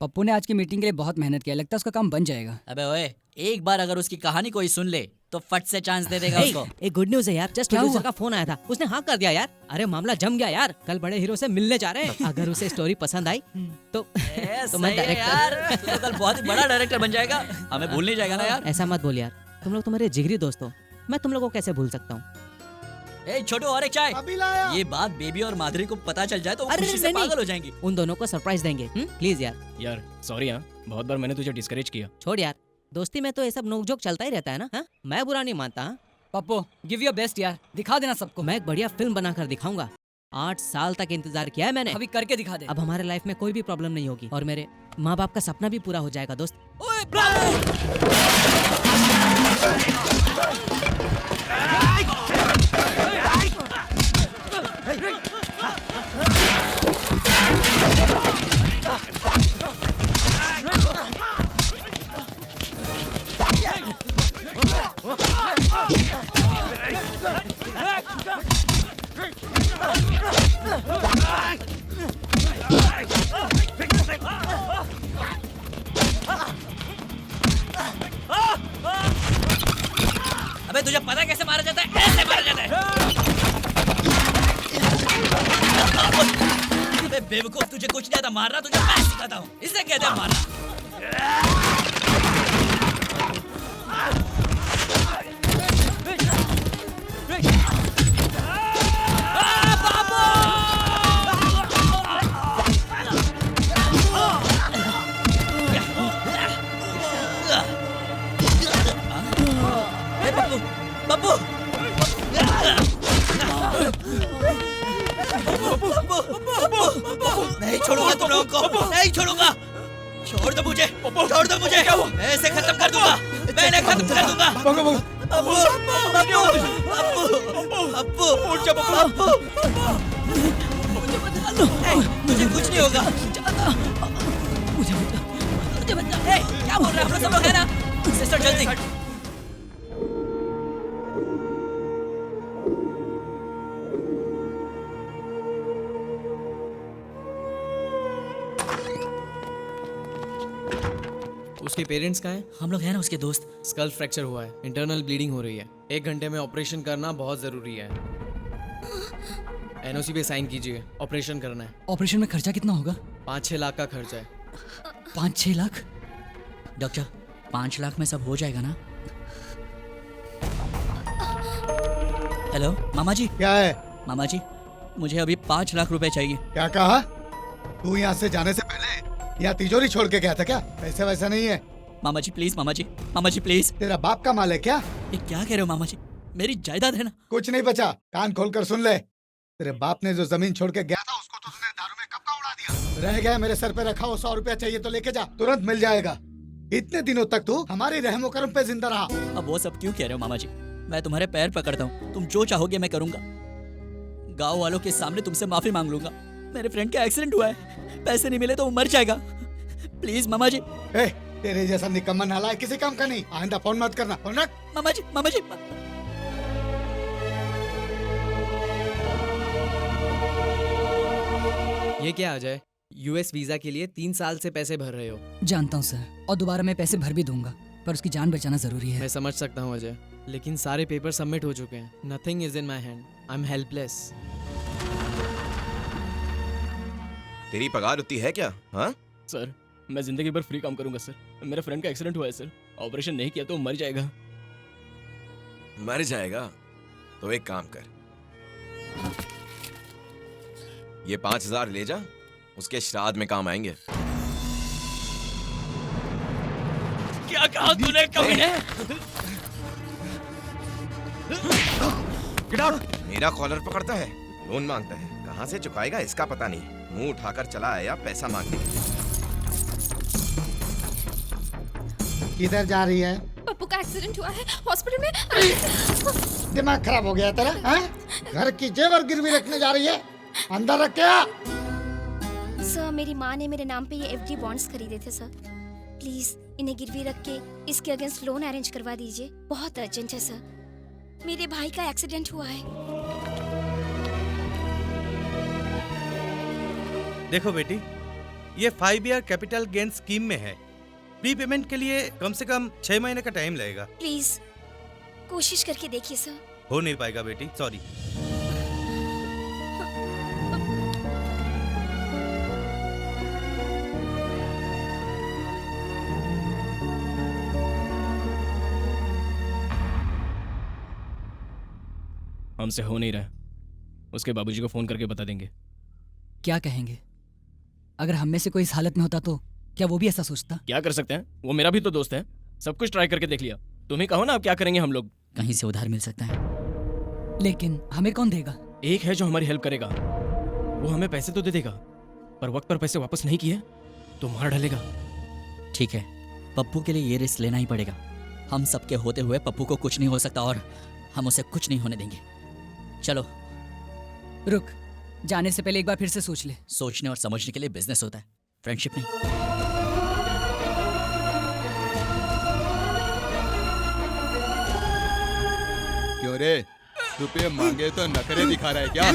पप्पू ने आज की मीटिंग के लिए बहुत मेहनत किया, लगता है उसका काम बन जाएगा। अबे ओए, एक बार अगर उसकी कहानी कोई सुन ले तो फट से चांस दे देगा उसको। एक गुड न्यूज है यार, जस्ट क्या प्रोड्यूसर हुआ? का फोन आया था, उसने हाँ कर दिया यार। अरे मामला जम गया यार, कल बड़े हीरो से मिलने जा रहे हैं। अगर उसे स्टोरी पसंद आई तो तो मैं सही है यार, तू तो कल बहुत ही बड़ा डायरेक्टर बन जाएगा, हमें भूल नहीं जाएगा ना यार। ऐसा मत बोल यार, तुम लोग तो मेरे जिगरी दोस्त हो, मैं तुम लोगों को कैसे भूल सकता हूँ। ए छोटू, और एक चाय। अभी लाया। ये बात बेबी और माधुरी को पता चल जाए तो वो अरे खुशी से नहीं, पागल हो जाएंगी। उन दोनों को सरप्राइज देंगे, प्लीज यार। यार सॉरी हाँ, बहुत बार मैंने तुझे डिस्करेज किया। छोड़ यार, दोस्ती में तो ये सब नोकझोंक चलता ही रहता है ना। हाँ? मैं बुरा नहीं मानता। हाँ? पप्पू गिव योर बेस्ट यार, दिखा देना सबको। मैं एक बढ़िया फिल्म बनाकर दिखाऊंगा। 8 साल तक इंतजार किया है मैंने, अभी करके दिखा दे। अब हमारे लाइफ में कोई भी प्रॉब्लम नहीं होगी और मेरे माँ बाप का सपना भी पूरा हो जाएगा दोस्त। ओए बाबू! अबे तुझे पता है कैसे मारा जाता है? ऐसे मारा जाता है। अबे बेवकूफ, तुझे कुछ नहीं आता मारना, तुझे मैं सिखाता हूँ। इसे कहते हैं मारना। ए बब्बू, बब्बू, नहीं छोड़ूंगा तुम लोगों को, नहीं छोड़ूंगा। छोड़ दो मुझे, छोड़ दो मुझे, मैं इसे खत्म कर दूंगा, मैं इन्हें खत्म कर दूंगा। अब्बू, अब्बू, अब्बू, उठ जा बब्बू, मुझे बचा लो, मुझे कुछ नहीं होगा। मुझे बचा, ए, क्या बोल रहे हैं आप लोग? सब लोग है ना? सिस्टर जल्दी। उसके पेरेंट्स कहाँ हैं? हम लोग हैं ना उसके दोस्त। स्कल फ्रैक्चर हुआ है, इंटरनल ब्लीडिंग हो रही है, 1 घंटे में ऑपरेशन करना बहुत जरूरी है। एनओसी पे साइन कीजिए, ऑपरेशन करना है। ऑपरेशन में खर्चा कितना होगा? 5-6 लाख का खर्चा है। 5-6 लाख? डॉक्टर, 5 लाख में सब हो जाएगा ना? हेलो मामा जी। क्या है? मामा जी, मुझे अभी 5 लाख रुपए चाहिए। क्या कहा? तू यहाँ से जाने से पहले यहाँ तिजोरी छोड़ के गया था क्या? पैसे वैसा नहीं है। मामा जी प्लीज, मामा जी, मामा जी प्लीज। तेरा बाप का माल है क्या? ये क्या कह रहे हो मामा जी? मेरी जायदाद है ना। कुछ नहीं बचा, कान खोल कर सुन ले। तेरे बाप ने जो जमीन छोड़ के गया था उसको तो तूने दारू में कब का उड़ा दिया। रह गया मेरे सर पे रखा वो 100 रुपया चाहिए तो लेके जा, तुरंत मिल जाएगा। इतने दिनों तक तू हमारी रहमो करम पे जिंदा रहा। अब वो सब क्यों कह रहे हो मामा जी? मैं तुम्हारे पैर पकड़ता हूँ, तुम जो चाहोगे मैं करूंगा। गाँव वालों के सामने तुमसे माफी मांग लूंगा। मेरे फ्रेंड का एक्सीडेंट हुआ है, पैसे नहीं मिले तो वो मर जाएगा। प्लीज मामा जी। ए, तेरे जैसा निकम्मा नालायक किसी काम का नहीं। आइंदा फोन मत करना। फोन रख। मामा जी, मामा जी। ये क्या आ जाए? यूएस वीजा के लिए 3 साल से पैसे भर रहे हो। जानता हूँ सर, और दोबारा मैं पैसे भर भी दूंगा, पर उसकी जान बचाना जरूरी है। मैं समझ सकता हूँ अजय, लेकिन सारे पेपर सबमिट हो चुके हैं। Nothing is in my hand, I am helpless. तेरी पगार उतनी है क्या? हाँ सर, मैं जिंदगी भर फ्री काम करूंगा सर। मेरे फ्रेंड का एक्सीडेंट हुआ है सर, ऑपरेशन नहीं किया तो वो मर जाएगा। मर जाएगा तो एक काम कर, ये 5,000 ले जा, उसके श्राद्ध में काम आएंगे। क्या कहा तूने कमीने? मेरा कॉलर पकड़ता है, लोन मांगता है, कहाँ से चुकाएगा इसका पता नहीं। मुंह उठाकर चला आया पैसा मांगने के लिए। किधर जा रही है? पप्पू का एक्सीडेंट हुआ है, हॉस्पिटल में। दिमाग खराब हो गया तेरा? हाँ? घर की जेवर गिरवी रखने जा रही है, अंदर रख क्या? सर, मेरी माँ ने मेरे नाम पे ये एफडी बॉन्ड्स खरीदे थे सर। प्लीज इन्हें गिरवी रख के इसके अगेंस्ट लोन अरेंज करवा दीजिए, बहुत अर्जेंट है सर। मेरे भाई का एक्सीडेंट हुआ है। देखो बेटी, ये 5 ईयर कैपिटल गेन स्कीम में है। प्री पेमेंट के लिए कम से कम 6 महीने का टाइम लगेगा। प्लीज कोशिश करके देखिए सर। हो नहीं पाएगा बेटी, सॉरी। हमसे हो नहीं रहा। उसके बाबूजी को फोन करके बता देंगे। क्या कहेंगे? अगर हम में से कोई इस हालत में होता तो क्या वो भी ऐसा सोचता? क्या कर सकते हैं, वो मेरा भी तो दोस्त है। सब कुछ ट्राई करके देख लिया। तुम ही कहो ना अब क्या करेंगे हम लोग। कहीं से उधार मिल सकता है। लेकिन हमें कौन देगा? एक है जो हमारी हेल्प करेगा, वो हमें पैसे तो दे देगा, पर वक्त पर पैसे वापस नहीं किए तो मार डालेगा। ठीक है, पप्पू के लिए ये रिस्क लेना ही पड़ेगा। हम सबके होते हुए पप्पू को कुछ नहीं हो सकता और हम उसे कुछ नहीं होने देंगे। चलो। रुक, जाने से पहले एक बार फिर से सोच ले। सोचने और समझने के लिए बिजनेस होता है, फ्रेंडशिप नहीं। क्यों रे, रुपये मांगे तो नखरे दिखा रहा है क्या?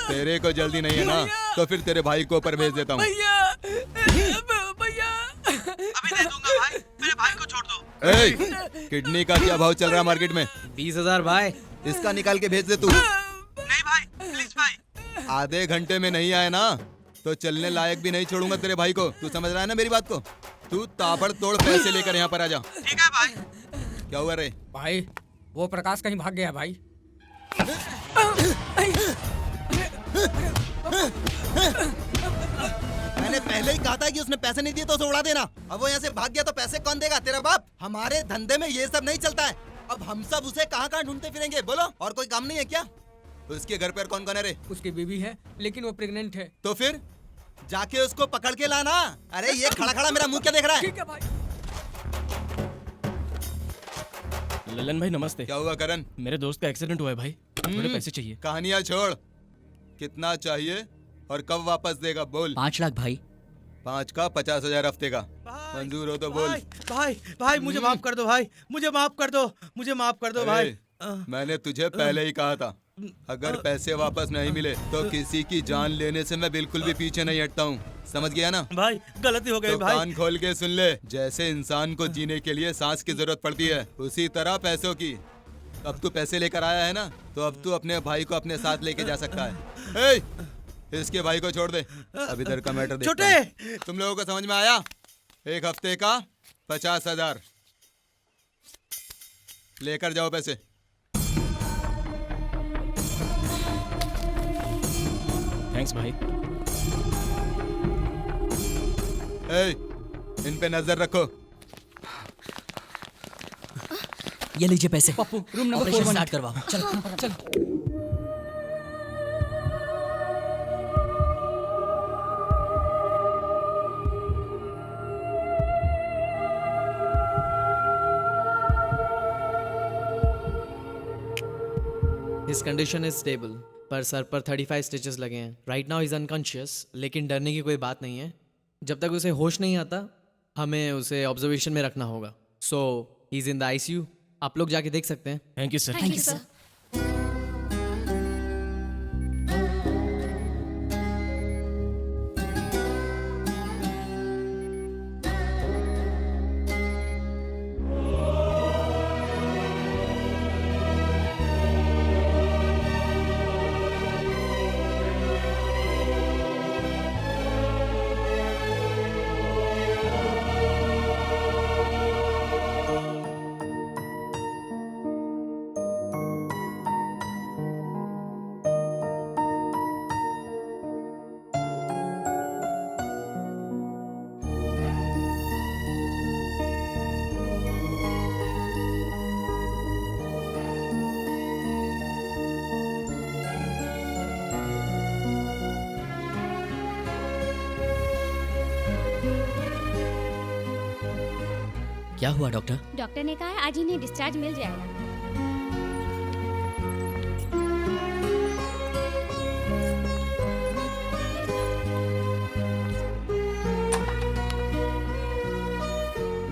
तेरे को जल्दी नहीं है ना, तो फिर तेरे भाई को ऊपर भेज देता हूँ। अभी दे दूंगा भाई, मेरे भाई को छोड़ दो। किडनी का क्या भाव चल रहा है मार्केट में? 20,000 भाई। इसका निकाल के भेज दे तू। नहीं भाई, प्लीज भाई। आधे घंटे में नहीं आए ना तो चलने लायक भी नहीं छोड़ूंगा तेरे भाई को। तू समझ रहा है ना मेरी बात को? तू ताबड़तोड़ पैसे लेकर यहाँ पर आ जा। ठीक है भाई। क्या हुआ रे? भाई वो प्रकाश कहीं भाग गया भाई। मैंने पहले ही कहा था कि उसने पैसे नहीं दिए तो उसे उड़ा देना। अब वो यहाँ से भाग गया तो पैसे कौन देगा? तेरा बाप। हमारे धंधे में ये सब नहीं चलता है। अब हम सब उसे कहाँ कहाँ ढूंढते फिरेंगे? बोलो, और कोई काम नहीं है क्या? उसके घर पर कौन कौन है रे? उसकी बीवी है लेकिन वो प्रेग्नेंट है। तो फिर जाके उसको पकड़ के लाना। अरे ये खड़ा खड़ा मेरा मुंह क्या देख रहा है? ठीक है भाई। ललन भाई नमस्ते। क्या हुआ करण? मेरे दोस्त का एक्सीडेंट हुआ है भाई, थोड़े पैसे चाहिए। कहानियां छोड़, कितना चाहिए और कब वापस देगा? बोल। 5 लाख भाई। 5 का 50,000 हफ्ते का। मंजूर हो तो बोल। भाई भाई मुझे माफ कर दो भाई, मुझे माफ कर दो, मुझे माफ कर दो भाई। मैंने तुझे पहले ही कहा था, अगर पैसे वापस नहीं मिले तो किसी की जान लेने से मैं बिल्कुल भी पीछे नहीं हटता हूँ। समझ गया ना? भाई गलती हो गई तो भाई। कान खोल के सुन ले। जैसे इंसान को जीने के लिए सांस की जरूरत पड़ती है, उसी तरह पैसों की। अब तू पैसे लेकर आया है ना, तो अब तू अपने भाई को अपने साथ लेके जा सकता है। इसके भाई को छोड़ दे। अब इधर का मैटर देखता हूं। छोटे, तुम लोगों को समझ में आया? 1 हफ्ते का 50,000 लेकर जाओ पैसे। थैंक्स भाई। इन पे नजर रखो। ये लीजिए पैसे। Pappu, room number operation 4 start करवाओ। चल चल। His condition is stable, पर सर पर 35 स्टिचेस लगे हैं। राइट नाउ इज अनकॉन्शियस, लेकिन डरने की कोई बात नहीं है। जब तक उसे होश नहीं आता हमें उसे ऑब्जर्वेशन में रखना होगा। So he is in the ICU. आप लोग जाके देख सकते हैं। Thank you sir. Thank you sir. क्या हुआ डॉक्टर? डॉक्टर ने कहा है आज इन्हें डिस्चार्ज मिल जाएगा।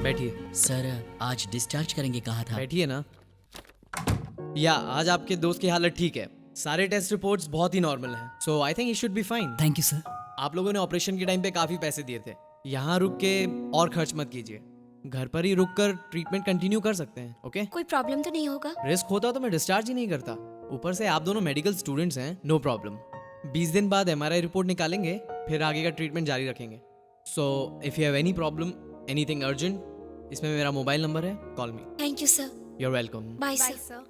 बैठिए। सर आज डिस्चार्ज करेंगे कहा था। बैठिए ना। या आज आपके दोस्त की हालत ठीक है। सारे टेस्ट रिपोर्ट्स बहुत ही नॉर्मल हैं। So I think he should be fine. Thank you sir. आप लोगों ने ऑपरेशन के टाइम पे काफी पैसे दिए थे, यहाँ रुक के और खर्च मत कीजिए, घर पर ही रुक कर ट्रीटमेंट कंटिन्यू कर सकते हैं। ओके, कोई प्रॉब्लम तो नहीं होगा? रिस्क होता तो मैं डिस्चार्ज ही नहीं करता। ऊपर से आप दोनों मेडिकल स्टूडेंट्स हैं, नो प्रॉब्लम। 20 दिन बाद MRI रिपोर्ट निकालेंगे, फिर आगे का ट्रीटमेंट जारी रखेंगे। So if you have any problem, anything urgent, इसमें मेरा मोबाइल नंबर है, call me. Thank you sir. You are welcome. Bye sir.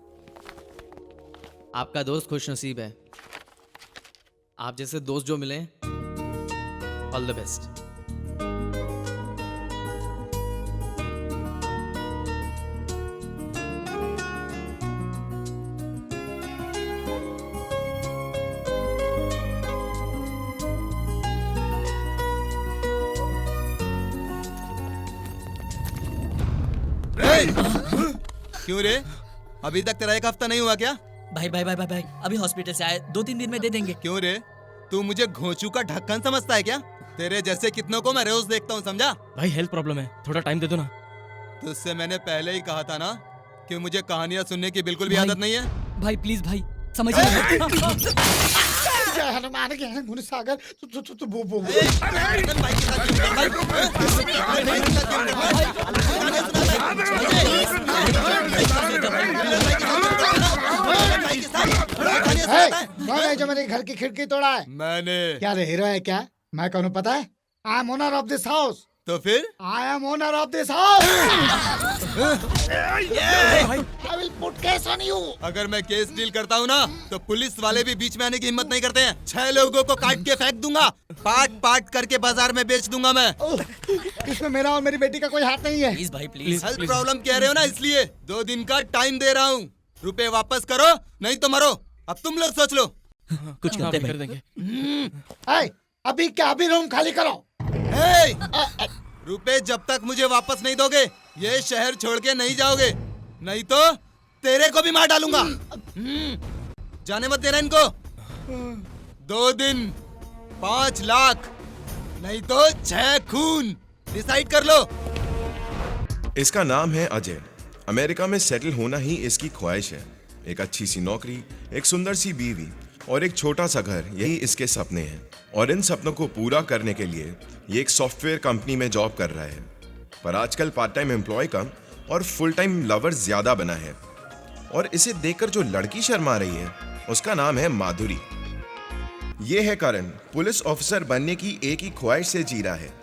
आपका दोस्त खुश नसीब है, आप जैसे दोस्त जो मिले, ऑल द बेस्ट। क्यों रे, अभी तक तेरा एक हफ्ता नहीं हुआ क्या? भाई भाई भाई भाई भाई अभी हॉस्पिटल से आए, 2-3 दिन में दे देंगे। क्यों रे, तू मुझे घोंचू का ढक्कन समझता है क्या? तेरे जैसे कितनों को मैं रोज देखता हूँ, समझा? भाई हेल्थ प्रॉब्लम है, थोड़ा टाइम दे दो ना। तुझसे मैंने पहले ही कहा था ना कि मुझे कहानियां सुनने की बिल्कुल भी आदत नहीं है। भाई प्लीज भाई समझिए। जय हनुमान ज्ञान गुण सागर तू बो कौन है जो मेरे घर की खिड़की तोड़ा है? मैंने। क्या रे, हीरो है क्या? मैं कौन हूँ पता है? I am owner of this house. तो फिर? I am owner of this house. I will put case on you. अगर मैं केस डील करता हूँ ना, तो पुलिस वाले भी बीच में आने की हिम्मत नहीं करते हैं। 6 लोगों को काट के फेंक दूंगा, पार्ट पार्ट करके बाजार में बेच दूंगा मैं। इसमें मेरा और मेरी बेटी का कोई हाथ नहीं है। प्लीज भाई प्लीज। हेल्थ प्रॉब्लम कह रहे हो ना, इसलिए 2 दिन का टाइम दे रहा हूँ। रुपए वापस करो, नहीं तो मरो। अब तुम लोग सोच लो। कुछ करते कर देंगे। अभी क्या, अभी रूम खाली करो। रुपए जब तक मुझे वापस नहीं दोगे, ये शहर छोड़ के नहीं जाओगे, नहीं तो तेरे को भी मार डालूंगा। जाने मत देना इनको। 2 दिन 5 लाख, नहीं तो 6 खून। डिसाइड कर लो। इसका नाम है अजय। अमेरिका में सेटल होना ही इसकी ख्वाहिश है। एक अच्छी सी नौकरी, एक सुंदर सी बीवी और एक छोटा सा घर, यही इसके सपने हैं। और इन सपनों को पूरा करने के लिए ये एक सॉफ्टवेयर कंपनी में जॉब कर रहा है। पर आजकल पार्ट टाइम एम्प्लॉय कम और फुल टाइम लवर ज्यादा बना है। और इसे देखकर जो लड़की शर्मा रही है, उसका नाम है माधुरी। ये है करण, पुलिस ऑफिसर बनने की एक ही ख्वाहिश से जी रहा है।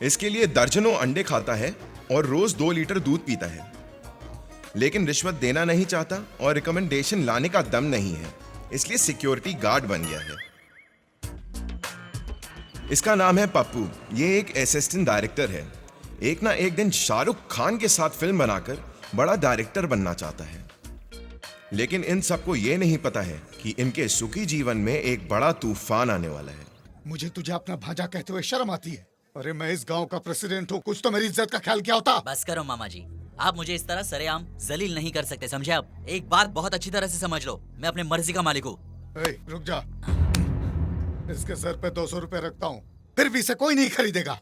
इसके लिए दर्जनों अंडे खाता है और रोज 2 लीटर दूध पीता है, लेकिन रिश्वत देना नहीं चाहता और रिकमेंडेशन लाने का दम नहीं है, इसलिए सिक्योरिटी गार्ड बन गया है। इसका नाम है पप्पू। ये एक असिस्टेंट डायरेक्टर है। एक ना एक दिन शाहरुख खान के साथ फिल्म बनाकर बड़ा डायरेक्टर बनना चाहता है, लेकिन इन सबको ये नहीं पता है कि इनके सुखी जीवन में एक बड़ा तूफान आने वाला है। मुझे तुझे अपना भांजा कहते हुए शर्म आती है। अरे मैं इस गांव का प्रेसिडेंट हूँ, कुछ तो मेरी इज्जत का ख्याल क्या होता? बस करो मामा जी, आप मुझे इस तरह सरेआम जलील नहीं कर सकते, समझे आप? एक बात बहुत अच्छी तरह से समझ लो, मैं अपने मर्जी का मालिक हूँ। रुक जा, इसके सर पे 200 रुपए रखता हूँ, फिर भी इसे कोई नहीं खरीदेगा।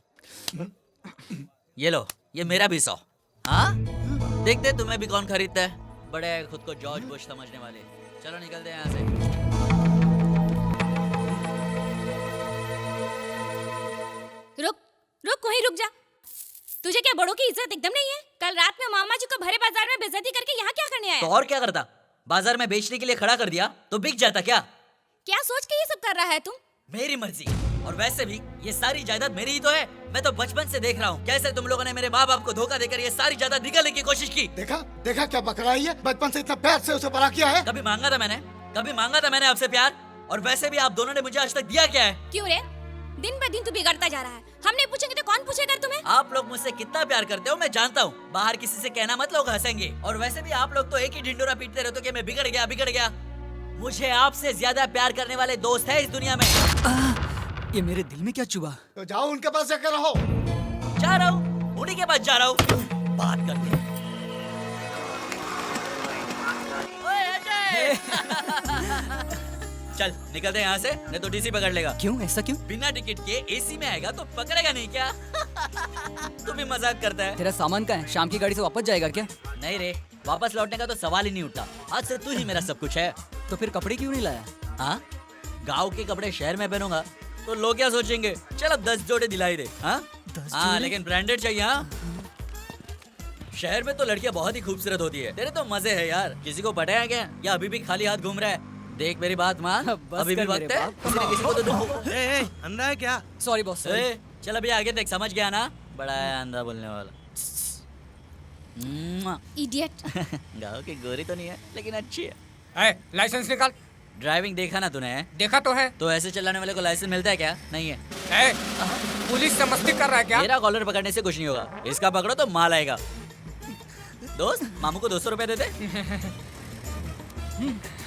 ये लो, ये मेरा भी 100। हाँ, देखते तुम्हें भी कौन खरीदता है। बड़े खुद को जॉर्ज बुश समझने वाले। चलो निकलते हैं यहाँ से। रुक रुक, वहीं रुक जा। तुझे क्या बड़ों की इज्जत एकदम नहीं है? कल रात में मामा जी को भरे बाजार में बेइज्जती करके यहाँ क्या करने आया? तो और क्या करता? बाजार में बेचने के लिए खड़ा कर दिया तो बिक जाता क्या? क्या सोच के ये सब कर रहा है तुम? मेरी मर्जी। और वैसे भी ये सारी जायदाद मेरी ही तो है। मैं तो बचपन से देख रहा हूँ कैसे तुम लोगों ने मेरे माँ बाप को धोखा देकर ये सारी जायदाद निकालने की कोशिश की। देखा देखा क्या बक रही है? बचपन से इतना प्यार से उसे बड़ा किया है। कभी मांगा था मैंने आपसे प्यार? और वैसे भी आप दोनों ने मुझे आज तक दिया क्या है? क्यों रे, दिन ब दिन तू बिगड़ता जा रहा है। हम नहीं पूछेंगे तो कौन पूछेगा तुम्हें? आप लोग मुझसे कितना प्यार करते हो मैं जानता हूँ। बाहर किसी से कहना मत, लोग हंसेंगे। और वैसे भी आप लोग तो एक ही ढिंडोरा पीटते रहते हो कि मैं बिगड़ गया। मुझे आपसे ज्यादा प्यार करने वाले दोस्त है इस दुनिया में। ये मेरे दिल में क्या चुभा? तो जाओ उनके पास जाकर रहो। जा रहा हूँ, उन्हीं के पास जा रहा हूँ। बात करते हैं। ओए अजय! चल निकलते हैं यहाँ से, नहीं तो डीसी पकड़ लेगा। क्यों, ऐसा क्यों? बिना टिकट के एसी में आएगा तो पकड़ेगा नहीं क्या? तू भी मजाक करता है। तेरा सामान कहाँ है? शाम की गाड़ी से वापस जाएगा क्या? नहीं रे, वापस लौटने का तो सवाल ही नहीं उठता। आज से तू ही मेरा सब कुछ है। तो फिर कपड़े क्यों नहीं लाया? हाँ, गाँव के कपड़े शहर में पहनूंगा तो लोग क्या सोचेंगे? चल अब 10 जोड़े दिलाई दे। हाँ हाँ, लेकिन ब्रांडेड चाहिए। हाँ, शहर में तो लड़कियां बहुत ही खूबसूरत होती है। तेरे तो मजे है यार। किसी को पटाया क्या या अभी भी खाली हाथ घूम रहा है? देख मेरी बात मान, अभी भी वक्त है। किसी न किसी को तो तुम अंधा है क्या? Sorry boss. चल अभी आगे देख, समझ गया ना? बड़ा है अंधा बोलने वाला। इडियट। गाँव की गोरी तो नहीं है लेकिन अच्छी है। लाइसेंस निकाल। ड्राइविंग देखा ना तूने? देखा तो है। तो ऐसे चलाने वाले को लाइसेंस मिलता है क्या? नहीं है। पुलिस से मस्ती कर रहा है क्या? मेरा कॉलर पकड़ने से कुछ नहीं होगा, इसका पकड़ो तो माल आएगा। दोस्त, मामू को 200 रुपए दे दे।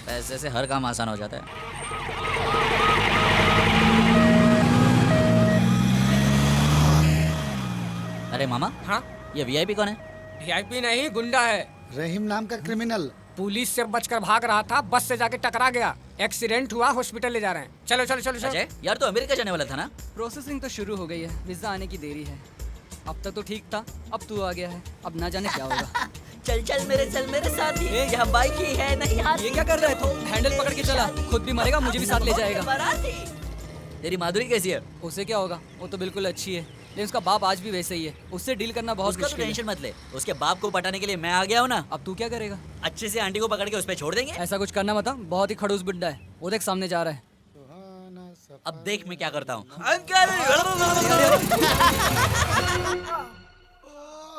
पैसे से हर काम आसान हो जाता है। अरे मामा, हाँ ये वीआईपी कौन है? वीआईपी नहीं, गुंडा है। रहीम नाम का क्रिमिनल। पुलिस से बचकर भाग रहा था, बस से जाके टकरा गया, एक्सीडेंट हुआ, हॉस्पिटल ले जा रहे हैं। चलो चलो चलो चलो। अजय यार, तो अमेरिका जाने वाला था ना? प्रोसेसिंग तो शुरू हो गई है, वीजा आने की देरी है। अब तक तो ठीक था, अब तू आ गया है, अब ना जाने क्या होगा। चल चल मेरे साथ ही। यहाँ बाइक ही है, नहीं हाथ। ये क्या कर रहा है तू? हैंडल पकड़ के चला, खुद भी मरेगा, मुझे भी साथ ले जाएगा। तेरी माधुरी कैसी है? उसे क्या होगा, वो तो बिल्कुल अच्छी है, लेकिन उसका बाप आज भी वैसे ही है। उससे डील करना बहुत उसका तो मुश्किल है। टेंशन मत ले, उसके बाप को पटाने के लिए मैं आ गया हूँ ना। अब तू क्या करेगा? अच्छे से आंटी को पकड़ के उस पे छोड़ देंगे। ऐसा कुछ करना मत, बहुत ही खड़ूस बुड्ढा है। वो देख सामने जा रहा है। अब देख मैं क्या करता हूँ।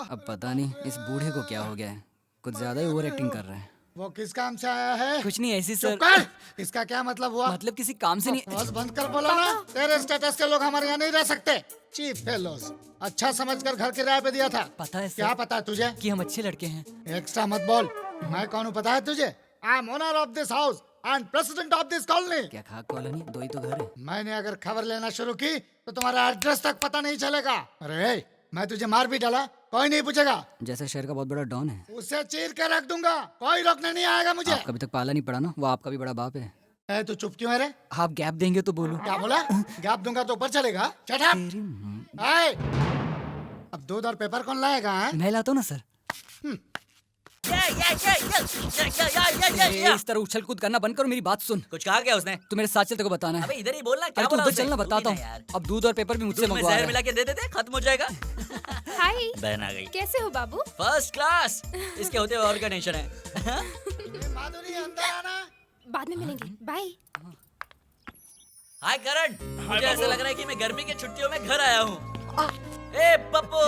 अब पता नहीं इस बूढ़े को क्या हो गया है, कुछ ज्यादा ही ओवर एक्टिंग कर रहा है। वो किस काम से आया है? कुछ नहीं, ऐसी सर। चुप कर! इसका क्या मतलब हुआ? मतलब किसी काम से नहीं। बस बंद कर बोला ना। तेरे स्टेटस के लोग हमारे यहाँ नहीं रह सकते। चीफ फेलोज, अच्छा समझकर घर किराए पे दिया था। पता है सर। क्या पता है तुझे? कि हम अच्छे लड़के हैं। एक्स्ट्रा मत बोल। मैं कौन हूँ पता है तुझे? I am owner of this house and president of this colony. क्या खाक कॉलोनी? दो ही तो घर है। मैंने अगर खबर लेना शुरू की तो तुम्हारा एड्रेस तक पता नहीं चलेगा। अरे मैं तुझे मार भी डाला, कोई नहीं पूछेगा। जैसे शहर का बहुत बड़ा डॉन है। उसे चीर के रख दूंगा, कोई रोकने नहीं आएगा मुझे। आप कभी तक पाला नहीं पड़ा ना, वो आपका भी बड़ा बाप है। ए, तू चुप क्यों है रे? आप गैप देंगे तो बोलूं। क्या बोला? गैप दूंगा तो ऊपर चलेगा? Shut up! अब दूध और पेपर कौन लाएगा? मैं लाता हूँ ना सर। इस तरह उछल कूद करना बंद करो, मेरी बात सुन। कुछ कहा क्या उसने? तू मेरे साथ चल, तेरे को बताना है। अबे इधर ही बोलना। क्या अरे तू बोला उधर उसने? चलना, बताता हूँ। अब दूध और पेपर भी मुझसे मंगवा रहा है। मिला के दे देते, खत्म हो जाएगा। हाय, बहन आ गई। कैसे हो बाबू? First class. इसके होते हुए और क्या टेंशन है? माधुरी अंदर आना। बाद में मिलेंगे, बाय। हाय करण, मुझे ऐसा लग रहा है कि मैं गर्मी की छुट्टियों में घर आया हूँ। ए पप्पू।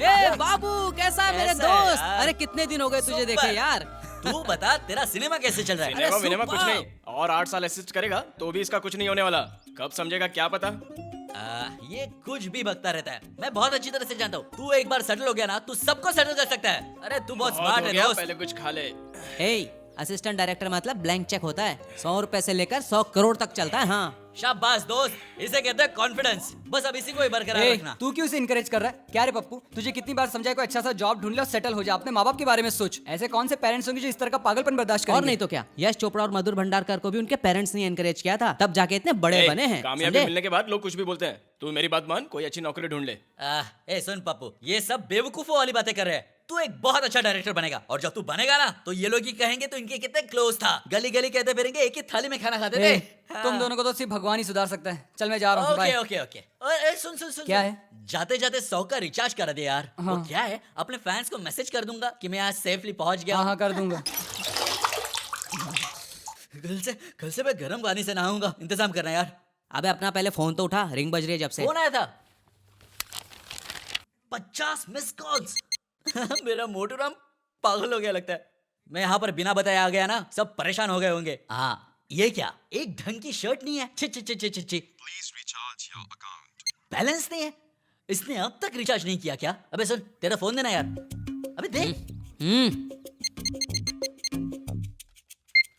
ए बाबू, कैसा है मेरे ऐसा है दोस्त? यार। अरे कितने दिन हो गए तुझे देखे यार। तू बता, तेरा सिनेमा कैसे चल रहा है? सिनेमा विनेमा कुछ नहीं, और 8 साल असिस्ट करेगा तो भी इसका कुछ नहीं होने वाला। कब समझेगा क्या पता। ये कुछ भी बकता रहता है, मैं बहुत अच्छी तरह से जानता हूँ। तू एक बार सेटल हो गया ना, तू सबको सेटल कर सकता है। अरे तू बहुत स्मार्ट है दोस्त। पहले कुछ खा ले। असिस्टेंट डायरेक्टर मतलब ब्लैंक चेक होता है, 100 रुपए से लेकर 100 करोड़ तक चलता है। हाँ शाबाश दोस्त, इसे कहते हैं कॉन्फिडेंस। बस अब इसी को ही बरकरार रखना। तू क्यों इसे इनकरेज कर रहा है? क्या रे पप्पू, तुझे कितनी बार समझाया कोई अच्छा सा जॉब ढूंढ ले और सेटल हो जा। अपने माँ बाप के बारे में सोच। ऐसे कौन से पेरेंट्स होंगे जो इस तरह का पागलपन बर्दाश्त करेंगे? और नहीं तो क्या, यश चोपड़ा और मधुर भंडारकर को भी उनके पेरेंट्स ने एनकरेज किया था, तब जाके इतने बड़े बने हैं। कामयाबी मिलने के बाद लोग कुछ भी बोलते हैं। तू मेरी बात मान, कोई अच्छी नौकरी ढूंढ ले। ए सुन पप्पू, ये सब बेवकूफों वाली बातें कर रहे हैं। तू एक बहुत अच्छा डायरेक्टर बनेगा, और जब तू बनेगा ना तो ये लोग ही कहेंगे तो इनके कितने क्लोज था। गली गली कहते फिरेंगे एक ही थाली में खाना खाते थे। तुम दोनों को तो सिर्फ भगवान ही सुधार सकता है। चल मैं जा रहा हूँ। Okay okay okay. और सुन सुन सुन, क्या है? जाते जाते 100 का रिचार्ज करा दे यार। हाँ। वो क्या है, अपने फैंस को मैसेज कर दूंगा कि मैं आज सेफली पहुंच गया। हाँ कर दूंगा। कल से मैं गर्म पानी से नहाऊंगा। इंतजाम करना यार। अबे अपना पहले फोन तो उठा, रिंग बज रही है जब से। कौन आया था? 50 मिस कॉल्स। मेरा मोटू राम पागल हो गया लगता है। मैं यहाँ पर बिना बताए आ गया ना, सब परेशान हो गए होंगे। हाँ ये क्या, एक ढंग की शर्ट नहीं है। छि छि छि छि छि। बैलेंस नहीं है। इसने अब तक रिचार्ज नहीं किया क्या? अबे सुन, तेरा फोन देना यार। अबे दे।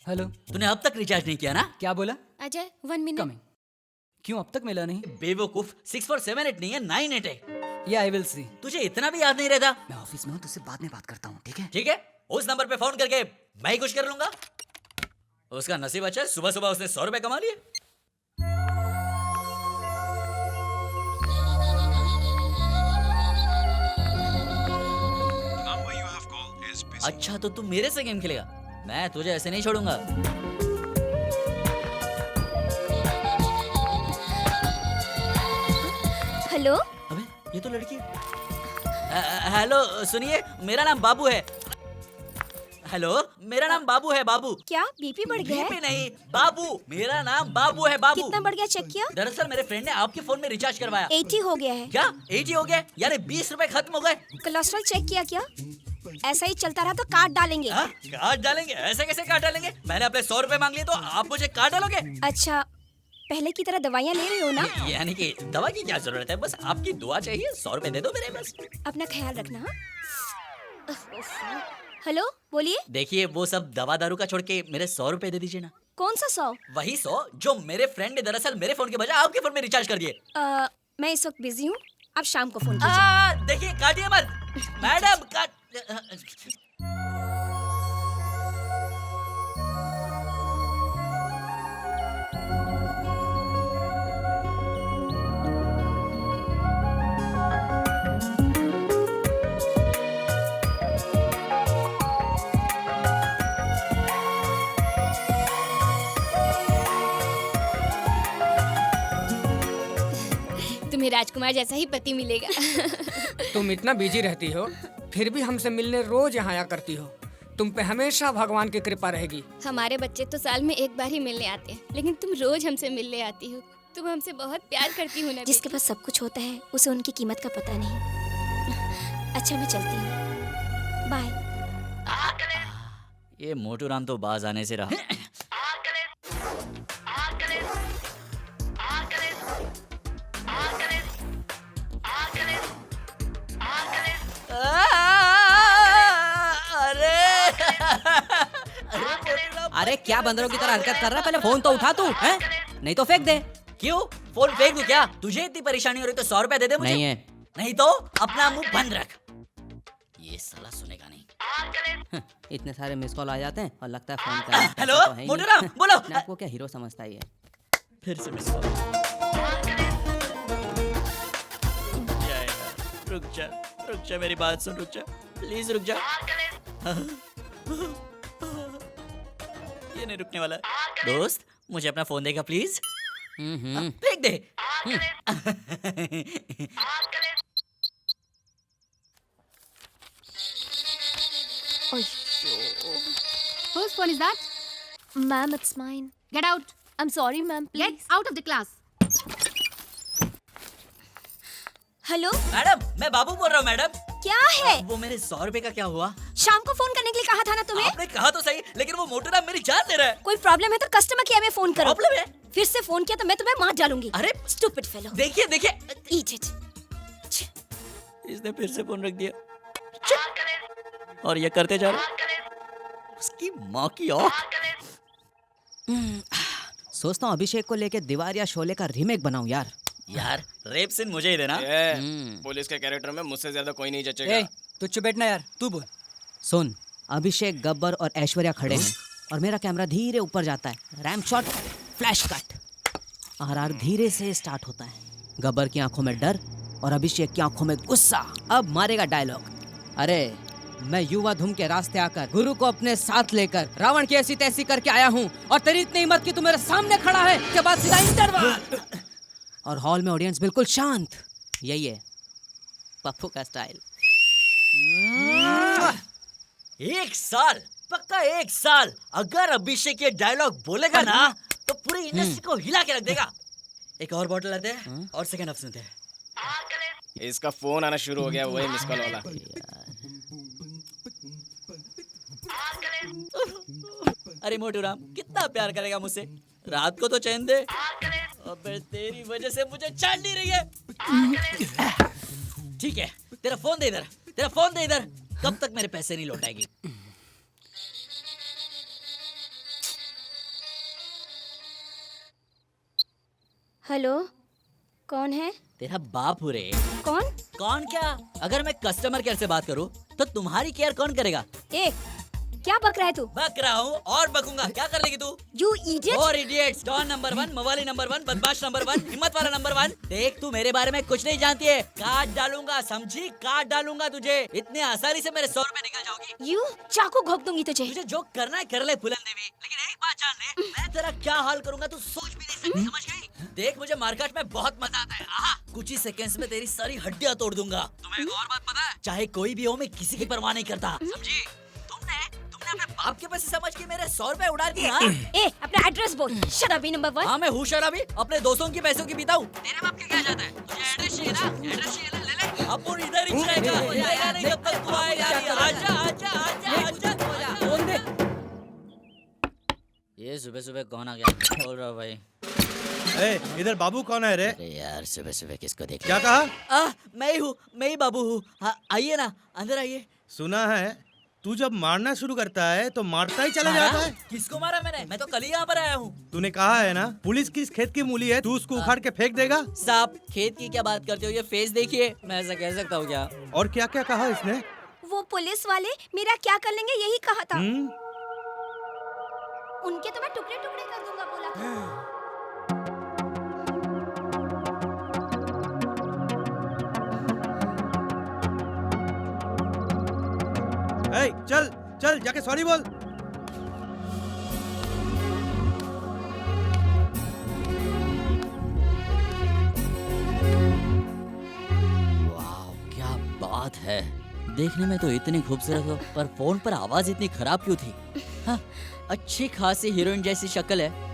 हेलो, तूने अब तक रिचार्ज नहीं किया ना? क्या बोला? अजय 1 मिनट। क्यों अब तक मिला नहीं? बेवकूफ, 6478 नहीं है, 98 है। या आई विल सी। तुझे इतना भी याद नहीं रहता? मैं ऑफिस में हूँ, तुझसे बाद में बात करता हूँ, ठीक है? ठीक है, उस नंबर पे फोन करके मैं ही कुछ कर लूंगा। उसका नसीब अच्छा है, सुबह सुबह उसने 100 रुपए कमा लिए। अच्छा तो तू मेरे से गेम खेलेगा? मैं तुझे ऐसे नहीं छोड़ूंगा। हेलो। अबे ये तो लड़की है। हेलो सुनिए, मेरा नाम बाबू है। हेलो, मेरा नाम बाबू है। बाबू क्या बीपी बढ़ गया है? बीपी नहीं, बाबू। मेरा नाम बाबू है। बाबू कितना बढ़ गया, चेक किया? दरअसल मेरे फ्रेंड ने आपके फोन में रिचार्ज करवाया। 80 हो गया है। क्या 80 हो गया? यानी 20 रुपए खत्म हो गए। कोलेस्ट्रॉल चेक किया क्या? ऐसा ही चलता रहा तो काट डालेंगे। काट डालेंगे? ऐसे कैसे काट डालेंगे? मैंने अपने 100 रुपए मांग लिए तो आप मुझे काट डालोगे? अच्छा, पहले की तरह दवाइयाँ ले रहे हो ना? यानी कि दवा की क्या जरूरत है, बस आपकी दुआ चाहिए। 100 रुपए दे दो मेरे बस। अपना ख्याल रखना। हेलो, बोलिए। देखिए वो सब दवा दारू का छोड़ के मेरे 100 रुपए दे दीजिए ना। कौन सा 100? वही 100 जो मेरे फ्रेंड ने दरअसल मेरे फोन के बजाय आपके फोन में रिचार्ज कर दिए। मैं इस वक्त बिजी हूँ, आप शाम को फोन कीजिए। देखिए काटिए मत मैडम। तुम्हें राजकुमार जैसा ही पति मिलेगा। तुम इतना बिजी रहती हो, फिर भी हमसे मिलने रोज यहाँ आया करती हो। तुम पे हमेशा भगवान की कृपा रहेगी। हमारे बच्चे तो साल में एक बार ही मिलने आते हैं, लेकिन तुम रोज हमसे मिलने आती हो। तुम हमसे बहुत प्यार करती हो ना। जिसके पास सब कुछ होता है उसे उनकी कीमत का पता नहीं। अच्छा, मैं चलती हूँ, बाय। ये मोटू राम तो बाज आने से रहा। अरे क्या बंदरों की तरह हरकत कर रहा है? पहले फोन तो उठा तू, हैं? नहीं तो फेंक दे। क्यों फोन फेंक दूं क्या? तुझे इतनी परेशानी हो रही तो 100 रुपए दे दे मुझे। नहीं है। नहीं तो अपना मुंह बंद रख। ये साला सुनेगा नहीं। इतने सारे मिस कॉल आ जाते हैं और लगता है फोन कर। हेलो मोटू राम, बोलो। आपको क्या हीरो समझता है ये? फिर से मिस कॉल। रुक जा मेरी बात सुन, रुक जा प्लीज, रुक जा। ये नहीं रुकने वाला। दोस्त मुझे अपना फोन देगा प्लीज। फेंक दे। Whose phone is that? Ma'am, it's mine. Get out. I'm sorry, ma'am. Please. Get out of the class. Hello madam, मैं बाबू बोल रहा हूँ। मैडम क्या है? वो मेरे 100 रुपए का क्या हुआ? शाम को फोन करने के लिए कहा था ना तुम्हें? आपने कहा तो सही, लेकिन वो मोटू राम मेरी जान ले रहा है। कोई प्रॉब्लम है तो कस्टमर केयर में फोन करो। प्रॉब्लम है? फिर से फोन किया तो मैं तुम्हें मार डालूंगी। अरे स्टूपिड फेलो। देखिए देखिए, ईट इट। इसने फिर से फोन रख दिया और ये करते जा रहा। उसकी माँ की औक। सोचता हूँ अभिषेक को लेके दीवार या शोले का रीमेक बनाऊं यार। यार रेप सीन मुझे ही देना। पुलिस के कैरेक्टर में मुझसे ज्यादा कोई नहीं जचेगा। तू चुप बैठना यार, तू बोल। सुन, अभिषेक, गब्बर और ऐश्वर्या खड़े हैं और मेरा कैमरा धीरे ऊपर जाता है। RAM shot, flash cut, RR धीरे से स्टार्ट होता है। गब्बर की आंखों में डर और अभिषेक की आंखों में गुस्सा। अब मारेगा डायलॉग। अरे मैं युवा धुम के रास्ते आकर गुरु को अपने साथ लेकर रावण की ऐसी तैसी करके आया हूँ और तेरी इतनी हिम्मत कि तू मेरे सामने खड़ा है। के बाद सीधा इंटरवल और हॉल में ऑडियंस बिल्कुल शांत। यही है पप्पू का स्टाइल। 1 साल, पक्का 1 साल अगर अभिषेक ये डायलॉग बोलेगा ना तो पूरी इंडस्ट्री को हिला के रख देगा। एक और बॉटल लाते हैं और सेकंड हाफ सुनते हैं। इसका फोन आना शुरू हो गया, वही मिस कॉल वाला। अरे मोटू राम कितना प्यार करेगा मुझसे, रात को तो चैन दे। अबे तेरी वजह से मुझे चैन नहीं रही है। ठीक है, तेरा फोन दे इधर, तेरा फोन दे इधर। कब तक मेरे पैसे नहीं लौटाएगी? हेलो, कौन है? तेरा बाप हो रे। कौन? कौन क्या? अगर मैं कस्टमर केयर से बात करूं तो तुम्हारी केयर कौन करेगा? ए, क्या बक रहा है तू? बक रहा हूँ और बकूंगा। क्या कर लेगी तू? You idiot! और इडियट्स, डॉन नंबर 1, मवाली नंबर 1, बदमाश नंबर 1, हिम्मत वाला नंबर 1। देख तू मेरे बारे में कुछ नहीं जानती है। काट डालूंगा, समझी? काट डालूंगा तुझे। इतने आसानी से मेरे 100 रुपए निकल जाओगी। You चाकू घोंप दूंगी तुझे। तुझे जो करना है कर ले फूलन देवी, लेकिन एक बात जान ले, मैं तेरा क्या हाल करूंगा तू सोच भी नहीं सकती, समझ गई? देख मुझे मारकाट में बहुत मजा आता है। कुछ ही सेकंड्स में तेरी सारी हड्डियां तोड़ दूंगा। तुम्हें एक और बात पता है? चाहे कोई भी हो, मैं किसी की परवाह नहीं करता, समझी? तुमने अपने बाप के पैसे समझ के मेरे 100 रुपए उड़ा दिए। ए, अपना एड्रेस बोल। शराबी नंबर 1। हाँ, मैं हूँ शराबी, अपने दोस्तों की पैसों की पीता हूँ। तेरे बाप के क्या जाता है? तुझे एड्रेस चाहिए ना? एड्रेस चाहिए ना? ले ले। अपन इधर ही रहेगा, वो जाएगा नहीं जब तक तू आएगा नहीं। आजा आजा आजा आजा। बोल दे। ये सुबह सुबह कौन आ गया? बोल रहा भाई। ए, इधर बाबू कौन है रे? अरे यार सुबह सुबह किसको देख क्या कहा? मैं ही बाबू हूँ। हाँ, आइए ना, अंदर आइए। सुना है तू जब मारना शुरू करता है तो मारता ही चला जाता है। किसको मारा मैंने? मैं तो कल ही यहाँ पर आया हूँ। तूने कहा है ना पुलिस किस खेत की मूली है, तू उसको उखाड़ के फेंक देगा। साहब, खेत की क्या बात करते हो? ये फेस देखिए। मैं ऐसा कह सकता हूँ क्या? और क्या क्या कहा इसने? वो पुलिस वाले मेरा क्या कर लेंगे यही कहा था। उनके तो मैं टुकड़े टुकड़े कर दूंगा बोला था। ए, चल चल जाके सॉरी बोल। वाह, क्या बात है। देखने में तो इतनी खूबसूरत हो, पर फोन पर आवाज इतनी खराब क्यों थी? हाँ, अच्छी खासी हीरोइन जैसी शक्ल है।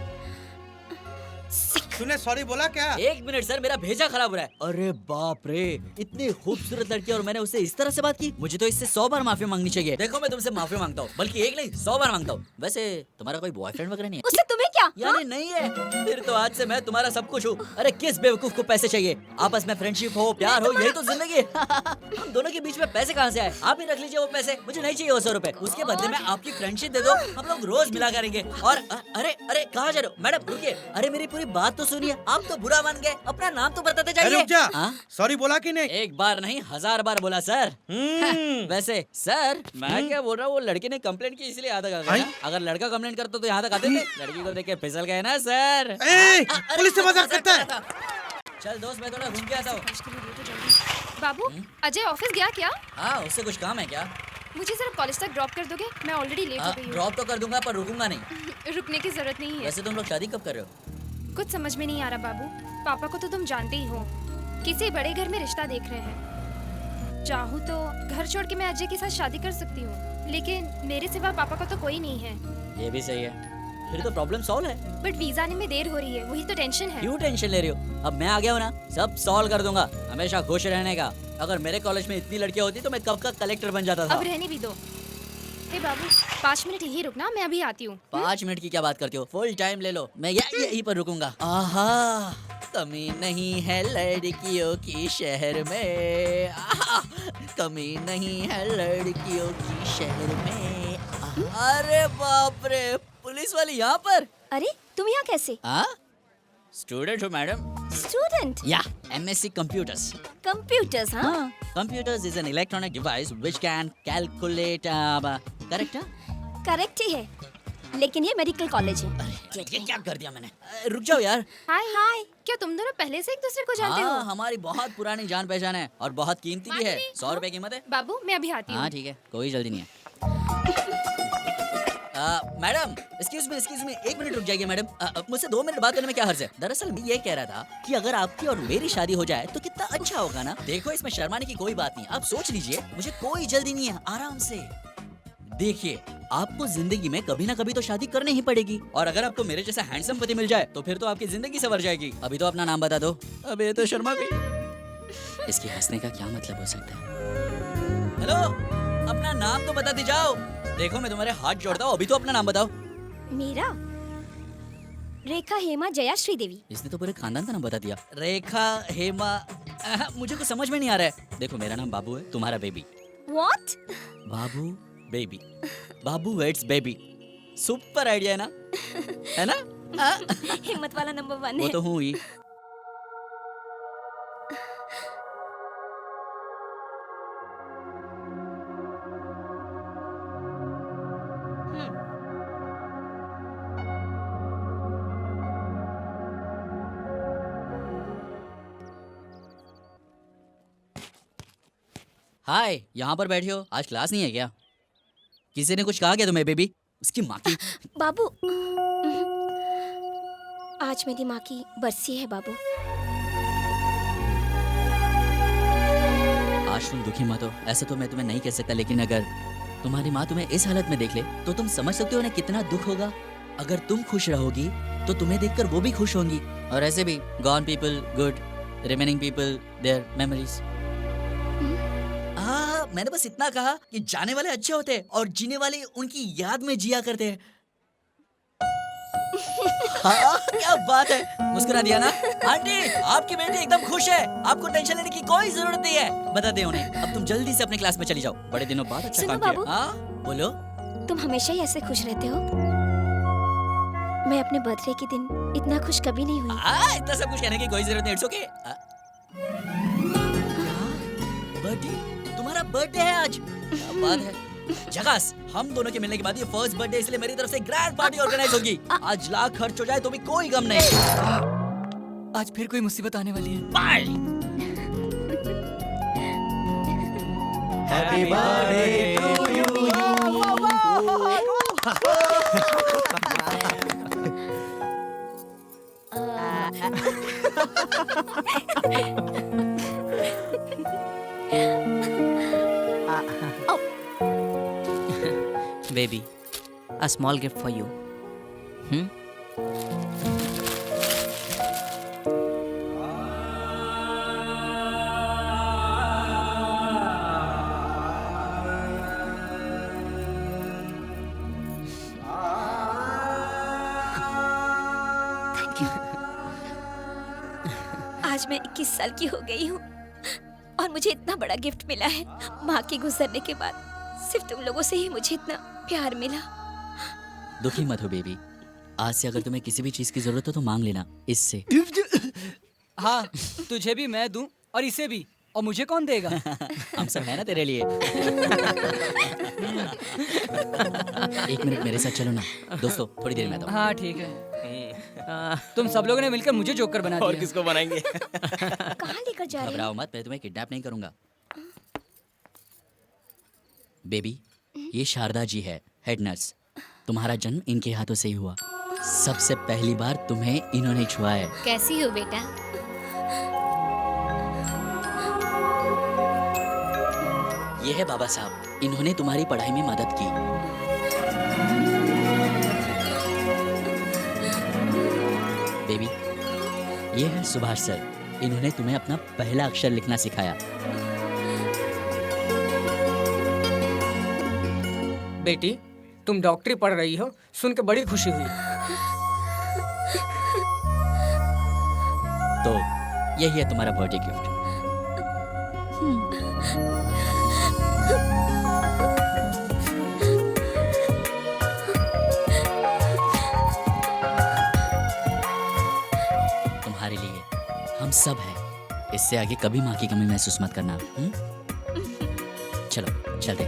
तूने सॉरी बोला क्या? एक मिनट सर, मेरा भेजा खराब हो रहा है। अरे बाप रे, इतनी खूबसूरत लड़की और मैंने उससे इस तरह से बात की। मुझे तो इससे 100 बार माफी मांगनी चाहिए। देखो मैं तुमसे माफी मांगता हूँ, बल्कि एक नहीं 100 बार मांगता हूँ। वैसे तुम्हारा कोई बॉयफ्रेंड वगैरह नहीं है? उससे तुम्हें क्या? यानी नहीं है? फिर तो आज से मैं तुम्हारा सब कुछ हूँ। अरे किस बेवकूफ को पैसे चाहिए? आपस में फ्रेंडशिप हो, प्यार हो, यही तो जिंदगी है। हम दोनों के बीच में पैसे कहाँ से आए? आप ही रख लीजिए वो पैसे, मुझे नहीं चाहिए वो 100 रुपए। उसके बदले में आपकी फ्रेंडशिप दे दो, हम लोग रोज मिला करेंगे। और अरे अरे कहाँ जा रहे हो? मैडम रुकिए, अरे मेरी पूरी बात तो सुनिए। आप तो बुरा मान गए, अपना नाम तो बताते जाइए। रुक जा। सॉरी बोला कि नहीं? एक बार नहीं 1000 बार बोला सर। वैसे सर, मैं क्या बोल रहा हूँ, वो लड़के ने कंप्लेंट की इसलिए आधा कर गया। अगर लड़का कंप्लेंट करता तो यहाँ तक आते थे? लड़की को देख के फिसल गए ना सर। पुलिस से मजाक करता है। चल दोस्त, मैं थोड़ा घूम के आता हूँ। बाबू, अजय ऑफिस गया क्या? हाँ, उससे कुछ काम है क्या? मुझे जरा कॉलेज तक ड्रॉप कर दोगे? मैं ऑलरेडी लेट हो गई हूँ। ड्रॉप तो कर दूंगा, पर रुकूंगा नहीं। रुकने की जरूरत नहीं है। वैसे तुम लोग शादी कब कर रहे हो? कुछ समझ में नहीं आ रहा बाबू। पापा को तो तुम जानते ही हो, किसी बड़े घर में रिश्ता देख रहे हैं। चाहूँ तो घर छोड़ के मैं अजय के साथ शादी कर सकती हूँ, लेकिन मेरे सिवा पापा का तो कोई नहीं है। ये भी सही है, फिर तो प्रॉब्लम सॉल्व है। बट वीजा आने में देर हो रही है, वही तो टेंशन है। क्यों टेंशन ले रही हो? अब मैं आ गया हूँ ना, सब सॉल्व कर दूंगा। हमेशा खुश रहने का। अगर मेरे कॉलेज में इतनी लड़कियाँ होती तो मैं कब का कलेक्टर बन जाता था। अब रहने भी दो। हे बाबू, 5 मिनट यही रुकना, मैं अभी आती हूँ। 5 मिनट की क्या बात करती हो? फुल टाइम ले लो, मैं यहीं पर रुकूंगा। आहा, कमी नहीं है लड़कियों की शहर में। आहा, कमी नहीं है लड़कियों की शहर में। अरे बाप रे, पुलिस वाली यहाँ पर? अरे तुम यहाँ कैसे? स्टूडेंट हो मैडम? स्टूडेंट? या, MSc कंप्यूटर्स। कंप्यूटर्स? हाँ। Computers is an electronic device which can calculate. Correct? Correct ही है, लेकिन ये मेडिकल कॉलेज है। अरे ये क्या कर दिया मैंने? रुक जाओ यार। हाय हाय, क्या तुम दोनों पहले से एक दूसरे को जानते हो? हमारी बहुत पुरानी जान पहचान है और बहुत कीमती भी है। 100 रुपए कीमत है। बाबू मैं अभी आती हूँ। हाँ ठीक है, कोई जल्दी नहीं है। मैडम, एक्सक्यूज मी, 1 मिनट रुक जाइए मैडम। मुझसे 2 मिनट बात करने में क्या हर्ज है? दरअसल मैं ये कह रहा था कि अगर आपकी और मेरी शादी हो जाए तो कितना अच्छा होगा ना। देखो इसमें शर्माने की कोई बात नहीं, आप सोच लीजिए, मुझे कोई जल्दी नहीं है, आराम से। देखिए, आपको जिंदगी में कभी ना कभी तो शादी करनी ही पड़ेगी, और अगर आपको मेरे जैसा हैंडसम पति मिल जाए तो फिर तो आपकी जिंदगी संवर जाएगी। अभी तो अपना नाम बता दो। अबे तो शर्मा गई। इसके हंसने का क्या मतलब हो सकता है? हेलो, अपना नाम तो बताते जाओ। देखो मैं तुम्हारे हाथ जोड़ता हूँ, अभी तो अपना नाम बताओ। मेरा रेखा हेमा जया श्रीदेवी। इसने तो पूरे खानदान का नाम बता दिया। रेखा हेमा, मुझे कुछ समझ में नहीं आ रहा है। देखो मेरा नाम बाबू है, तुम्हारा baby. What? Babu baby, Babu weds baby. Super idea है ना? है ना? हिम्मत वाला नंबर 1 है। वो तो हूँ ही। हाय, यहाँ पर बैठे हो? आज क्लास नहीं है क्या? किसी ने कुछ कहा क्या तुम्हें बेबी? उसकी माँ की। बाबू, आज मेरी माँ की बरसी है बाबू। आज तुम दुखी मत हो, ऐसा तो मैं तुम्हें नहीं कह सकता, लेकिन अगर तुम्हारी माँ तुम्हें इस हालत में देख ले तो तुम समझ सकते हो ना कितना दुख होगा। अगर तुम खुश रहोगी तो तुम्हें देखकर वो भी खुश होंगी। और ऐसे भी gone people good, remaining people their memories. मैंने बस इतना कहा कि जाने वाले अच्छे होते हैं और जीने वाले उनकी याद में जिया करते हैं। हाँ, क्या बात है, मुस्कुरा दिया ना। आंटी, आपकी बेटी एकदम खुश है, आपको टेंशन लेने की कोई जरूरत नहीं है। बता दे उन्हें, अब तुम जल्दी से अपने क्लास में चली जाओ। बड़े दिनों बाद अच्छा काम किया। हाँ, बोलो। तुम हमेशा ही ऐसे खुश रहते हो। मैं अपने बर्थडे के दिन इतना खुश कभी नहीं हुई। इतना सब कुछ कहने की कोई जरूरत नहीं। It's okay. बर्थडे, तुम्हारा बर्थडे है आज। क्या बात है। जगास, हम दोनों के मिलने के बाद ये फर्स्ट बर्थडे, इसलिए मेरी तरफ से ग्रैंड पार्टी ऑर्गेनाइज होगी। आज लाख खर्च हो जाए तो भी कोई गम नहीं। आज फिर कोई मुसीबत आने वाली है। Bye. Happy birthday to you. Baby, a small gift for you. आज मैं 21 साल की हो गई हूँ और मुझे इतना बड़ा गिफ्ट मिला है। माँ के गुजरने के बाद सिर्फ तुम लोगों से ही मुझे इतना प्यार मिला। दुखी मत हो बेबी, आज से अगर तुम्हें किसी भी चीज की जरूरत हो तो मांग लेना इससे। हाँ, तुझे भी मैं दूं और इसे भी, और मुझे कौन देगा? हम सब है ना तेरे लिए। एक मिनट मेरे साथ चलो ना दोस्तों, थोड़ी देर में आता हूँ। हाँ ठीक है। तुम सब लोगों ने मिलकर मुझे जोकर बना दिया। और किसको बनाएंगे? कहाँ लेकर जा रहे हो? घबराओ मत, मैं तुम्हें किडनैप नहीं करूंगा। बेबी, ये शारदा जी है, हेड नर्स। तुम्हारा जन्म इनके हाथों से ही हुआ। सबसे पहली बार तुम्हें इन्होंने छुआ है। कैसी हो बेटा? ये है बाबा साहब, इन्होंने तुम्हारी पढ़ाई में मदद की। बेबी, ये है सुभाष सर, इन्होंने तुम्हें अपना पहला अक्षर लिखना सिखाया। बेटी, तुम डॉक्टरी पढ़ रही हो, सुन के बड़ी खुशी हुई। तो यही है तुम्हारा बर्थडे गिफ्ट। तुम्हारे लिए हम सब हैं। इससे आगे कभी माँ की कमी महसूस मत करना। चलो चलते।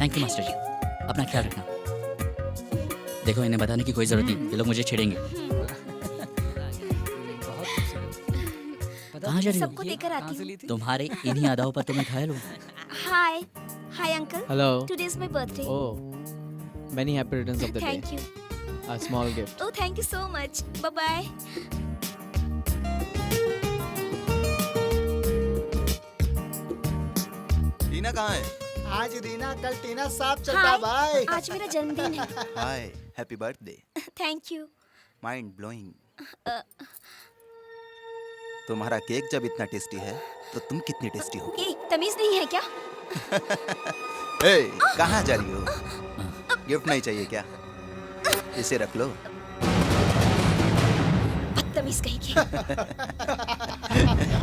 थैंक यू मास्टर जी, अपना ख्याल रखना। देखो, इन्हें बताने की कोई जरूरत नहीं, ये लोग मुझे छेड़ेंगे। कहाँ जा रही सबको हो? देकर आती हूँ। तुम्हारे इन्हीं अदाओं पर तो मैं घायल हूँ। Hi hi uncle. Hello. Today is my birthday. Oh, many happy returns of the day. Thank you. A small gift. Oh, thank you so much. Bye bye. टीना कहाँ है? आज रीना कल टीना साफ चलता भाई। हाय, आज मेरा जन्मदिन है। Hi, happy birthday. Thank you. Mind blowing. तुम्हारा केक जब इतना टेस्टी है तो तुम कितनी टेस्टी हो? ये तमीज नहीं है क्या? ए, कहाँ जा रही हो? गिफ्ट नहीं चाहिए क्या? इसे रख लो। बदतमीज कहीं की।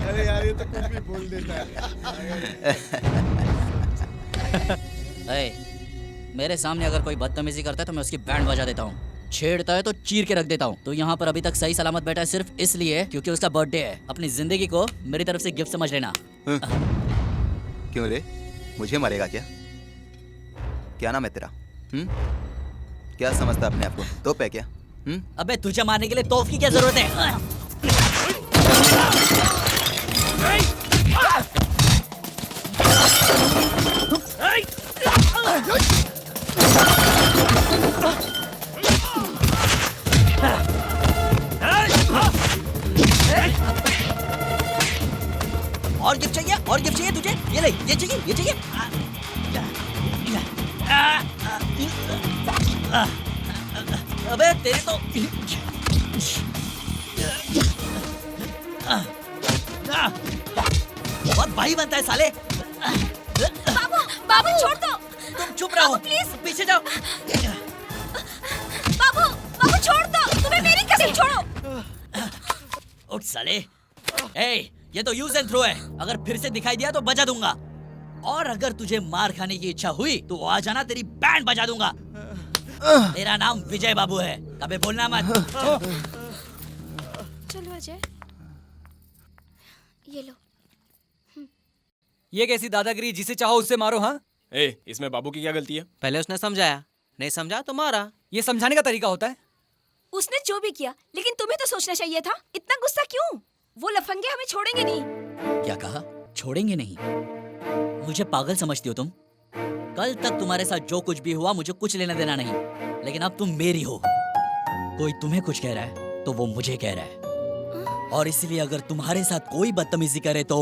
अरे यार, ये तो कुछ भी बोल देता है। मेरे सामने अगर कोई बदतमीजी करता है तो मैं उसकी बैंड बजा देता हूँ, छेड़ता है तो चीर के रख देता हूँ। तो यहाँ पर अभी तक सही सलामत बैठा है सिर्फ इसलिए क्योंकि उसका बर्थडे है। अपनी जिंदगी को मेरी तरफ से गिफ्ट समझ लेना। क्यों रे, मुझे मारेगा क्या? क्या नाम है तेरा? क्या समझता अपने आप को? तोप है क्या? अबे, तुझे मारने के लिए तोप की क्या जरूरत है? और गिफ्ट चाहिए तुझे? ये ले, ये चाहिए, ये चाहिए। अबे तेरे तो बहुत भाई बनता है साले। बाबू बाबू छोड़ दो। तुम चुप रहो प्लीज पीछे जाओ। बाबू बाबू छोड़ दो, तुम्हें मेरी कसम छोड़ो। उठ साले। ए, ये तो यूज एंड थ्रो है, अगर फिर से दिखाई दिया तो बजा दूंगा। और अगर तुझे मार खाने की इच्छा हुई तो आ जाना, तेरी बैंड बजा दूंगा। तेरा नाम विजय बाबू है, कभी बोलना मत। चलो अजय, ये लो। ये कैसी दादागिरी, जिसे चाहो उससे मारो। हाँ, इसमें बाबू की क्या गलती है? पहले उसने समझाया, नहीं समझा तो मारा। ये समझाने का तरीका होता है? उसने जो भी किया, लेकिन तुम्हें तो सोचना चाहिए था। इतना गुस्सा क्यों? वो लफंगे हमें छोड़ेंगे नहीं। क्या कहा? छोड़ेंगे नहीं? मुझे पागल समझती हो तुम? कल तक तुम्हारे साथ जो कुछ भी हुआ मुझे कुछ लेना देना नहीं, लेकिन अब तुम मेरी हो। कोई तुम्हें कुछ कह रहा है तो वो मुझे कह रहा है, और इसलिए अगर तुम्हारे साथ कोई बदतमीजी करे तो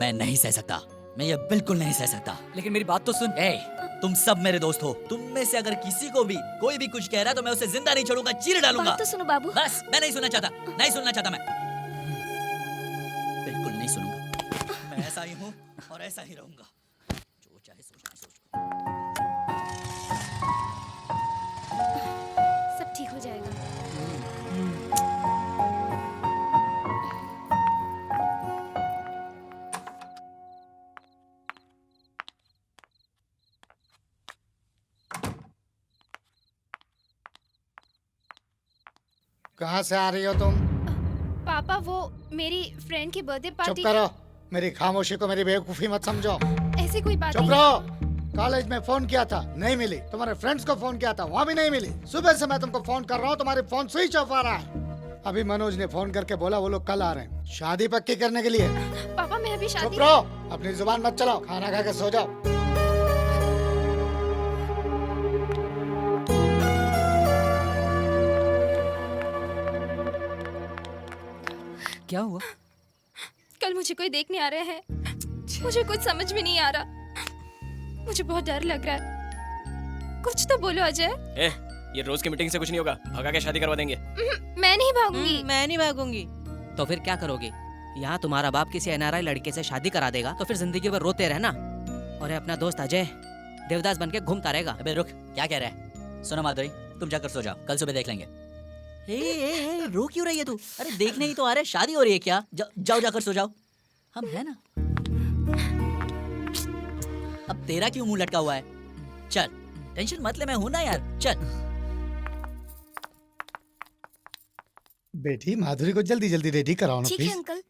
मैं नहीं सह सकता। मैं ये बिल्कुल नहीं सह सकता। लेकिन मेरी बात तो सुन। तुम सब मेरे दोस्त हो, तुम में से अगर किसी को भी कोई भी कुछ कह रहा है तो मैं उसे जिंदा नहीं छोड़ूंगा, चीर डालूंगा। बात तो सुनो बाबू। बस, मैं नहीं सुनना चाहता, नहीं सुनना चाहता। मैं बिल्कुल नहीं सुनूंगा। मैं ऐसा ही हूँ और ऐसा ही रहूंगा। जो चाहे सोचना सोच। सब ठीक हो जाएगा। कहाँ से आ रही हो तुम? पापा, वो मेरी फ्रेंड की बर्थडे चुप पार्टी। करो, मेरी खामोशी को मेरी बेवकूफी मत समझो। ऐसी कोई बात चुप नहीं। रहो। कॉलेज में फोन किया था, नहीं मिली। तुम्हारे फ्रेंड्स को फोन किया था, वहाँ भी नहीं मिली। सुबह से मैं तुमको फोन कर रहा हूँ, तुम्हारी फोन स्विच ऑफ आ रहा है। अभी मनोज ने फोन करके बोला वो लोग कल आ रहे हैं शादी पक्की करने के लिए। पापा, मैं अभी शादी। चुप रहो, अपनी जुबान मत चलाओ, खाना खा के सो जाओ। क्या हुआ? कल मुझे कोई देखने आ रहा है। मुझे कुछ समझ में नहीं आ रहा। मुझे बहुत डर लग रहा है। कुछ तो बोलो अजय। ये रोज की मीटिंग से कुछ नहीं होगा, भगा के शादी करवा देंगे। मैं नहीं भागूंगी। मैं नहीं भागूंगी। तो फिर क्या करोगे? यहाँ तुम्हारा बाप किसी एनआरआई लड़के से शादी करा देगा तो फिर जिंदगी भर रोते रहना, और ये अपना दोस्त अजय देवदास बन के घूमता रहेगा। अबे रुक, क्या कह रहा है? सुनो माधुरी, तुम जाकर सो जाओ, कल सुबह देख लेंगे। ए, रो क्यों रही है तू? अरे देखने ही तो आ रहे, शादी हो रही है क्या? जाओ जाकर सो जाओ, हम है ना। अब तेरा क्यों मुंह लटका हुआ है? चल, टेंशन मत ले, मैं हूं ना यार, चल। बेटी, माधुरी को जल्दी जल्दी रेडी कराओ ना ठीक है प्लीज। अंकल।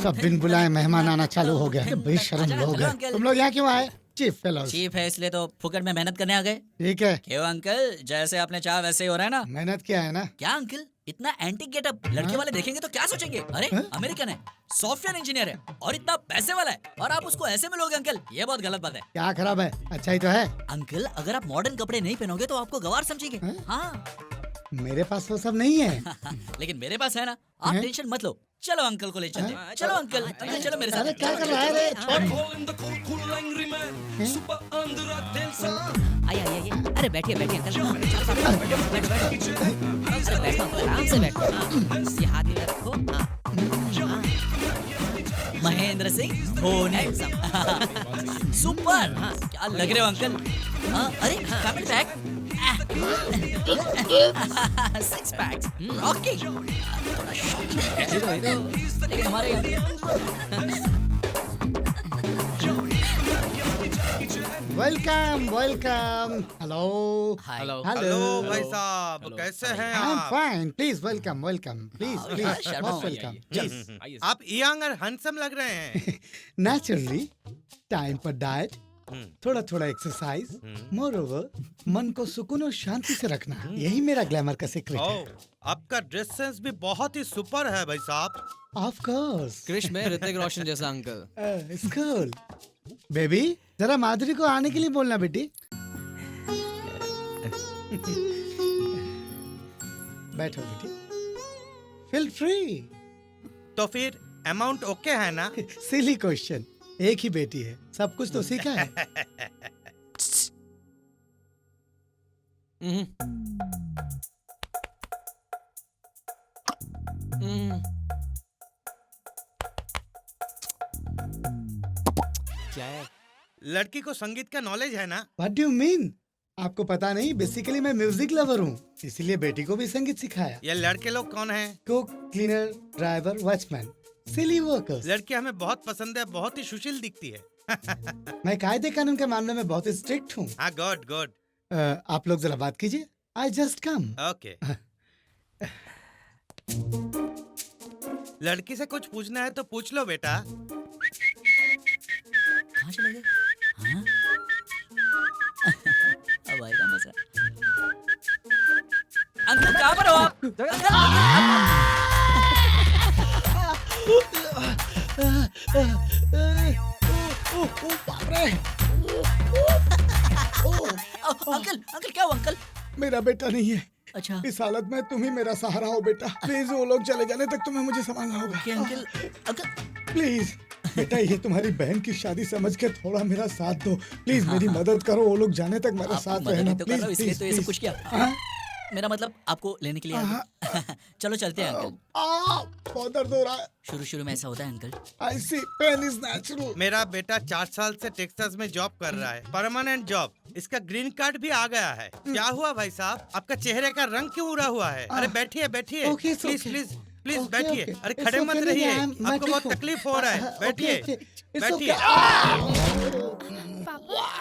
सब बिन बुलाए मेहमान आना चालू हो गया है। बेशर्म लोग हैं। तुम लोग यहाँ क्यों आए? Chief fellows. चीफ है इसलिए तो फुकट में मेहनत करने आ गए। ठीक है। क्यों अंकल, जैसे आपने चाहा वैसे ही हो रहा है ना? मेहनत क्या है ना। क्या अंकल, इतना एंटी गेटअप, लड़के वाले देखेंगे तो क्या सोचेंगे? अरे अमेरिकन है, सॉफ्टवेयर इंजीनियर है और इतना पैसे वाला है, और आप उसको ऐसे मिलोगे अंकल? ये बहुत गलत बात है। क्या खराब है? अच्छा ही तो है। अंकल, अगर आप मॉडर्न कपड़े नहीं पहनोगे तो आपको गवार समझेंगे। हाँ। मेरे पास वो सब नहीं है। लेकिन मेरे पास है ना, आप टेंशन मत लो। चलो अंकल को ले चलते हैं। चलो अंकल, अंकल चलो मेरे साथ। अरे क्या कर रहा है रे? आइए आइए आइए। अरे बैठिए बैठिए अंकल। बैठो बैठो। अरे बैठो अंकल, आराम से बैठो। ये हाथ इधर रखो। हाँ। महेंद्र सिंह धोनी। सुपर, क्या लग रहे हो अंकल? अरे family pack, six packs, rocking. लेकिन हमारे welcome welcome. Hello hello hello भाई साहब, कैसे हैं आई एम आप? Fine. Please welcome welcome. Please please most welcome. आप यंग और हैंडसम लग रहे हैं। नेचुरली टाइम पर डाइट, थोड़ा थोड़ा एक्सरसाइज, मोर ओवर मन को सुकून और शांति से रखना, यही मेरा ग्लैमर का सीक्रेट है। आपका ड्रेस सेंस भी बहुत ही सुपर है भाई साहब। Of course. क्रिश में ऋतिक रोशन जैसा अंकल। स्कूल बेबी, जरा माधुरी को आने के लिए बोलना बेटी। बैठो बेटी, फील फ्री। तो फिर अमाउंट ओके है ना? सिली क्वेश्चन, एक ही बेटी है, सब कुछ तो सीखा है। क्या है? लड़की को संगीत का नॉलेज है ना? What do you mean? आपको पता नहीं, बेसिकली मैं म्यूजिक लवर हूँ, इसीलिए बेटी को भी संगीत सिखाया। ये लड़के लोग कौन हैं? कुक, क्लीनर, ड्राइवर, वॉचमैन, सिली वर्कर्स। लड़की हमें बहुत पसंद है, बहुत ही सुशील दिखती है। मैं कायदे कानून के मामले में बहुत स्ट्रिक्ट हूँ। हाँ, गुड गुड। आप लोग जरा बात कीजिए। I just come. ओके। लड़की से कुछ पूछना है तो पूछ लो बेटा। कहाँ चले गए? हाँ? अब आएगा मजा। अंकल कहाँ पर हो आप? अंकल अंकल क्या हुआ अंकल? मेरा बेटा नहीं है। अच्छा। इस हालत में तुम ही मेरा सहारा हो बेटा। प्लीज वो लोग चले जाने तक तुम्हें मुझे संभालना होगा। अंकल अंकल प्लीज बेटा, ये तुम्हारी बहन की शादी समझ के थोड़ा मेरा साथ दो प्लीज। मेरी मदद करो, वो लोग जाने तक मेरा साथ रहना तो प्लीज। इसलिए तो ये सब कुछ किया। मेरा मतलब आपको लेने के लिए आया। चलो चलते हैं अंकल। बहुत दर्द हो रहा है। शुरू में ऐसा होता है uncle. I see, pain is natural. मेरा बेटा 4 साल से टेक्सास में जॉब कर रहा है, परमानेंट जॉब। इसका ग्रीन कार्ड भी आ गया है। क्या हुआ भाई साहब, आपका चेहरे का रंग क्यों उड़ा हुआ है? अरे बैठिए बैठिए, Okay, it's please okay. Please please Okay, बैठिए। okay. अरे It's खड़े okay, मत नहीं, रहिए, मैं आपको ठीक बहुत हूँ। तकलीफ हो रहा है। बैठिए It's बैठिए। okay.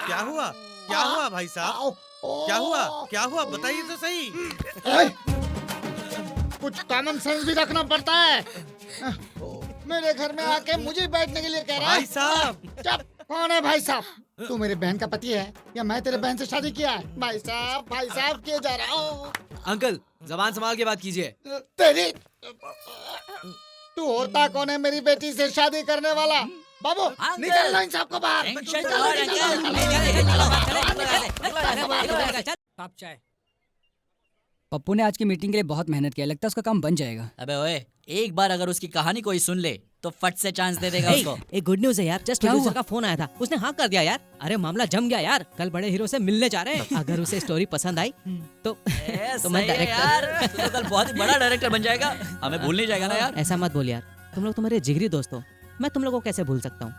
क्या हुआ, क्या हुआ भाई साहब, क्या हुआ, क्या हुआ बताइए तो सही। कुछ कॉमन सेंस भी रखना पड़ता है। मेरे घर में आके मुझे बैठने के लिए कह रहा है। भाई साहब। चुप। कौन है भाई साहब? तू मेरी बहन का पति है या मैं तेरे बहन से शादी किया है? भाई साहब किए जा रहा हूँ। अंकल जबान संभाल के बात कीजिए। तेरी तू होता कौन है मेरी बेटी से शादी करने वाला? बाबू निकाल लो इन सबको बाहर। आप चाय। पप्पू ने आज की मीटिंग के लिए बहुत मेहनत किया, लगता है उसका काम बन जाएगा। अबे ओए, एक बार अगर उसकी कहानी कोई सुन ले तो फट से चांस दे देगा उसको। एक गुड न्यूज है यार, जस्ट प्रोड्यूसर का फोन आया था, उसने हाँ कर दिया यार। अरे मामला जम गया यार, कल बड़े हीरो से मिलने जा रहे हैं। अगर उसे स्टोरी पसंद आई तो मैं डायरेक्टर। तू तो कल बहुत ही बड़ा डायरेक्टर बन जाएगा, हमें भूल नहीं जाएगा ना यार। ऐसा मत बोल यार, तुम लोग तुम्हारे जिगरी दोस्त हो, मैं तुम लोगों को कैसे भूल सकता हूँ।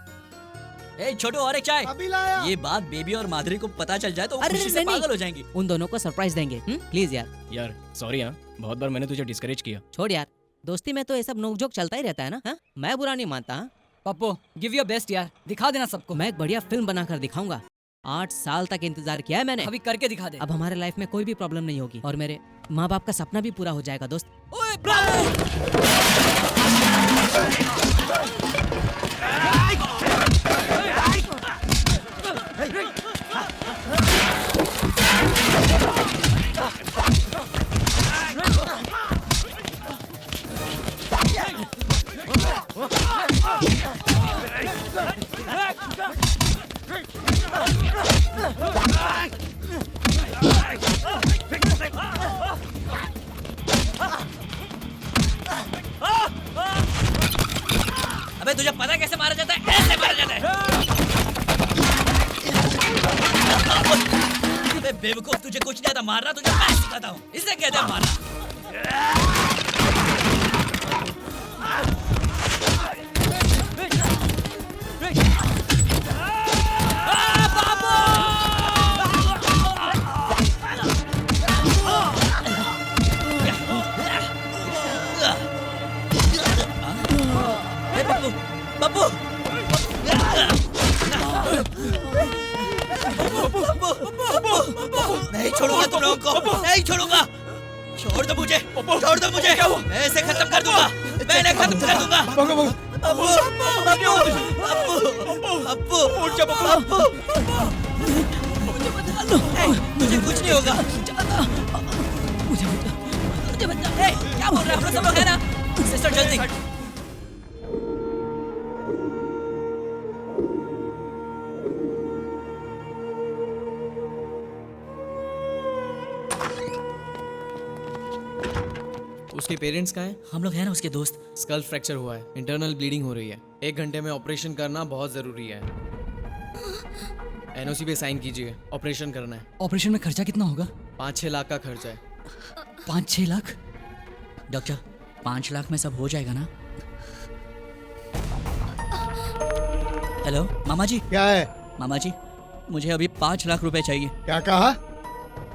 ए छोटू और एक चाय। अभी लाया। ये बात बेबी और माधुरी को पता चल जाए तो वो अरे खुशी से नहीं, पागल हो जाएंगी। उन दोनों को सरप्राइज देंगे। प्लीज यार। यार सॉरी, हाँ बहुत बार मैंने तुझे डिस्करेज किया। छोड़ यार, दोस्ती में तो ये सब नोकझोंक चलता ही रहता है ना। हाँ? मैं बुरा नहीं मानता। हाँ? पप्पू गिव योर बेस्ट यार, दिखा देना सबको। मैं एक बढ़िया फिल्म बनाकर दिखाऊंगा। 8 साल तक इंतजार किया है मैंने, अभी करके दिखा दे। अब हमारे लाइफ में कोई भी प्रॉब्लम नहीं होगी और मेरे माँ बाप का सपना भी पूरा हो जाएगा दोस्त। अबे तुझे पता कैसे मारा जाता है? ऐसे मारा जाता है। अबे बेवकूफ, तुझे कुछ नहीं आता मारना, तुझे मैं सिखाता हूँ। इसे कहते हैं मारना। बब्बू नहीं छोड़ूंगा तुम लोगों को, नहीं छोड़ूंगा। छोड़ दो मुझे, छोड़ दो मुझे। मैं इसे खत्म कर दूंगा, मैं इन्हें खत्म कर दूंगा। अब्बू अब्बू अब्बू अब्बू, मुझे बचा लो, मुझे कुछ नहीं होगा। मुझे बचा। क्या बोल रहे हैं आप लोग? सब लोग है ना? सिस्टर जल्दी। उसके पेरेंट्स कहाँ हैं? हम लोग हैं ना उसके दोस्त। स्कल फ्रैक्चर हुआ है, इंटरनल ब्लीडिंग हो रही है, 1 घंटे में ऑपरेशन करना बहुत ज़रूरी है। एनओसी पे साइन कीजिए, ऑपरेशन करना है। ऑपरेशन में खर्चा कितना होगा? 5-6 लाख का खर्चा है। 5-6 लाख? डॉक्टर 5 लाख में सब हो जाएगा ना? हेलो मामा जी। क्या है? मामा जी मुझे अभी 5 लाख रुपए चाहिए। क्या कहा?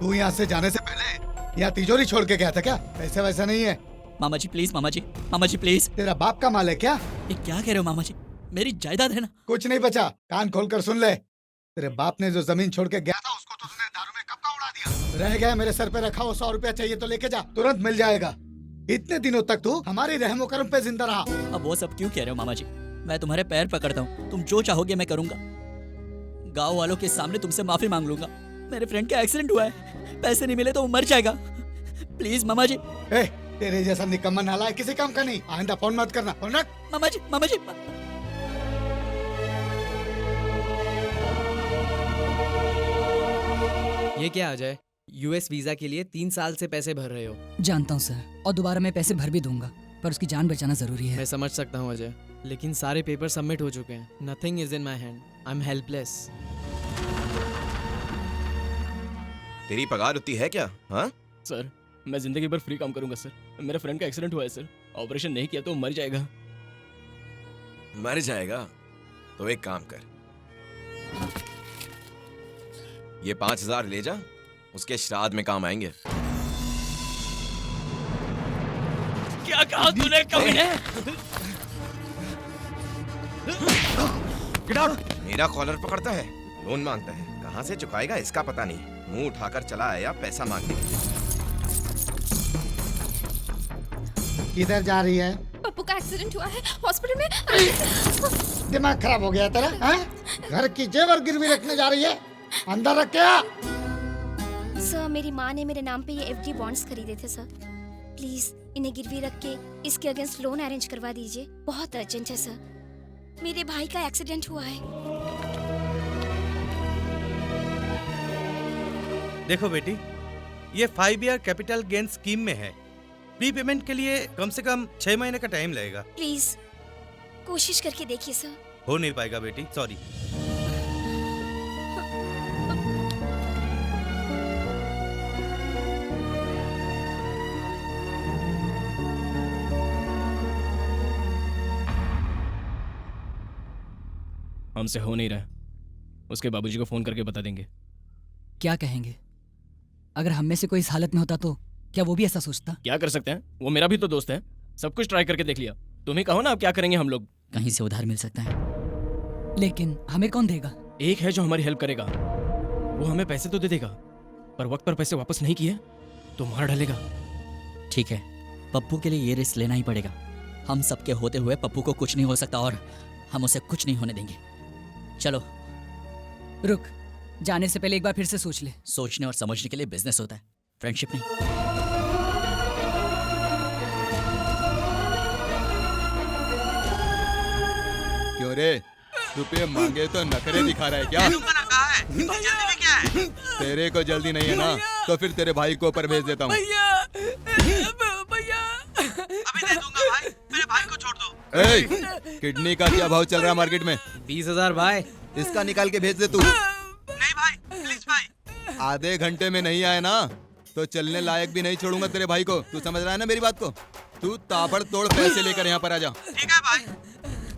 तू यहाँ से जाने से पहले यहाँ तिजोरी छोड़ के गया था क्या? पैसे वैसा नहीं है। मामा जी प्लीज, मामा जी प्लीज। तेरा बाप का माल है क्या? ये क्या कह रहे हो मामा जी? मेरी जायदाद है ना। कुछ नहीं बचा, कान खोल कर सुन ले। तेरे बाप ने जो जमीन छोड़ के गया था उसको तो तूने दारू में कब का उड़ा दिया। रह गया मेरे सर पे रखा वो 100 रुपया चाहिए तो लेके जा, तुरंत मिल जाएगा। इतने दिनों तक तू हमारी रहमो करम पे जिंदा रहा। अब वो सब क्यों कह रहे हो मामा जी? मैं तुम्हारे पैर पकड़ता हूँ, तुम जो चाहोगे मैं करूंगा। गांव वालों के सामने तुमसे माफी मांग लूंगा। मेरे फ्रेंड का एक्सीडेंट हुआ है, पैसे नहीं मिले तो वो मर जाएगा। प्लीज मामा जी। तेरे जैसा निकम्मा नालायक किसी काम का नहीं। आइंदा फोन मत करना। फोन रख। मामा जी, मामा जी। ये क्या आ जाए? यूएस वीजा के लिए 3 साल से पैसे भर रहे हो। जानता हूँ सर, और दोबारा मैं पैसे भर भी दूंगा, पर उसकी जान बचाना जरूरी है। मैं समझ सकता हूँ अजय, लेकिन सारे पेपर सबमिट हो चुके हैं। Nothing is in my hand, I am helpless. तेरी पगार उतनी है क्या? हाँ सर मैं जिंदगी भर फ्री काम करूंगा सर। मेरे फ्रेंड का एक्सीडेंट हुआ है सर, ऑपरेशन नहीं किया तो मर जाएगा। मर जाएगा? तो एक काम कर, ये 5,000 ले जा, उसके श्राद्ध में काम आएंगे। क्या कहा तूने? कमीने! मेरा कॉलर पकड़ता है, लोन मांगता है, कहाँ से चुकाएगा इसका पता नहीं। मुंह उठाकर चला आया पैसा मांगने के लिए। किधर जा रही है? पप्पू का एक्सीडेंट हुआ है, हॉस्पिटल में। दिमाग खराब हो गया तेरा? घर की जेवर गिरवी रखने जा रही है? अंदर रख क्या? सर मेरी माँ ने मेरे नाम पे ये एफडी बॉन्ड्स खरीदे थे सर। प्लीज इन्हें गिरवी रख के इसके अगेंस्ट लोन अरेंज करवा दीजिए, बहुत अर्जेंट है सर। मेरे भाई का एक्सीडेंट हुआ है। देखो बेटी, ये 5 ईयर कैपिटल गेन स्कीम में है। प्री पेमेंट के लिए कम से कम 6 महीने का टाइम लगेगा। प्लीज कोशिश करके देखिए सर। हो नहीं पाएगा बेटी, सॉरी। हमसे हो नहीं रहा, उसके बाबूजी को फोन करके बता देंगे। क्या कहेंगे? अगर हम में से कोई इस हालत में होता तो क्या वो भी ऐसा सोचता? क्या कर सकते हैं, वो मेरा भी तो दोस्त है। सब कुछ ट्राई करके देख लिया, तुम ही कहो ना अब क्या करेंगे हम लोग। कहीं से उधार मिल सकता है, लेकिन हमें कौन देगा? एक है जो हमारी हेल्प करेगा, वो हमें पैसे तो दे देगा, पर वक्त पर पैसे वापस नहीं किए तो मार डालेगा। ठीक है, पप्पू के लिए ये रिस्क लेना ही पड़ेगा। हम सबके होते हुए पप्पू को कुछ नहीं हो सकता और हम उसे कुछ नहीं होने देंगे। चलो। रुक, जाने से पहले एक बार फिर से सोच ले। सोचने और समझने के लिए बिजनेस होता है, फ्रेंडशिप नहीं। क्यों रे, रुपये मांगे तो नखरे दिखा रहा है क्या? तेरे को जल्दी नहीं है ना, तो फिर तेरे भाई को ऊपर भेज देता हूँ। अभी दे दूंगा भाई, मेरे भाई को छोड़ दो। किडनी का क्या भाव चल रहा है मार्केट में? 20,000 भाई। इसका निकाल के भेज दे तू। नहीं भाई, प्लीज भाई। आधे घंटे में नहीं आए ना तो चलने लायक भी नहीं छोड़ूंगा तेरे भाई को। तू समझ रहा है ना मेरी बात को? तू ताबड़तोड़ पैसे लेकर यहाँ पर आ जा। ठीक है भाई।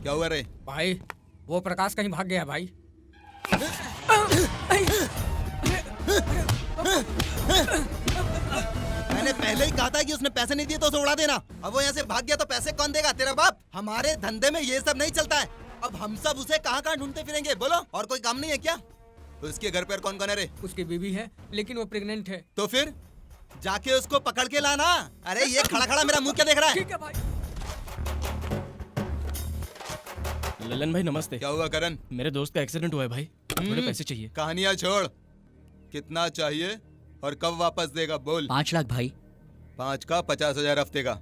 क्या हुआ रे? भाई वो प्रकाश कहीं भाग गया भाई। मैंने पहले ही कहा था कि उसने पैसे नहीं दिए तो उसे उड़ा देना। अब वो यहाँ से भाग गया तो पैसे कौन देगा? तेरा बाप। हमारे धंधे में ये सब नहीं चलता है। अब हम सब उसे कहाँ कहाँ ढूंढते फिरेंगे? बोलो, और कोई काम नहीं है क्या? तो उसके घर पर कौन कौन है रे? उसकी बीवी है, लेकिन वो प्रेग्नेंट है। तो फिर जाके उसको पकड़ के लाना। अरे ये खड़ा खड़ा मेरा मुंह क्या देख रहा है? ठीक है भाई। ललन भाई नमस्ते। क्या हुआ करण? मेरे दोस्त का एक्सीडेंट हुआ है भाई, थोड़े पैसे चाहिए। कहानियां छोड़, कितना चाहिए और कब वापस देगा? बोल। 5 लाख भाई। 5 का 50,000 हफ्ते का।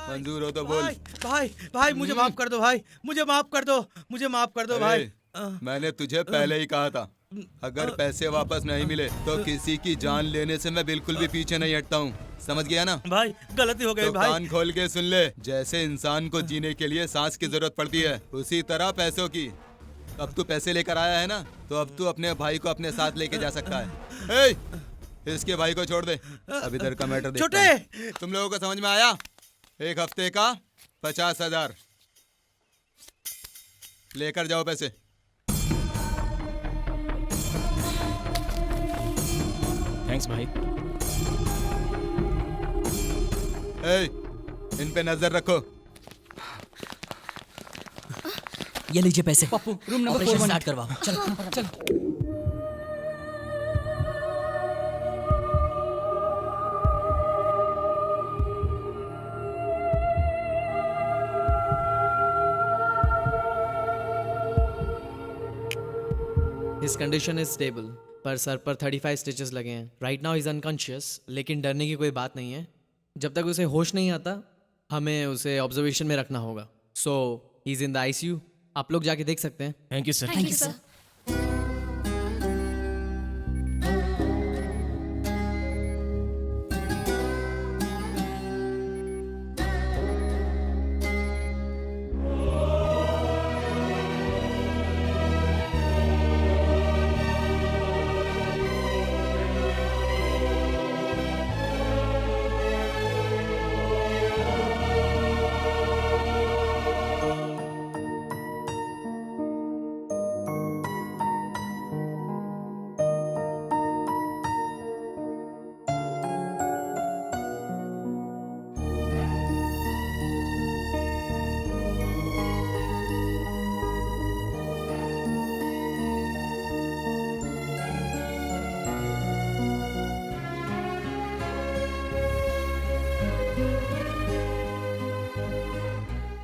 मंजूर हो तो बोल। भाई भाई मुझे माफ कर दो भाई, मुझे माफ कर दो, मुझे माफ कर दो भाई। मैंने तुझे पहले ही कहा था अगर पैसे वापस नहीं मिले तो किसी की जान लेने से मैं बिल्कुल भी पीछे नहीं हटता हूँ, समझ गया ना? भाई गलती हो गई तो भाई। कान खोल के सुन ले, जैसे इंसान को जीने के लिए सांस की जरूरत पड़ती है, उसी तरह पैसों की। अब तू पैसे लेकर आया है ना, तो अब तू अपने भाई को अपने साथ लेके जा सकता है। ए, इसके भाई को छोड़ दे, अब इधर का मैटर देखता हूं। तुम लोगों को समझ में आया? 1 हफ्ते का 50,000 लेकर जाओ पैसे। थैंक्स भाई। ए, इन पे नजर रखो। ये लीजिए पैसे। Pappu room number operation 4 start करवाओ। चल चल। हिज कंडीशन इज स्टेबल, पर सर पर 35 स्टिचेस लगे हैं। राइट नाउ इज अनकॉन्शियस, लेकिन डरने की कोई बात नहीं है। जब तक उसे होश नहीं आता हमें उसे ऑब्जर्वेशन में रखना होगा। So he is in the ICU, आप लोग जाके देख सकते हैं। Thank you sir. Thank you sir.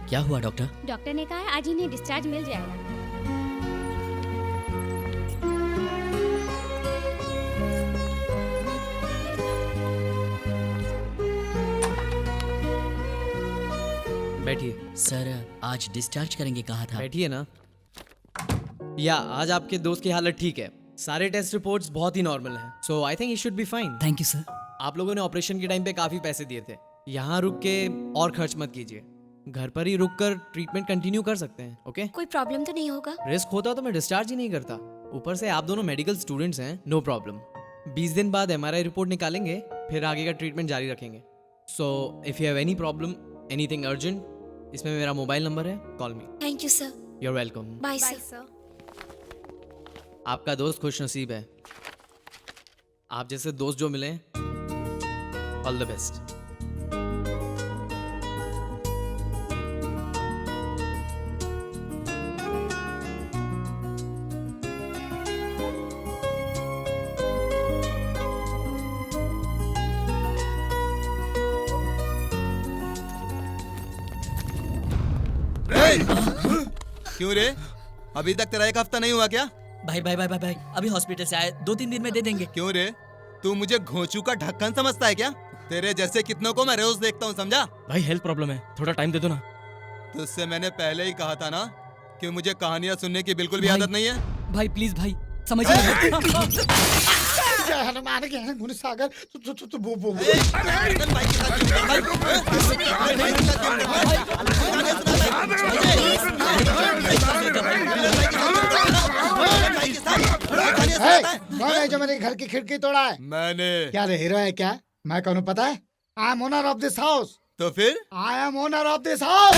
क्या हुआ डॉक्टर? डॉक्टर ने कहा है आज इन्हें डिस्चार्ज मिल जाएगा। बैठिए। सर आज डिस्चार्ज करेंगे कहा था। बैठिए ना। या आज आपके दोस्त की हालत ठीक है, सारे टेस्ट रिपोर्ट्स बहुत ही नॉर्मल हैं। So I think he should be fine. Thank you sir. आप लोगों ने ऑपरेशन के टाइम पे काफी पैसे दिए थे, यहाँ रुक के और खर्च मत कीजिए। घर पर ही रुक कर ट्रीटमेंट कंटिन्यू कर सकते हैं। ओके? कोई प्रॉब्लम तो नहीं होगा? रिस्क होता तो मैं डिस्चार्ज ही नहीं करता। ऊपर से आप दोनों मेडिकल स्टूडेंट्स हैं, नो प्रॉब्लम। 20 दिन बाद MRI रिपोर्ट निकालेंगे, फिर आगे का ट्रीटमेंट जारी रखेंगे। So if you have any problem, anything urgent, इसमें मेरा मोबाइल नंबर है, call me. Thank you sir. You are welcome. Bye sir. आपका दोस्त खुश नसीब है, आप जैसे दोस्त जो मिले, ऑल द बेस्ट। क्यों रे, अभी तक तेरा 1 हफ्ता नहीं हुआ क्या? भाई भाई भाई भाई भाई अभी हॉस्पिटल से आए, 2-3 दिन में दे देंगे। क्यों रे, तू मुझे घोंचू का ढक्कन समझता है क्या? तेरे जैसे कितनों को मैं रोज देखता हूँ, समझा? भाई हेल्थ प्रॉब्लम है, थोड़ा टाइम दे दो ना। तुझसे मैंने पहले ही कहा था ना कि मुझे कहानियां सुनने की बिल्कुल भी आदत नहीं है। भाई प्लीज भाई समझिए। जय हनुमान ज्ञान गुण सागर तू बो कौन है जो मेरे घर की खिड़की तोड़ा है? मैंने। क्या रे हीरो है क्या? मैं कौन हूँ पता है? I am owner of this house. तो फिर? I am owner of this house.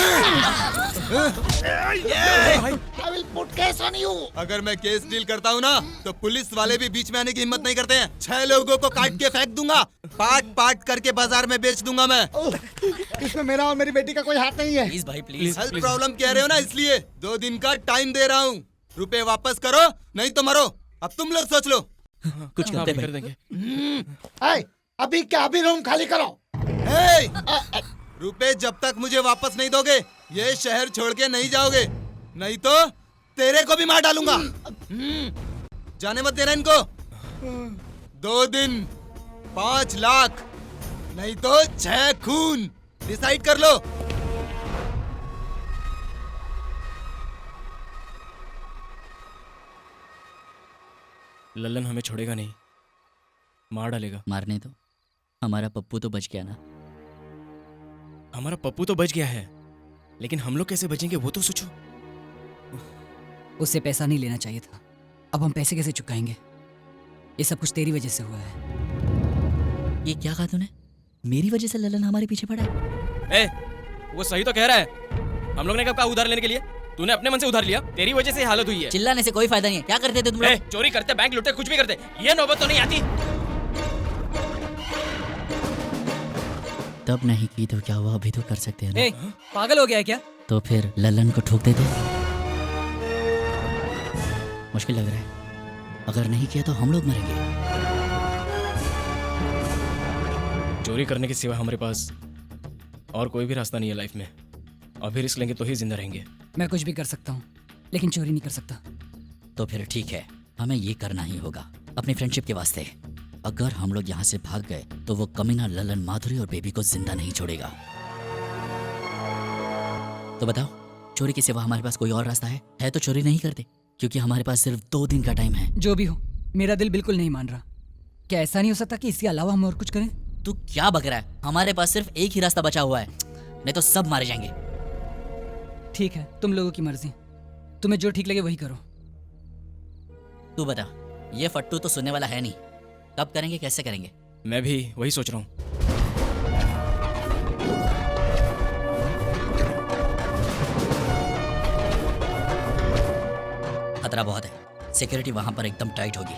I will put case on you. अगर मैं केस डील करता हूँ ना, तो पुलिस वाले भी बीच में आने की हिम्मत नहीं करते हैं। 6 लोगों को काट के फेंक दूंगा, पाट करके बाजार में बेच दूंगा मैं। इसमें मेरा और मेरी बेटी का कोई हाथ नहीं है। प्लीज भाई प्लीज। हेल्थ प्रॉब्लम कह रहे हो ना, इसलिए 2 दिन का टाइम दे रहा हूँ। रुपए वापस करो, नहीं तो मरो। अब तुम लोग सोच लो। कुछ करते हैं कर देंगे। अभी क्या? अभी रूम खाली करो। रुपए जब तक मुझे वापस नहीं दोगे, ये शहर छोड़ के नहीं जाओगे, नहीं तो तेरे को भी मार डालूंगा। जाने मत देना इनको। 2 दिन 5 लाख, नहीं तो 6 खून। डिसाइड कर लो। लल्लन हमें छोड़ेगा नहीं, मार डालेगा। मारने दो, हमारा पप्पू तो बच गया ना। हमारा पप्पू तो बच गया है, लेकिन हम लोग कैसे बचेंगे वो तो सोचो। उससे पैसा नहीं लेना चाहिए था, अब हम पैसे कैसे चुकाएंगे? ये सब कुछ तेरी वजह से हुआ है। ये क्या कहा तूने? मेरी वजह से ललन हमारे पीछे पड़ा है? ए, वो सही तो कह रहा है। हम लोग ने कब कहा उधार लेने के लिए? तूने अपने मन से उधार लिया, तेरी वजह से ये हालत हुई है। चिल्लाने से कोई फायदा नहीं है। क्या करते थे तुम लोग? चोरी करते, बैंक लूटते, कुछ भी करते, ये नौबत तो नहीं आती। तब नहीं की तो क्या हुआ, अभी तो कर सकते हैं ना। ए, पागल हो गया है क्या? तो फिर ललन को ठोक देते। मुश्किल लग रहा है, अगर नहीं किया तो हम लोग मरेंगे। चोरी करने के सिवा हमारे पास और कोई भी रास्ता नहीं है लाइफ में। अभी रिस्क लेंगे तो ही जिंदा रहेंगे। मैं कुछ भी कर सकता हूँ, लेकिन चोरी नहीं कर सकता। तो फिर ठीक है, हमें ये करना ही होगा अपनी फ्रेंडशिप के वास्ते। अगर हम लोग यहाँ से भाग गए तो वो कमीना ललन माधुरी और बेबी को जिंदा नहीं छोड़ेगा। तो बताओ, चोरी के सिवा हमारे पास कोई और रास्ता है तो चोरी नहीं करते, क्योंकि हमारे पास सिर्फ 2 दिन का टाइम है। जो भी हो, मेरा दिल बिल्कुल नहीं मान रहा। क्या ऐसा नहीं हो सकता कि इसके अलावा हम और कुछ करें? तू क्या बक रहा है? हमारे पास सिर्फ एक ही रास्ता बचा हुआ है, नहीं तो सब मारे जाएंगे। ठीक है, तुम लोगों की मर्जी, तुम्हें जो ठीक लगे वही करो। तू बता, ये फट्टू तो सुनने वाला है नहीं। कब करेंगे, कैसे करेंगे? मैं भी वही सोच रहा हूँ। खतरा बहुत है, सिक्योरिटी वहां पर एकदम टाइट होगी।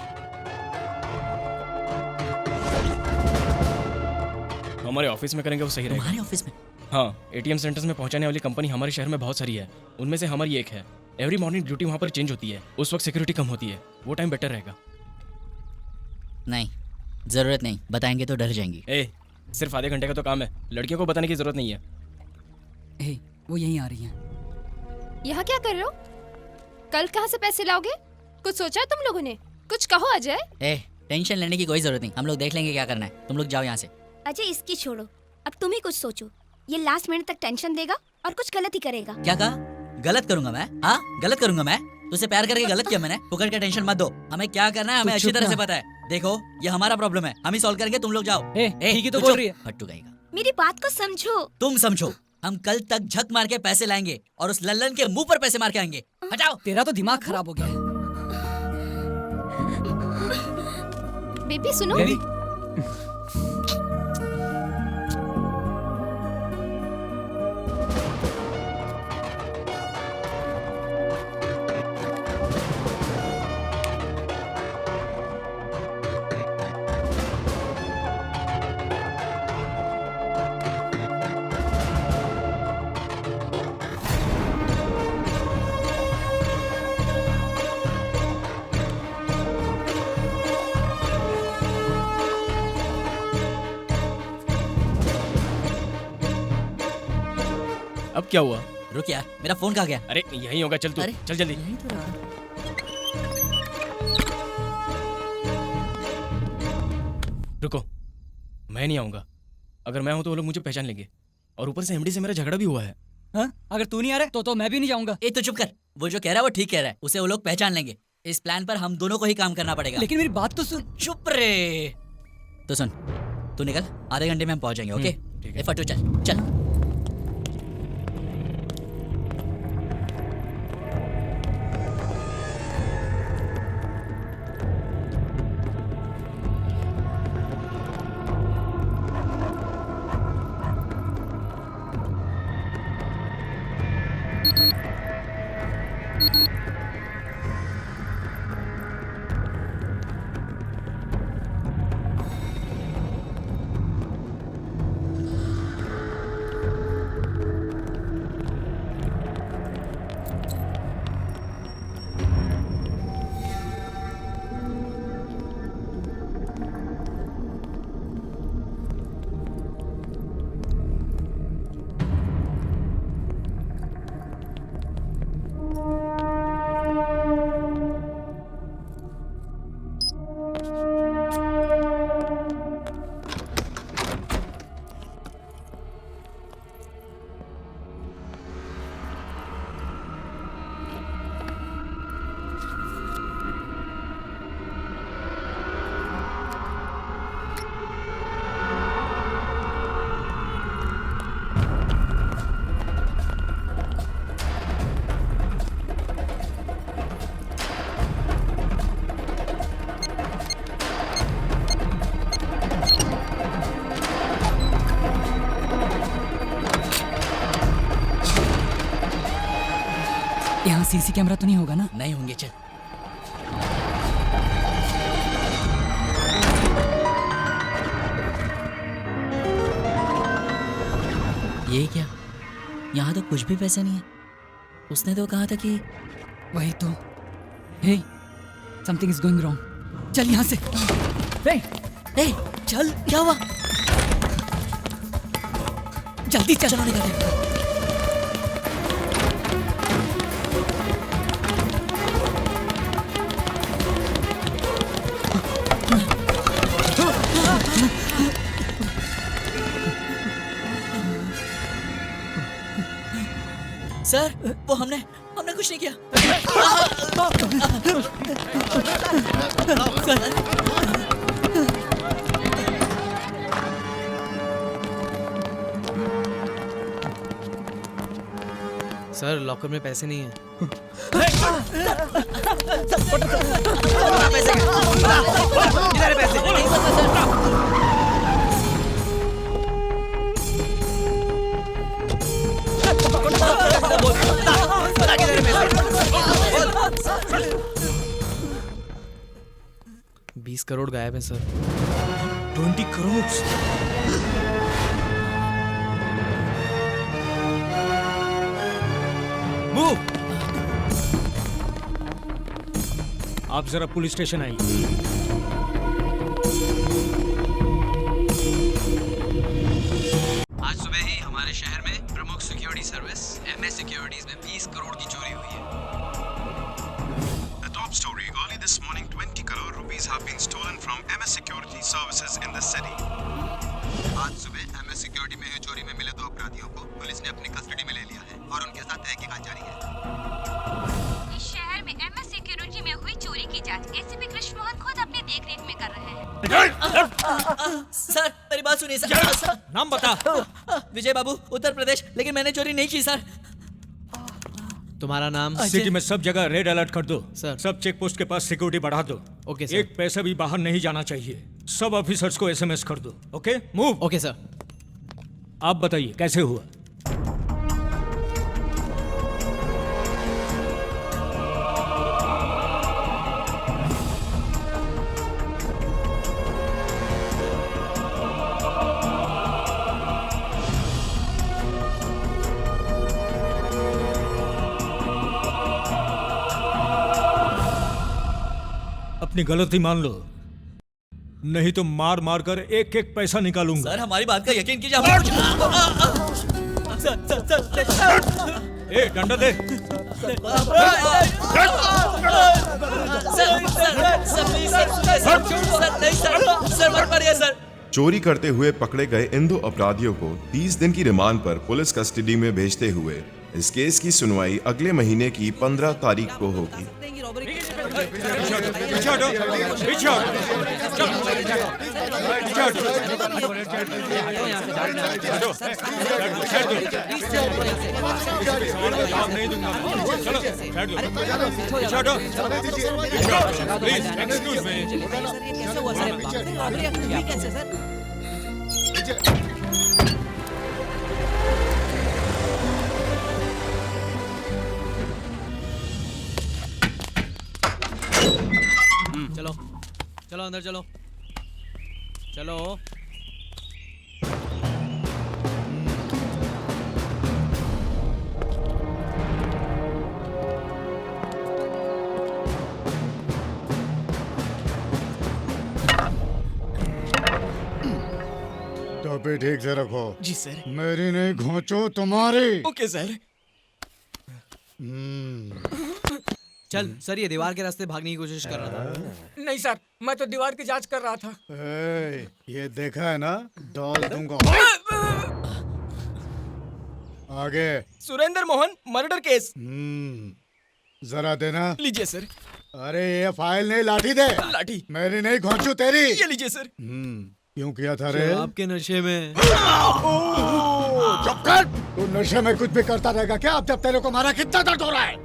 हमारे ऑफिस में करेंगे वो सही रहेगा। हमारे ऑफिस में? हाँ, एटीएम सेंटर्स में पहुंचाने वाली कंपनी हमारे शहर में बहुत सारी है, उनमें से हमारी एक है। एवरी मॉर्निंग ड्यूटी वहां पर चेंज होती है, उस वक्त सिक्योरिटी कम होती है, वो टाइम बेटर रहेगा। नहीं, जरूरत नहीं, बताएंगे तो डर जाएंगी। ए, सिर्फ आधे घंटे का तो काम है, लड़कियों को बताने की जरूरत नहीं है। ए, वो यहीं आ रही हैं। यहाँ क्या कर रहे हो? कल कहाँ से पैसे लाओगे? कुछ सोचा है तुम लोगों ने? कुछ कहो अजय। ए, टेंशन लेने की कोई जरूरत नहीं, हम लोग देख लेंगे क्या करना है। तुम लोग जाओ यहाँ से। अजय, इसकी छोड़ो, अब तुम ही कुछ सोचो। ये लास्ट मिनट तक टेंशन देगा और कुछ गलत ही करेगा। क्या कहा? गलत करूंगा मैं? हाँ, गलत करूंगा मैं? तुझसे प्यार करके गलत किया मैंने? फुकड़ के टेंशन मत दो, हमें क्या करना है हमें अच्छी तरह से पता है। देखो, ये हमारा प्रॉब्लम है, हम ही सॉल्व करेंगे, तुम लोग जाओ। ठीक ही तो बोल रही है। फट्टू कहेगा। मेरी बात को समझो। तुम समझो, हम कल तक झक मार के पैसे लाएंगे और उस लल्लन के मुंह पर पैसे मार के आएंगे। हटाओ। तेरा तो दिमाग खराब हो गया है। बेबी सुनो। अब क्या हुआ? रुक यार, मेरा फोन कहाँ गया? अरे यही होगा, चल तू, चल जल्दी। रुको, मैं नहीं आऊंगा। अगर मैं हूं तो वो लोग मुझे पहचान लेंगे, और ऊपर से एमडी से मेरा झगड़ा भी हुआ है। हाँ? अगर तू नहीं आ रहा तो मैं भी नहीं जाऊंगा। ए, तो चुप कर, वो जो कह रहा है वो ठीक कह रहा है, उसे वो लोग पहचान लेंगे। इस प्लान पर हम दोनों को ही काम करना पड़ेगा। लेकिन मेरी बात तो सुन। चुप रे। तो सुन, तू निकल, आधे घंटे में हम पहुंच जाएंगे। ओके? फटू चल चल। यहाँ सीसी कैमरा तो नहीं होगा ना? नहीं होंगे, चल। ये क्या? यहाँ तो कुछ भी पैसे नहीं है। उसने तो कहा था कि वही तो। हे, समथिंग इज गोइंग रॉन्ग। चल यहाँ से। हे, ए, चल, क्या हुआ? जल्दी चल। चलो निकलते हैं। सर, वो हमने कुछ नहीं किया। सर लॉकर में पैसे नहीं है। $20 करोड़ गायब है सर। 20 करोड़? मूव! आप जरा पुलिस स्टेशन आइए। आज सुबह ही हमारे शहर में प्रमुख सिक्योरिटी सर्विस MS सिक्योरिटीज में 20 करोड़ की चोरी हुई है। The top story: early this morning, 20 crore rupees have been stolen from MS Security Services in the city. आज सुबह MS सिक्योरिटी में हुई चोरी में मिले 2 अपराधियों को पुलिस ने अपनी कस्टडी में ले लिया है और उनके साथ तहकीकात जारी है। इस शहर में MS सिक्योरिटी में हुई चोरी की जांच एसीपी कृष्ण मोहन खुद अपनी देखरेख में कर रहे हैं। सर, मेरी बात सुनिए सर। नाम बता। विजय बाबू, उत्तर प्रदेश। लेकिन मैंने चोरी नहीं की सर। तुम्हारा नाम? सिटी में सब जगह रेड अलर्ट कर दो सर। सब चेक पोस्ट के पास सिक्योरिटी बढ़ा दो। Okay sir. एक पैसा भी बाहर नहीं जाना चाहिए। सब ऑफिसर्स को SMS कर दो। Okay, move. Okay sir. आप बताइए कैसे हुआ? अपनी गलती मान लो, नहीं तो मार मार कर एक एक पैसा निकालूंगा। सर, हमारी बात का यकीन कीजिए। ए, डंडा दे। चोरी करते हुए पकड़े गए इन 2 अपराधियों को 30 दिन की रिमांड पर पुलिस कस्टडी में भेजते हुए इस केस की सुनवाई अगले महीने की 15 तारीख को होगी। चलो चलो अंदर चलो चलो। टोपी ठीक से रखो। जी सर। मेरी नहीं घोंचो तुम्हारी। Okay sir. चल सर, ये दीवार के रास्ते भागने की कोशिश कर रहा था। नहीं सर, मैं तो दीवार की जांच कर रहा था। ये देखा है ना, डाल दूंगा। आगे। Surendra Mohan murder case. जरा देना। लीजिए सर। अरे ये फाइल नहीं, लाठी दे। लाठी? मेरी नहीं घोंचू तेरी। ये लीजिए सर। क्यों किया था रे? आपके नशे में। चुप कर। तू नशे में कुछ भी करता रहेगा क्या? अब जब तेरे को मारा कितना दर्द हो रहा है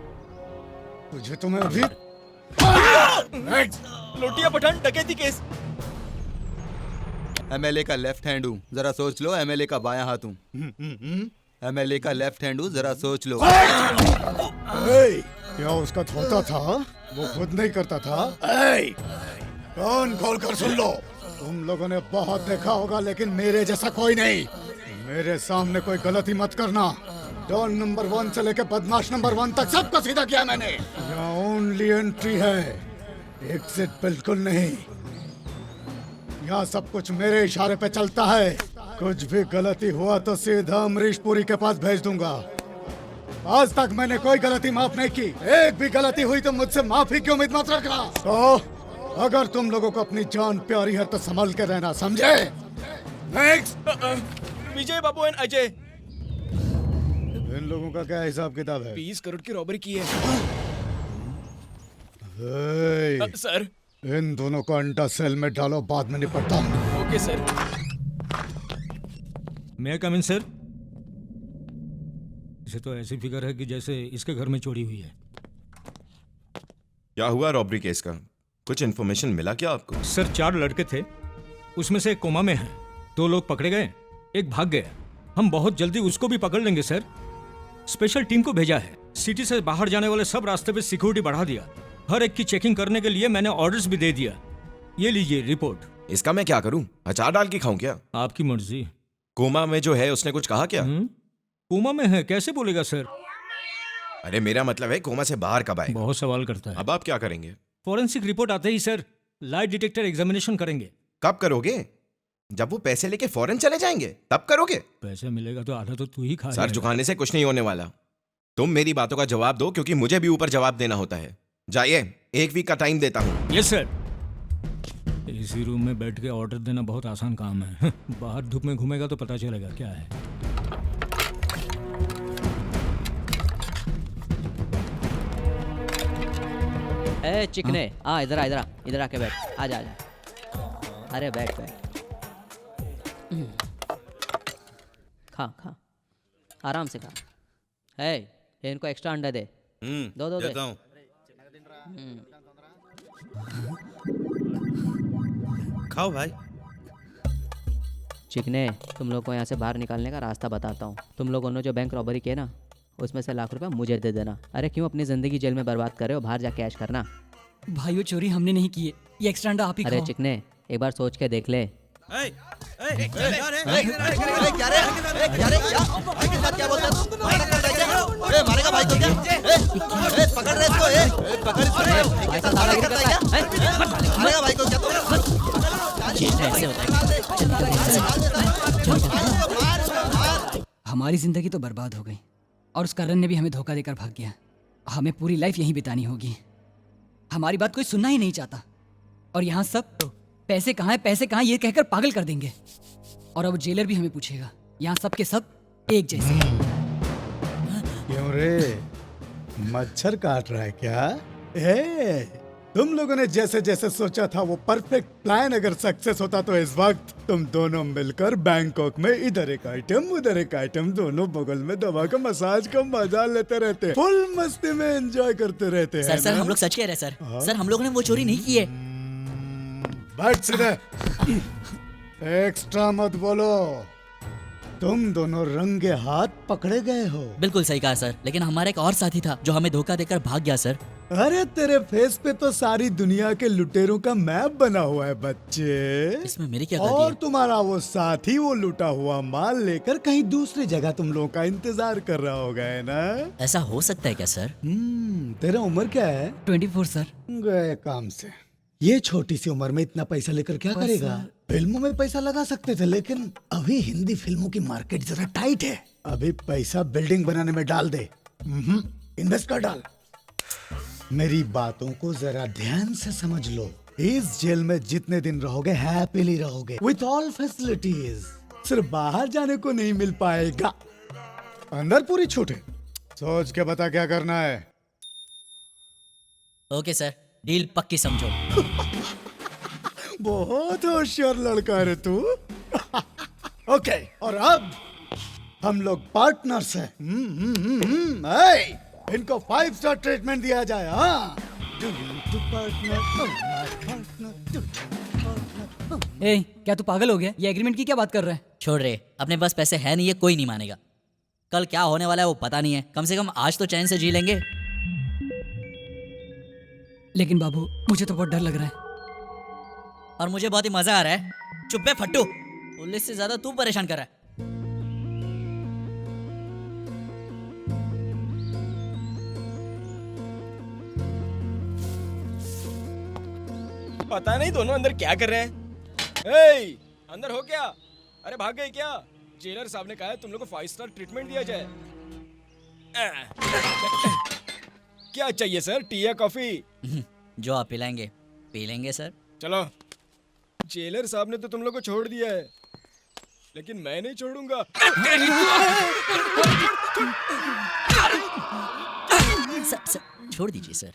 तुझे? तुम्हें अभी लोटिया पठान डकैती केस। MLA का लेफ्ट हैंड हूँ, जरा सोच लो, MLA का बायां हाथ हूँ। एमएलए का लेफ्ट हैंड हूँ, जरा सोच लो। क्या उसका धोता था? वो खुद नहीं करता था। कान खोल कर सुन लो, तुम लोगों ने बहुत देखा होगा लेकिन मेरे जैसा कोई नहीं। मेरे सामने कोई गलती मत करना। डॉन नंबर 1 से लेकर बदमाश नंबर 1 तक सबको सीधा किया मैंने। यहाँ ओनली एंट्री है, एग्जिट बिल्कुल नहीं। यहाँ सब कुछ मेरे इशारे पे चलता है। कुछ भी गलती हुआ तो सीधा अमरीश पुरी के पास भेज दूंगा। आज तक मैंने कोई गलती माफ नहीं की। एक भी गलती हुई तो मुझसे माफी की उम्मीद मत रखना। तो अगर तुम लोगों को अपनी जान प्यारी है तो संभल के रहना, समझे? नेक्स्ट। विजय बाबू एंड अजय। इन लोगों का क्या हिसाब किताब है? 20 करोड़ की रॉबरी की है। सर, इन दोनों को अंडा सेल में डालो, बाद में निपटता हूँ। Okay sir. मैं कम इन सर? इसे तो ऐसी फिगर है कि जैसे इसके घर में चोरी हुई है। क्या हुआ रॉबरी केस का? कुछ इन्फॉर्मेशन मिला क्या आपको? सर 4 लड़के थे, उसमें से एक कोमा में है। 2 लोग पकड़े गए, एक भाग गया। हम बहुत जल्दी उसको भी पकड़ लेंगे सर। स्पेशल टीम को भेजा है। सिटी से बाहर जाने वाले सब रास्ते पे सिक्योरिटी बढ़ा दिया। हर एक की चेकिंग करने के लिए मैंने ऑर्डर्स भी दे दिया। ये लीजिए रिपोर्ट। इसका मैं क्या करूं? अचार डाल के खाऊं क्या? आपकी मर्जी। कोमा में जो है उसने कुछ कहा क्या? कोमा में है, कैसे बोलेगा सर? अरे मेरा मतलब है कोमा से बाहर कब आएगा? बहुत सवाल करता है। अब आप क्या करेंगे? फॉरेंसिक रिपोर्ट आते ही सर लाइट डिटेक्टर एग्जामिनेशन करेंगे। कब करोगे? जब वो पैसे लेके फौरन चले जाएंगे तब करोगे? पैसे मिलेगा तो आधा तो तू ही खा। सर झुकाने से कुछ नहीं होने वाला। तुम मेरी बातों का जवाब दो, क्योंकि मुझे भी ऊपर जवाब देना होता है। जाइए, 1 वीक का टाइम देता हूँ। Yes sir. इसी रूम में बैठ के ऑर्डर देना बहुत आसान काम है। बाहर धूप में घूमेगा तो पता चलेगा क्या है। ए चिकने, आ इधर आ, इधर आके बैठ। आजा आजा। अरे बैठ बैठ। खा आराम से खा। है इनको एक्स्ट्रा अंडा दे। दो देता हूँ। खाओ भाई। चिकने, तुम लोग को यहाँ से बाहर निकालने का रास्ता बताता हूँ। तुम लोगों ने जो बैंक रॉबरी किया ना, उसमें से लाख रुपया मुझे दे देना। अरे क्यों अपनी जिंदगी जेल में बर्बाद कर रहे हो? बाहर जाके ऐश करना। भाई वो चोरी हमने नहीं की है, ये एक्स्ट्रा अंडा आप ही खाओ। अरे चिकने, एक बार सोच के देख ले। मारेगा भाई तो क्या? पकड़ रहे इसको। मारेगा भाई को क्या? हमारी जिंदगी तो बर्बाद हो गई और उस करण ने भी हमें धोखा देकर भाग गया। हमें पूरी लाइफ यहीं बितानी होगी। हमारी बात कोई सुनना ही नहीं चाहता और यहाँ सब पैसे कहाँ हैं ये कहकर पागल कर देंगे। और अब जेलर भी हमें पूछेगा। यहाँ सब के सब एक जैसे। क्यों रे, मच्छर काट रहा है क्या? तुम लोगों ने जैसे जैसे सोचा था वो परफेक्ट प्लान अगर सक्सेस होता तो इस वक्त तुम दोनों मिलकर बैंकॉक में इधर एक आइटम उधर एक आइटम दोनों बगल में दबा कर मसाज का मजा लेते रहते, फुल मस्ती में एंजॉय करते रहते हैं। सर हम लोग सच कह रहे हैं सर। सर हम लोगों ने वो चोरी नहीं की है। बैठ सीधे। एक्स्ट्रा मत बोलो। तुम दोनों रंगे हाथ पकड़े गए हो। बिल्कुल सही कहा सर, लेकिन हमारा एक और साथी था जो हमें धोखा देकर भाग गया सर। अरे तेरे फेस पे तो सारी दुनिया के लुटेरों का मैप बना हुआ है बच्चे। इसमें मेरी क्या गलती और है? तुम्हारा वो साथी वो लुटा हुआ माल लेकर कहीं दूसरी जगह तुम लोगों का इंतजार कर रहा होगा, है ना? ऐसा हो सकता है क्या सर? तेरा उम्र क्या है? 24 सर। गए काम से। ये छोटी सी उम्र में इतना पैसा लेकर क्या करेगा? फिल्मों में पैसा लगा सकते थे, लेकिन अभी हिंदी फिल्मों की मार्केट जरा टाइट है। अभी पैसा बिल्डिंग बनाने में डाल दे। इन्वेस्ट कर डाल। मेरी बातों को जरा ध्यान से समझ लो। इस जेल में जितने दिन रहोगे हैप्पीली रहोगे, विथ ऑल फैसिलिटीज। सिर्फ बाहर जाने को नहीं मिल पाएगा, अंदर पूरी छूट है। सोच के बता क्या करना है। ओके सर, डील पक्की समझो। बहुत होशियार लड़का है तू। ओके, और अब हम लोग पार्टनर्स हैं। इनको 5 स्टार ट्रीटमेंट दिया जाए। हाँ, क्या तू पागल हो गया? ये एग्रीमेंट की क्या बात कर रहा है? छोड़ रहे, अपने पास पैसे है नहीं, ये कोई नहीं मानेगा। कल क्या होने वाला है वो पता नहीं है। कम से कम आज तो चैन से जी लेंगे। लेकिन बाबू मुझे तो बहुत डर लग रहा है। और मुझे बहुत ही मजा आ रहा है। चुप है फट्टू, पुलिस से ज्यादा तू परेशान कर रहा है। पता नहीं दोनों अंदर क्या कर रहे हैं। ए, अंदर हो क्या? अरे भाग गए क्या? जेलर साहब ने कहा है तुम लोग को 5 स्टार ट्रीटमेंट दिया जाए। क्या चाहिए सर, टी या कॉफी? जो आप पिलाएंगे पी लेंगे सर। चलो। जेलर साहब ने तो तुम लोग को छोड़ दिया है, लेकिन मैं नहीं छोड़ूंगा। सर छोड़ दीजिए सर।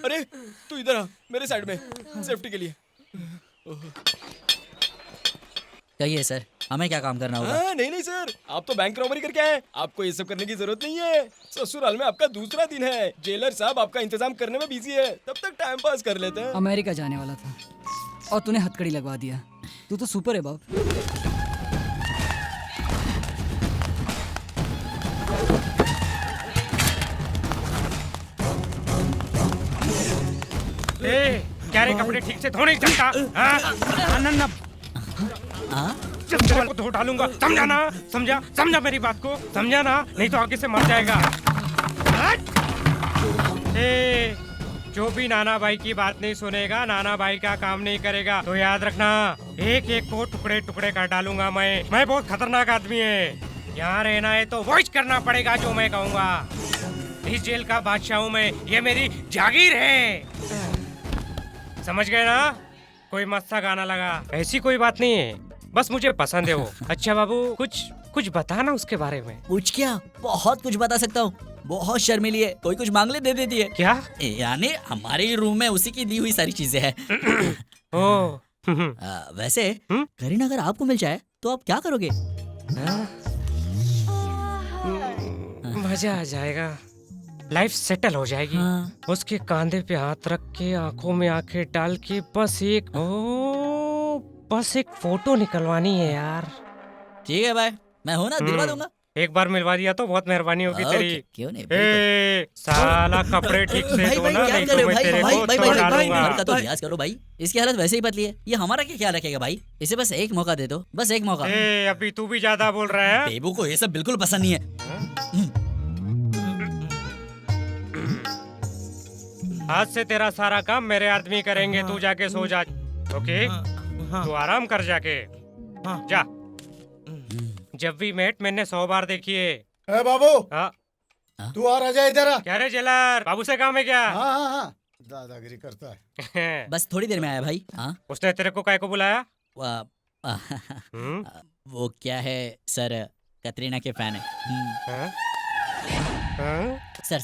अरे तू इधर आ, मेरे साइड में, सेफ्टी के लिए। कहिए सर, हमें क्या काम करना होगा? नहीं सर, आप तो बैंक रॉबरी करके आए, आपको ये सब करने की जरूरत नहीं है। ससुराल में आपका दूसरा दिन है, जेलर साहब आपका इंतजाम करने में बिजी है, तब तक टाइम पास कर लेते हैं। अमेरिका जाने वाला था और तूने हथकड़ी लगवा दिया। तू तो सुपर है बाप। क्या रे, कपड़े ठीक से धो नहीं सकता? जब तेरे को धो डालूंगा, समझा ना? समझा मेरी बात को, समझा ना? नहीं तो आगे से मर जाएगा। जो भी नाना भाई की बात नहीं सुनेगा, नाना भाई का काम नहीं करेगा, तो याद रखना एक एक को टुकड़े टुकड़े कर डालूंगा मैं बहुत खतरनाक आदमी है। यहाँ रहना है तो वॉइस करना पड़ेगा जो मैं कहूँगा। इस जेल का बादशाह हूँ मैं, ये मेरी जागीर है। समझ गए ना? कोई मस्त सा गाना लगा। ऐसी कोई बात नहीं है, बस मुझे पसंद है वो। अच्छा बाबू, कुछ बता ना उसके बारे में। कुछ क्या, बहुत कुछ बता सकता हूँ। बहुत शर्मीली है, कोई कुछ मांग ले दे देती है। क्या? यानी हमारे रूम में उसी की दी हुई सारी चीजें हैं। वैसे करीना अगर आपको मिल जाए तो आप क्या करोगे? मजा आ जाएगा, लाइफ सेटल हो जाएगी। उसके कांधे पे हाथ रख के, आंखों में आंखें डाल के, बस एक फोटो निकलवानी है यार। ठीक है भाई, मैं हूँ ना, दिलवा दूंगा। एक बार मिलवा दिया तो बहुत मेहरबानी होगी तेरी। क्यों नहीं? साला कपड़े ठीक से धो ना, नहीं तो मैं तेरे को तोड़ डालूंगा। तो लिहाज करो भाई, इसकी हालत वैसे ही पतली है, ये हमारा क्या ख्याल रखेगा भाई? इसे बस एक मौका दे दो, बस एक मौका। अभी तू भी ज्यादा बोल रहा है। बेबू को ये सब बिल्कुल पसंद नहीं है। आज से तेरा सारा काम मेरे आदमी करेंगे, तू जाके सो जा। ओके? तू आराम कर जाके जा। जब भी मेट मैंने 100 बार देखी है। ए बाबू, तू आ रहा जा इधर। क्या रे जेलर, बाबू से काम है क्या? हाँ, दादागिरी करता है। बस थोड़ी देर में आया भाई। उसने तेरे को काय को बुलाया? वो क्या है सर, कतरीना के फैन है। सर,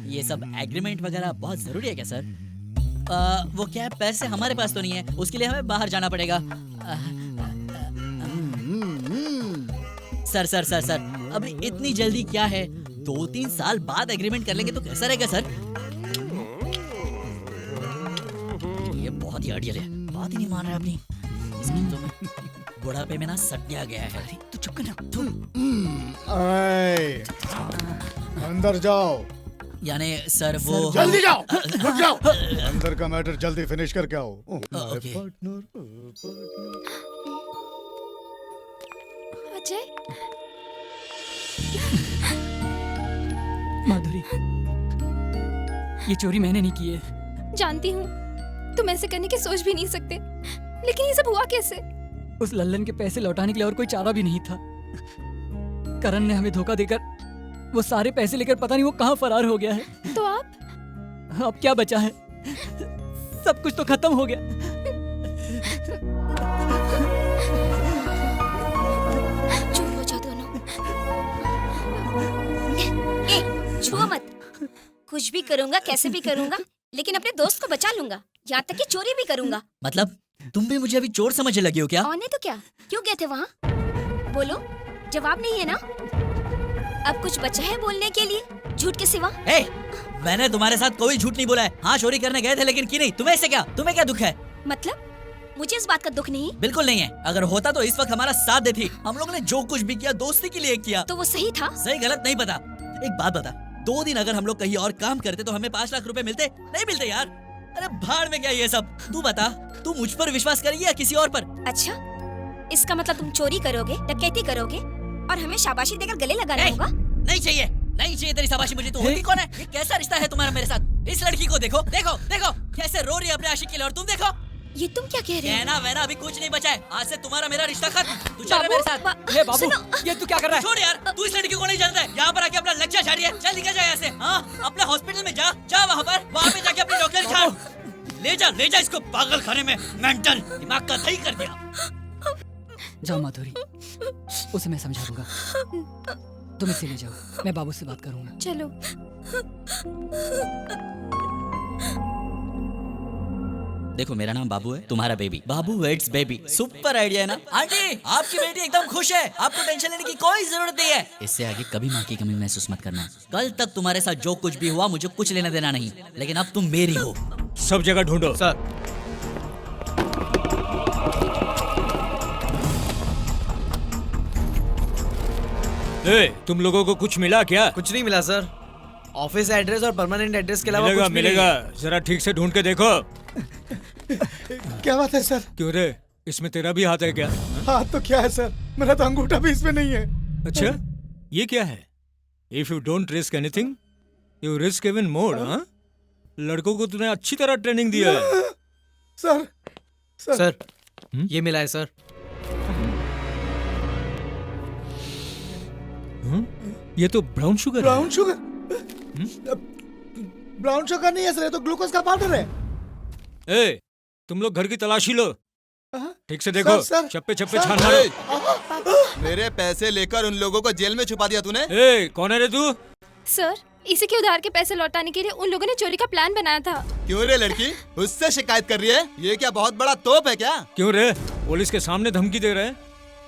ये सब एग्रीमेंट वगैरह बहुत जरूरी है क्या सर? वो क्या है, पैसे हमारे पास तो नहीं है, उसके लिए हमें बाहर जाना पड़ेगा। सर, अभी इतनी जल्दी क्या है? 2-3 साल बाद एग्रीमेंट कर लेंगे तो कैसा रहेगा सर? ये बहुत ही अड़ियल है, बात ही नहीं मान रहा अपनी। इसकी तो बुढ़ापे में ना सट गया है। तू चुप कर ना। अंदर जाओ। यानी सर वो जल्दी जाओ, रुक जाओ। अंदर का मैटर जल्दी फिनिश करके आओ। अजय, माधुरी, ये चोरी मैंने नहीं की है। जानती हूँ तुम ऐसे करने की सोच भी नहीं सकते, लेकिन ये सब हुआ कैसे? उस लल्लन के पैसे लौटाने के लिए और कोई चारा भी नहीं था। करण ने हमें धोखा देकर वो सारे पैसे लेकर पता नहीं वो कहाँ फरार हो गया है। तो आप? अब क्या बचा है? सब कुछ तो खत्म हो गया। चुप हो जाओ दोनों। छुओ मत। कुछ भी करूंगा, कैसे भी करूंगा, लेकिन अपने दोस्त को बचा लूंगा, यहाँ तक कि चोरी भी करूंगा। मतलब तुम भी मुझे अभी चोर समझने लगी हो क्या? और नहीं तो क्या, क्यों गए थे वहाँ? बोलो, जवाब नहीं है ना? अब कुछ बचा है बोलने के लिए, झूठ के सिवा? मैंने तुम्हारे साथ कोई झूठ नहीं बोला है। हाँ, चोरी करने गए थे लेकिन की नहीं। तुम्हें इससे क्या? तुम्हें क्या दुख है? मतलब मुझे इस बात का दुख नहीं। बिल्कुल नहीं है। अगर होता तो इस वक्त हमारा साथ देती। हम लोगों ने जो कुछ भी किया दोस्ती के लिए किया। तो वो सही था? सही गलत नहीं पता। एक बात बता, 2 दिन अगर हम लोग कहीं और काम करते तो हमें 5 लाख रुपए मिलते? नहीं मिलते यार। अरे भाड़ में क्या ये सब। तू बता, तू मुझ पर विश्वास करेगी या किसी और पर? अच्छा, इसका मतलब तुम चोरी करोगे, डकैती करोगे और हमें शाबाशी देकर गले लगाना होगा? नहीं चाहिए, नहीं चाहिए तेरी शाबाशी मुझे। तू होती कौन है? ये कैसा रिश्ता है तुम्हारा मेरे साथ? इस लड़की को देखो, देखो, देखो कैसे रो रही है अपने आशिक के लिए, और तुम देखो। ये तुम क्या कह रहे हो? कहना वहना अभी कुछ नहीं बचा है। आज से तुम्हारा मेरा रिश्ता खत्म। तू चल रहा मेरे साथ। हे बाबू, ये तू क्या कर रहा है? छोड़ यार, तू इस लड़की को नहीं जानता है। यहाँ पर आके अपना लेक्चर झाड़ी है। चल निकल जा यहाँ से। हाँ, अपने हॉस्पिटल में जा, जा वहाँ पे जाके अपनी डॉक्टर झाड़। ले जा इसको पागल खाने में। मेंटल दिमाग का सही कर दिया। जाओ माधुरी, उसे मैं समझा दूंगा। तुम इसे ले जाओ, मैं बाबू से बात करूंगा। चलो। देखो मेरा नाम बाबू है, तुम्हारा baby. Babu weds baby. Super idea है ना? आंटी, आपकी बेटी एकदम खुश है। आपको टेंशन लेने की कोई जरूरत नहीं है। इससे आगे कभी माँ की कमी महसूस मत करना। कल तक तुम्हारे साथ जो कुछ भी हुआ मुझे कुछ लेना देना नहीं, लेकिन अब तुम मेरी हो। सब जगह ढूंढो। सर। ए, तुम लोगों को कुछ मिला क्या? कुछ नहीं मिला सर। ऑफिस एड्रेस और परमानेंट एड्रेस के अलावा मिलेगा, कुछ भी नहीं। मिलेगा। जरा ठीक से ढूंढ के देखो। क्या बात है सर? क्यों रे, इसमें तेरा भी हाथ है क्या? हाथ तो क्या है सर, मेरा तो अंगूठा भी इसमें नहीं है। अच्छा, ये क्या है? If you don't risk anything you risk even more. हाँ, लड़कों को तूने अच्छी तरह ट्रेनिंग दिया है। सर, ये मिला है सर। ये तो ब्राउन शुगर है। Brown sugar? ब्राउन शुगर नहीं है सर, ये तो ग्लूकोज का पाउडर है। ए, तुम लोग घर की तलाशी लो, ठीक से देखो। चप्पे चप्पे छान मारो। मेरे पैसे लेकर उन लोगों को जेल में छुपा दिया तूने। ए, कौन है रे तू? सर, इसी के उधार के पैसे लौटाने के लिए उन लोगों ने चोरी का प्लान बनाया था। क्यों रे लड़की, उससे शिकायत कर रही है? ये क्या बहुत बड़ा तोप है क्या? क्यों रे, पुलिस के सामने धमकी दे रहे हैं?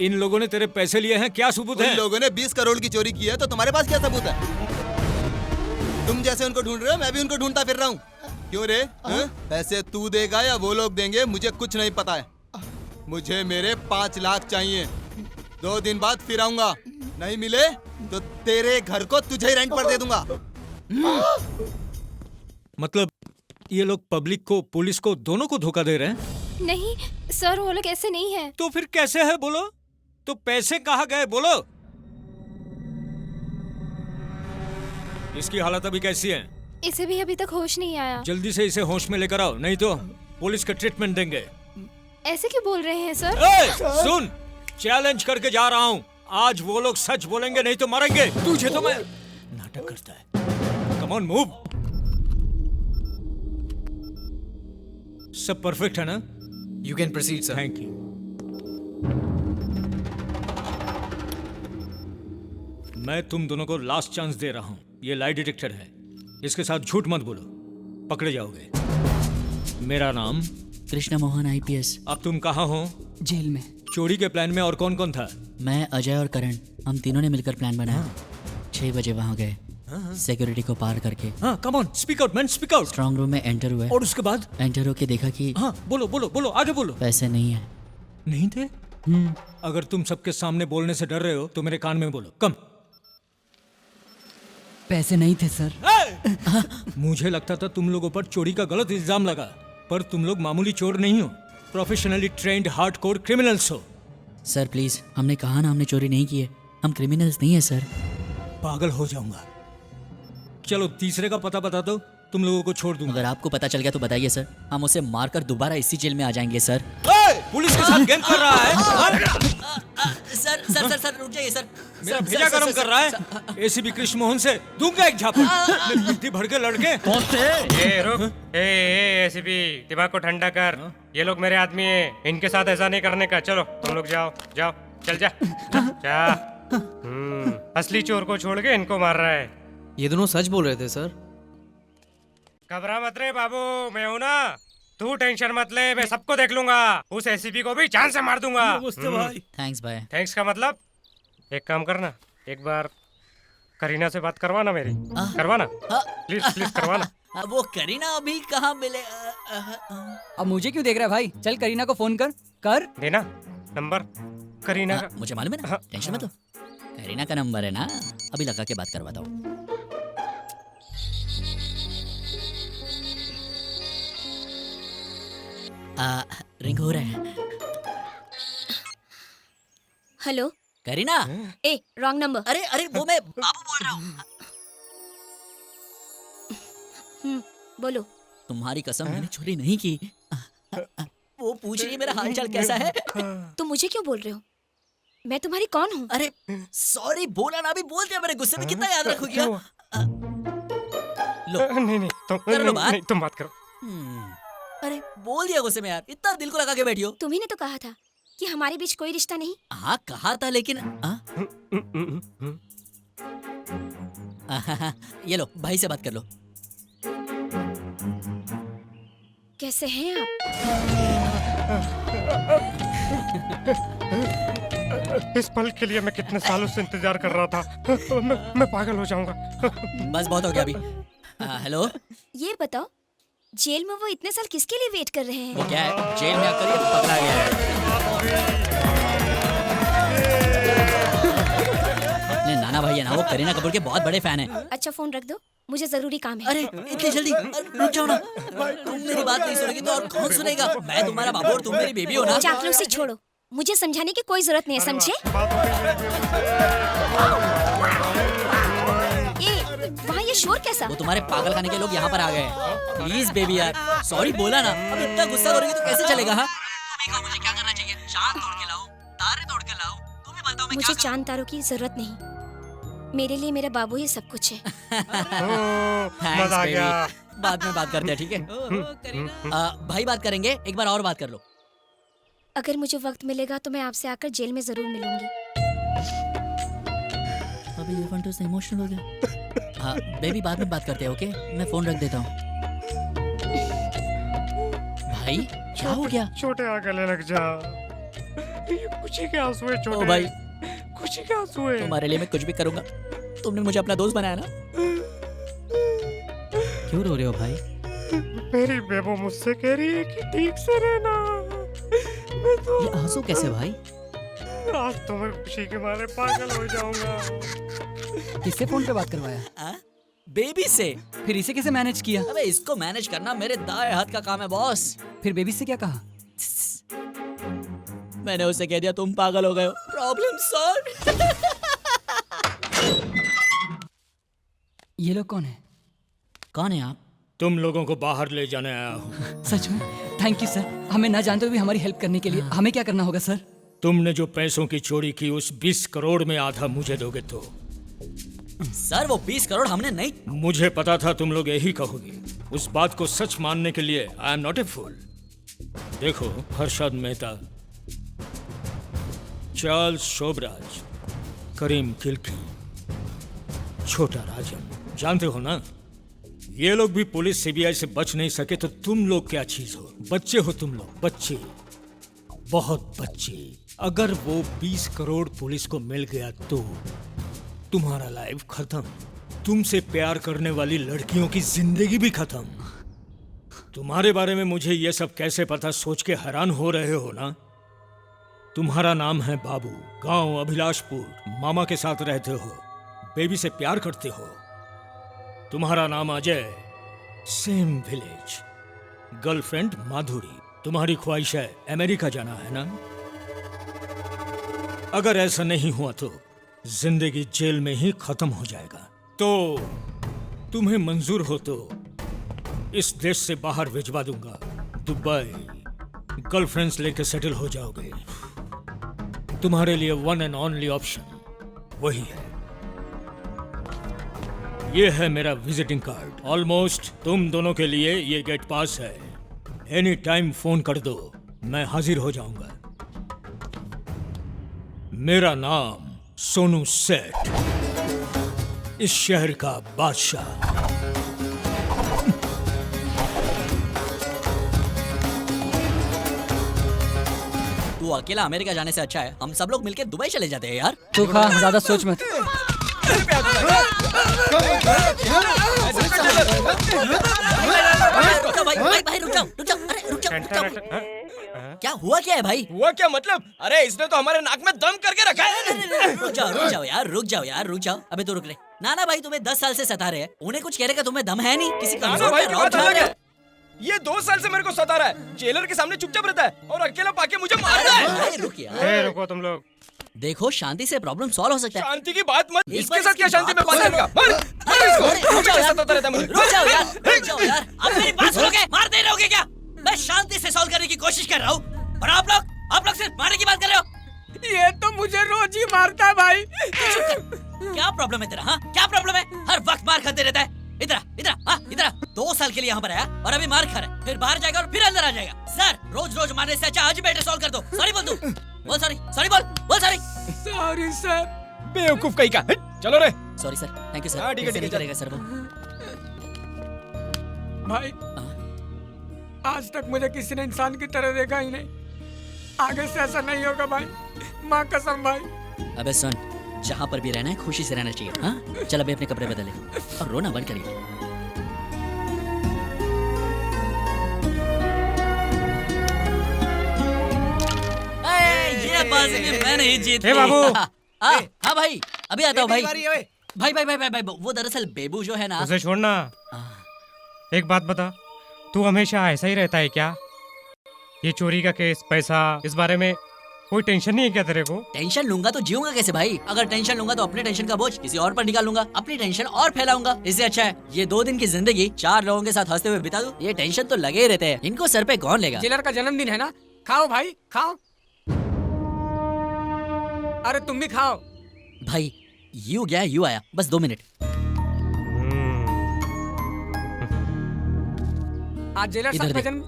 इन लोगों ने तेरे पैसे लिए हैं, क्या सबूत है? उन लोगों ने 20 करोड़ की चोरी की है, तो तुम्हारे पास क्या सबूत है? तुम जैसे उनको ढूंढ रहे हो, मैं भी उनको ढूंढता फिर रहा हूँ। क्यों रे, पैसे तू देगा या वो लोग देंगे, मुझे कुछ नहीं पता है। मुझे मेरे 5 लाख चाहिए। 2 दिन बाद फिर आऊंगा। नहीं मिले तो तेरे घर को तुझे ही रेंट पर दे दूंगा। मतलब ये लोग पब्लिक को, पुलिस को, दोनों को धोखा दे रहे हैं? नहीं सर, वो लोग ऐसे नहीं है। तो फिर कैसे है बोलो? तो पैसे कहाँ गए बोलो? इसकी हालत अभी कैसी है? इसे भी अभी तक होश नहीं आया। जल्दी से इसे होश में लेकर आओ, नहीं तो पुलिस का ट्रीटमेंट देंगे। ऐसे क्यों बोल रहे हैं सर? सुन, चैलेंज करके जा रहा हूँ। आज वो लोग सच बोलेंगे, नहीं तो मरेंगे। तुझे तो मैं नाटक करता है। Come on move. सब परफेक्ट है ना? You can proceed sir. Thank you. मैं तुम दोनों को लास्ट चांस दे रहा हूँ। ये लाई डिटेक्टर है, इसके साथ झूठ मत बोलो, पकड़े जाओगे। मेरा नाम कृष्ण मोहन IPS। अब तुम कहाँ हो? जेल में। चोरी के प्लान में और कौन कौन था? मैं, अजय और करण, हम तीनों ने मिलकर प्लान बनाया। 6 बजे वहाँ गए, सिक्योरिटी को पार करके। हाँ, come on, speak out man, speak out. Strong room में एंटर हुए। और उसके बाद? एंटर होके देखा कि हाँ, बोलो बोलो बोलो, आगे बोलो। पैसे नहीं है। नहीं थे? अगर तुम सबके सामने बोलने से डर रहे हो तो मेरे कान में बोलो। कम। पैसे नहीं थे सर। मुझे लगता था तुम लोगों पर चोरी का गलत इल्जाम लगा, पर तुम लोग मामूली चोर नहीं हो, प्रोफेशनली ट्रेंड हार्डकोर क्रिमिनल्स हो। सर प्लीज, हमने कहा ना हमने चोरी नहीं की है। हम क्रिमिनल्स नहीं है सर। पागल हो जाऊंगा। चलो तीसरे का पता बता दो, तुम लोगों को छोड़ दूंगा। अगर आपको पता चल गया तो बताइए सर, हम उसे मारकर दोबारा इसी जेल में आ जाएंगे सर। पुलिस के साथ गेम कर रहा है। सर सर सर सर रुक जाइए सर। मेरा भेजा गरम कर रहा है। ACP कृष्ण मोहन से दूंगा एक झापड़। मिट्टी भर के लड़के। कौन से? ए रुक, ए ACP, दिमाग को ठंडा कर। ये लोग मेरे आदमी हैं, इनके साथ ऐसा नहीं करने का। चलो तुम लोग जाओ, जाओ, चल जा, जा। असली चोर को छोड़ के इनको मार रहा है। ये दोनों सच बोल रहे थे सर। घबरा मत रे बाबू, मैं हूँ ना। तू टेंशन मत ले, मैं सबको देख लूंगा। उस ACP को भी जान से मार दूंगा। भाई। थैंक्स भाई। थैंक्स का मतलब? एक काम करना, एक बार करीना से बात करवाना मेरी। करवाना, प्लीज प्लीज करवाना। वो करीना अभी कहाँ मिले? अब मुझे क्यों देख रहा है भाई? चल करीना को फोन कर। देना नंबर करीना का। मुझे मालूम है ना, टेंशन मत लो। करीना का नंबर है ना, अभी लगा के बात करवाता हूँ। रिंग हो रहा है। हेलो करीना। ए रॉन्ग नंबर। अरे वो मैं बाबू बोल रहा हूँ। बोलो। तुम्हारी कसम मैंने चोरी नहीं की। वो पूछ रही है मेरा हालचाल कैसा है। तुम मुझे क्यों बोल रहे हो? मैं तुम्हारी कौन हूँ? अरे सॉरी, बोला ना, अभी बोल दिया। मेरे गुस्से में कितना याद रखोगी? लो नहीं कर लो बात। तुम बात करो। अरे बोल दिया गुस्से में यार, इतना दिल को लगा के बैठी हो। तुम्ही ने तो कहा था कि हमारे बीच कोई रिश्ता नहीं। हाँ कहा था, लेकिन ये लो भाई से बात कर लो। कैसे हैं आप? इस पल के लिए मैं कितने सालों से इंतजार कर रहा था। मैं पागल हो जाऊंगा। बस बहुत हो गया अभी। हेलो, ये बताओ, जेल में वो इतने साल किसके लिए वेट कर रहे हैं? वो क्या है, जेल में आकर ये पकड़ा गया है। अपने नाना भाई है ना, वो करीना कपूर के बहुत बड़े फैन हैं। अच्छा फोन रख दो, मुझे जरूरी काम है। अरे इतनी जल्दी रुक जाओ ना। तुम मेरी बात नहीं सुनोगी तो और कौन सुनेगा? मैं तुम्हारा बाबू और तुम मेरी बेबी हो ना। चापलूसी छोड़ो, मुझे समझाने की कोई जरूरत नहीं है, समझे? वहाँ ये शोर कैसा? वो तुम्हारे पागल खाने के लोग यहाँ पर आ गए हैं। प्लीज बेबी यार, सॉरी बोला ना। अब इतना गुस्सा करोगी तो कैसे चलेगा? हाँ मुझे क्या करना चाहिए? चांद तोड़ के लाओ, तारे तोड़ के लाओ, तुम ही बताओ मैं मुझे चांद तारों की जरूरत नहीं, मेरे लिए मेरा बाबू ही सब कुछ है। मजा आ गया। बाद में बात करते हैं, ठीक है? भाई बात करेंगे, एक बार और बात कर लो। अगर मुझे वक्त मिलेगा तो मैं आपसे आकर जेल में जरूर मिलूंगी। अभी ये फंटो से इमोशनल हो गया। हाँ बेबी, बाद में बात करते हैं, ओके? मैं फोन रख देता हूँ। भाई क्या हो गया? छोटे आ गले लग जा। ये खुशी के आंसू है छोटे। ओ भाई, खुशी के आंसू है। तुम्हारे लिए मैं कुछ भी करूंगा। तुमने मुझे अपना दोस्त बनाया ना। क्यों रो रहे हो भाई? मेरी बेबो मुझसे कह रही है कि ठीक से रहना। मैं तो ये आंसू कैसे भाई? आज तो मैं खुशी के मारे पागल हो जाऊंगा। किससे फोन पे बात करवाया? बेबी से। फिर इसे कैसे मैनेज किया? अबे इसको मैनेज करना मेरे दाएं हाथ का काम है बॉस। फिर बेबी से क्या कहा? मैंने उसे कह दिया तुम पागल हो गए हो, प्रॉब्लम सॉल्व। ये लोग कौन है? कौन है आप? तुम लोगों को बाहर ले जाने आया हूँ। सच में? थैंक यू सर, हमें ना जानते हुए भी हमारी हेल्प करने के लिए। हमें क्या करना होगा सर? तुमने जो पैसों की चोरी की उस 20 करोड़ में आधा मुझे दोगे तो? सर वो 20 करोड़ हमने नहीं। मुझे पता था तुम लोग यही कहोगे। उस बात को सच मानने के लिए आई एम नॉट ए फूल। देखो, हर्षद मेहता, चार्ल्स शोभराज, करीम किल्की, छोटा राजन, जानते हो ना? ये लोग भी पुलिस सीबीआई से बच नहीं सके तो तुम लोग क्या चीज हो? बच्चे हो तुम लोग, बच्चे, बहुत बच्चे। अगर वो 20 करोड़ पुलिस को मिल गया तो तुम्हारा लाइफ खत्म, तुमसे प्यार करने वाली लड़कियों की जिंदगी भी खत्म। तुम्हारे बारे में मुझे ये सब कैसे पता सोच के हैरान हो रहे हो ना? तुम्हारा नाम है बाबू, गांव अभिलाषपुर, मामा के साथ रहते हो, बेबी से प्यार करते हो। तुम्हारा नाम अजय, सेम विलेज, गर्लफ्रेंड माधुरी, तुम्हारी ख्वाहिश है अमेरिका जाना, है ना? अगर ऐसा नहीं हुआ तो जिंदगी जेल में ही खत्म हो जाएगा। तो तुम्हें मंजूर हो तो इस देश से बाहर भिजवा दूंगा, दुबई। गर्लफ्रेंड्स लेके सेटल हो जाओगे। तुम्हारे लिए वन एंड ओनली ऑप्शन वही है। ये है मेरा विजिटिंग कार्ड। ऑलमोस्ट तुम दोनों के लिए ये गेट पास है। एनी टाइम फोन कर दो, मैं हाजिर हो जाऊंगा। मेरा नाम सोनू सेठ, इस शहर का बादशाह। तू अकेला अमेरिका जाने से अच्छा है हम सब लोग मिलके दुबई चले जाते हैं यार। तू खा, ज्यादा सोच मत। ऐसे क्या हुआ क्या है भाई? हुआ क्या मतलब? अरे इसने तो हमारे नाक में दम करके रखा है। रुक जाओ यार, रुक जाओ। अबे तो रुक ले। नाना भाई तुम्हें 10 साल से सता रहे हैं, उन्हें कुछ कहने का तुम्हें दम है नहीं? किसी नाना कमजोर भाई का की रौब बात झाड़ अलग रहे हो? है। ये 2 साल से मेरे को सता रहा है। जेलर के सामने चुपचाप रहता है और अकेला पाके मुझे मारता है। रुक यार। रुको तुम लोग। देखो शांति से प्रॉब्लम सॉल्व हो सकता है। शांति की बात मत। एक इसके बार साथ क्या इसकी शांति में बात बात तो करेगा? मार इसको। मुझे क्या सताता रहता है मुझे? रुक जाओ यार। अब मेरी बात सुनोगे? मारते रहोगे क्या? मैं शांति से सॉल्व करने की कोशिश कर रहा हूँ और आप लोग सिर्फ मारने की बात कर रहे हो। ये तो मुझे रोज ही मारता है भाई। क्या प्रॉब्लम है तेरा? हाँ क्या प्रॉब्लम है? हर वक्त मार खाते रहता है। इधर 2 साल के लिए यहाँ पर आया और अभी मार खा रहा है, फिर बाहर जाएगा और फिर अंदर आ जाएगा। सर रोज मारने से अच्छा आज ही मैटर सॉल्व कर दो। सॉरी बोल तू। बोल सॉरी सॉरी सर। बेवकूफ कहीं का। चलो रे। Sorry sir, thank you sir. हाँ, ठीक है, ऐसे नहीं चल। करेगा सर वो। भाई आज तक मुझे किसी ने इंसान की तरह देखा ही नहीं। आगे से ऐसा नहीं होगा भाई, माँ कसम भाई। अबे सुन, जहाँ पर भी रहना है खुशी से रहना चाहिए। हाँ चल अभी अपने कपड़े बदले और रोना बंद करिए। ये बाजी में मैं नहीं जीती। हे बाबू। हाँ भाई अभी आता हूँ भाई। भाई वो दरअसल बेबू जो है ना। उसे छोड़ना। एक बात बता, तू हमेशा ऐसा ही रहता है क्या? ये चोरी का केस, पैसा, इस बारे में कोई टेंशन नहीं है क्या तेरे को? टेंशन लूंगा तो जीऊंगा कैसे भाई? अगर टेंशन लूंगा तो अपने टेंशन का बोझ किसी और पर निकालूंगा, अपनी टेंशन और फैलाऊंगा। इससे अच्छा है ये 2 दिन की जिंदगी 4 लोगों के साथ हंसते हुए बिता दूं। ये टेंशन तो लगे ही रहते हैं, इनको सर पे कौन लेगा? जेलर का जन्मदिन है ना, खाओ भाई खाओ। अरे तुम भी खाओ। भाई यू गया यू आया, बस 2 मिनट। आज जेलर इधर साहब का देख। जन्म।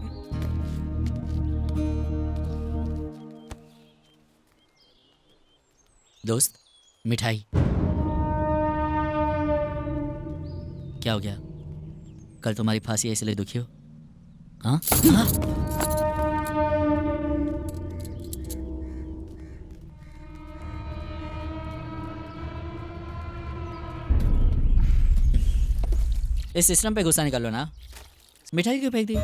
दोस्त मिठाई। क्या हो गया? कल तुम्हारी फांसी है इसलिए दुखी हो? हाँ? इस सिस्टम पे गुस्सा निकाल लो ना। मिठाई क्यों फेंक दी?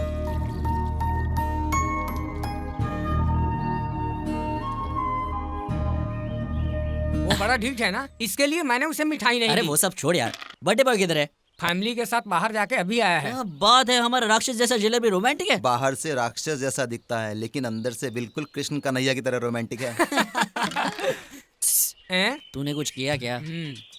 वो बड़ा ढीठ है ना, इसके लिए मैंने उसे मिठाई नहीं अरे दी। वो सब छोड़ यार, बर्थडे बॉय किधर है? फैमिली के साथ बाहर जाके अभी आया है। बात है हमारा राक्षस जैसा जेलर भी रोमांटिक है। बाहर से राक्षस जैसा दिखता है लेकिन अंदर से बिल्कुल कृष्ण कन्हैया की तरह रोमांटिक है। तूने कुछ किया क्या?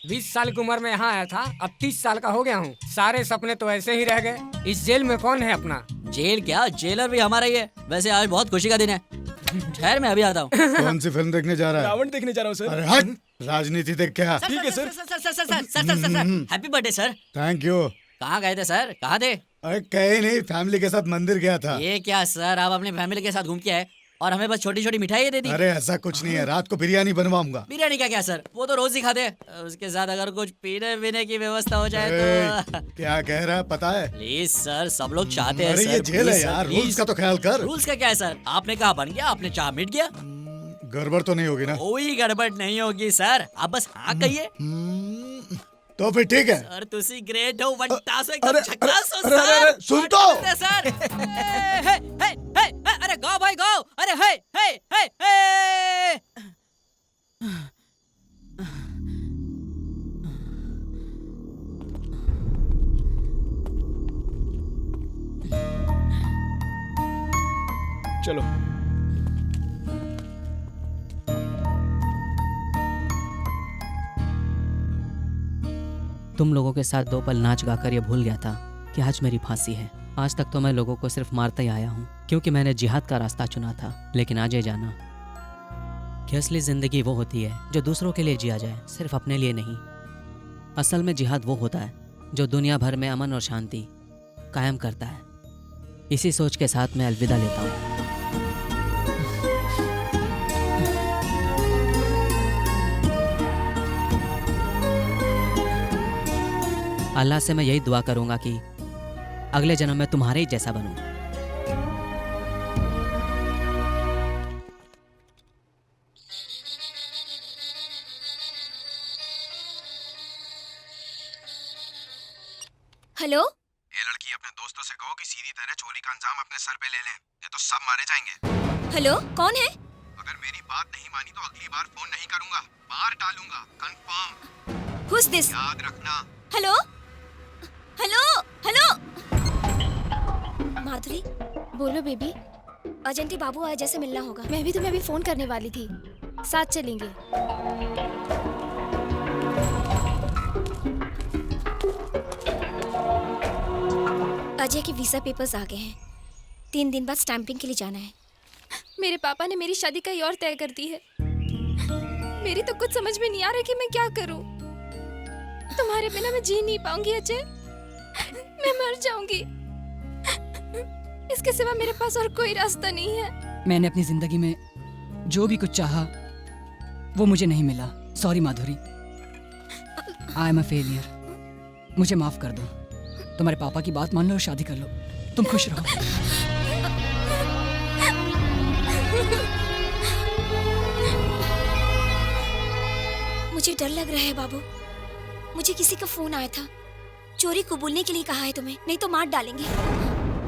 20 साल की उम्र में यहाँ आया था, अब 30 साल का हो गया हूँ। सारे सपने तो ऐसे ही रह गए। इस जेल में कौन है अपना? जेल क्या, जेलर भी हमारा ही है। वैसे आज बहुत खुशी का दिन है। ठहर मैं अभी आता हूँ। कौन सी फिल्म देखने जा रहा है? रावण देखने जा रहा हूँ सर। अरे हट, राजनीति देख क्या? ठीक है sir. Sir happy birthday sir. Thank you. कहाँ गए थे सर? कहाँ थे? अरे कहीं नहीं, फैमिली के साथ मंदिर गया था। ये क्या सर, आप अपनी फैमिली के साथ घूम के आए और हमें बस छोटी छोटी मिठाई दे दी? अरे ऐसा कुछ नहीं है, रात को बिरयानी बनवाऊंगा। बिरयानी का क्या सर, वो तो रोज ही खाते हैं। उसके साथ अगर कुछ पीने वीने की व्यवस्था हो जाए तो। क्या कह रहा है पता है? प्लीज सर, सब लोग चाहते हैं अरे सर। ये जेल है please, यार, sir, रूल्स please। का तो ख्याल कर। रूल्स का क्या है सर? आपने कहा बन गया, आपने चाह मिट गया। गड़बड़ तो नहीं होगी ना? कोई गड़बड़ नहीं होगी सर, आप बस हाँ कहिए। तो फिर ठीक है। सर तुसी ग्रेट हो, वंटासो एकदम झकास हो अरे, सर। सुन तो। अरे सर। हे, अरे गाओ भाई गाओ। अरे हे। चलो। तुम लोगों के साथ 2 पल नाच गाकर ये भूल गया था कि आज मेरी फांसी है। आज तक तो मैं लोगों को सिर्फ मारता ही आया हूँ क्योंकि मैंने जिहाद का रास्ता चुना था। लेकिन आज ये जाना कि असली जिंदगी वो होती है जो दूसरों के लिए जिया जाए, सिर्फ अपने लिए नहीं। असल में जिहाद वो होता है जो दुनिया भर में अमन और शांति कायम करता है। इसी सोच के साथ मैं अलविदा लेता हूँ। अल्लाह से मैं यही दुआ करूंगा कि अगले जन्म में तुम्हारे ही जैसा बनूं। हेलो ये लड़की अपने दोस्तों से कहो कि सीधी तरह चोरी का अंजाम अपने सर पे ले लें, ये तो सब मारे जाएंगे। हेलो, कौन है? अगर मेरी बात नहीं मानी तो अगली बार फोन नहीं करूंगा, बाहर डालूंगा, कंफर्म। Who's this? याद रखना। Hello hello hello. माधुरी, बोलो बेबी। अजंती बाबू आए, जैसे मिलना होगा। मैं भी तुम्हें अभी फोन करने वाली थी, साथ चलेंगे। अजय के वीजा पेपर्स आ गए हैं, 3 दिन बाद स्टैंपिंग के लिए जाना है। मेरे पापा ने मेरी शादी कहीं और तय कर दी है। मेरी तो कुछ समझ में नहीं आ रहा कि मैं क्या करूं। तुम्हारे बिना मैं जी नहीं पाऊंगी अजय, मैं मर जाऊंगी। इसके सिवा मेरे पास और कोई रास्ता नहीं है। मैंने अपनी जिंदगी में जो भी कुछ चाहा वो मुझे नहीं मिला। Sorry Madhuri, I am a failure. मुझे माफ कर दो। तुम्हारे पापा की बात मान लो और शादी कर लो। तुम खुश रहो। मुझे डर लग रहा है बाबू। मुझे किसी का फोन आया था, चोरी कबूलने के लिए कहा है तुम्हें, नहीं तो मार डालेंगे।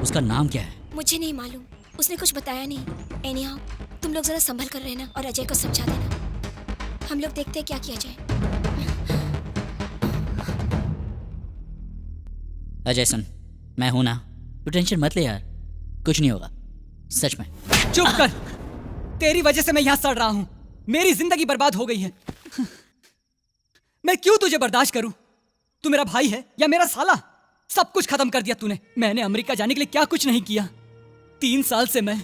उसका नाम क्या है? मुझे नहीं मालूम, उसने कुछ बताया नहीं। एनीहाउ, तुम लोग जरा संभल कर रहना और अजय को समझा देना। हम लोग देखते हैं क्या किया जाए। अजय सुन, मैं हूं ना, तू टेंशन मत ले यार, कुछ नहीं होगा, सच में। चुप कर। तेरी वजह से मैं यहाँ सड़ रहा हूँ। मेरी जिंदगी बर्बाद हो गई है। मैं क्यों तुझे बर्दाश्त करूं? तू मेरा भाई है या मेरा साला? सब कुछ खत्म कर दिया तूने। मैंने अमेरिका जाने के लिए क्या कुछ नहीं किया। 3 साल से मैं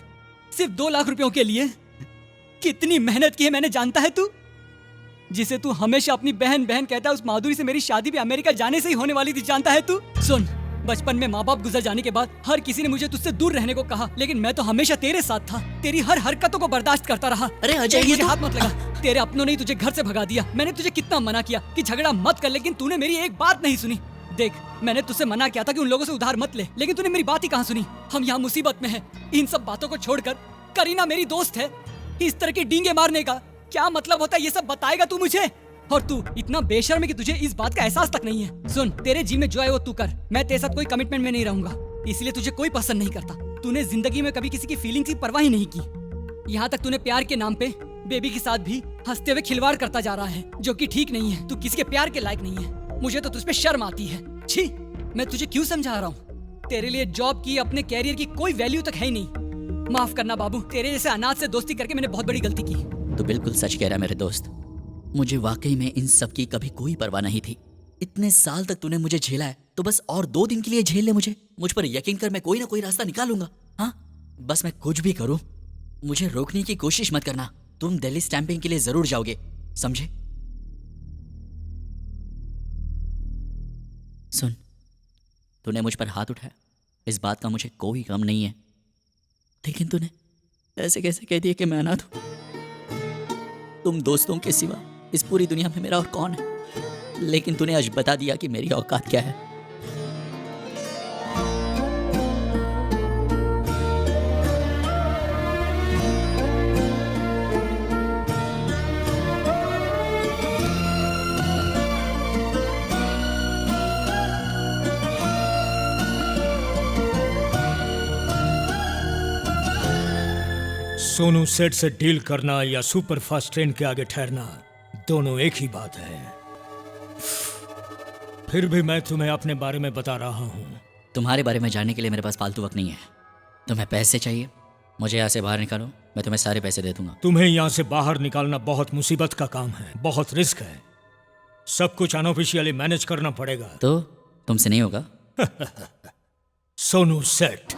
सिर्फ 2 लाख रुपयों के लिए कितनी मेहनत की है मैंने, जानता है तू? जिसे तू हमेशा अपनी बहन बहन कहता है, उस माधुरी से मेरी शादी भी अमेरिका जाने से ही होने वाली थी, जानता है तू? सुन, बचपन में माँ बाप गुजर जाने के बाद हर किसी ने मुझे तुझसे दूर रहने को कहा, लेकिन मैं तो हमेशा तेरे साथ था। तेरी हर हरकतों को बर्दाश्त करता रहा। अरे अजय, मुझे हाथ मत लगा। तेरे अपनों ने तुझे घर से भगा दिया। मैंने तुझे कितना मना किया कि झगड़ा मत कर, लेकिन तूने मेरी एक बात नहीं सुनी। देख, मैंने तुझसे मना किया था कि उन लोगों से उधार मत ले, लेकिन तूने मेरी बात ही कहाँ सुनी। हम यहाँ मुसीबत में हैं। इन सब बातों को छोड़कर करीना मेरी दोस्त है। इस तरह के डींगे मारने का क्या मतलब होता है, ये सब बताएगा तू मुझे? और तू इतना बेशर्म है कि तुझे इस बात का एहसास तक नहीं है। सुन, तेरे जी में जो है वो तू कर। मैं तेरे साथ कोई कमिटमेंट में नहीं रहूंगा, इसलिए तुझे कोई पसंद नहीं करता। तूने जिंदगी में कभी किसी की फीलिंग्स की परवाह ही नहीं की। यहाँ तक तूने प्यार के नाम पे बेबी के साथ भी हंसते हुए खिलवाड़ करता जा रहा है, जो कि ठीक नहीं है। तू किसी के प्यार के लायक नहीं है। मुझे तो तुझ पे शर्म आती है। छी, मैं तुझे क्यों समझा रहा हूँ? तेरे लिए जॉब की, अपने कैरियर की कोई वैल्यू तक है ही नहीं। माफ करना बाबू, तेरे जैसे अनाथ से दोस्ती करके मैंने बहुत बड़ी गलती की। तो बिल्कुल सच कह रहा है मेरे दोस्त, मुझे वाकई में इन सब की कभी कोई परवाह नहीं थी। इतने साल तक तूने मुझे झेला है, तो बस और 2 दिन के लिए झेल ले मुझे। मुझ पर यकीन कर, मैं कोई ना कोई रास्ता निकालूंगा। हाँ, बस मैं कुछ भी करूं, मुझे रोकने की कोशिश मत करना। तुम दिल्ली स्टैंपिंग के लिए जरूर जाओगे, समझे? सुन, तूने मुझ पर हाथ उठाया, इस बात का मुझे कोई गम नहीं है, लेकिन तूने ऐसे कैसे कह दिया कि मैं अनाथ हूं? तुम दोस्तों के सिवा इस पूरी दुनिया में मेरा और कौन है? लेकिन तूने आज बता दिया कि मेरी औकात क्या है। सोनू सेट से डील करना या सुपर फास्ट ट्रेन के आगे ठहरना, दोनों एक ही बात है। फिर भी मैं तुम्हें अपने बारे में बता रहा हूँ। तुम्हारे बारे में जानने के लिए मेरे पास फालतू वक्त नहीं है। तुम्हें पैसे चाहिए, मुझे यहाँ से बाहर निकालो, मैं तुम्हें सारे पैसे दे दूंगा। तुम्हें यहाँ से बाहर निकालना बहुत मुसीबत का काम है, बहुत रिस्क है। सब कुछ अनऑफिशियली मैनेज करना पड़ेगा। तो तुमसे नहीं होगा? सोनू सेठ,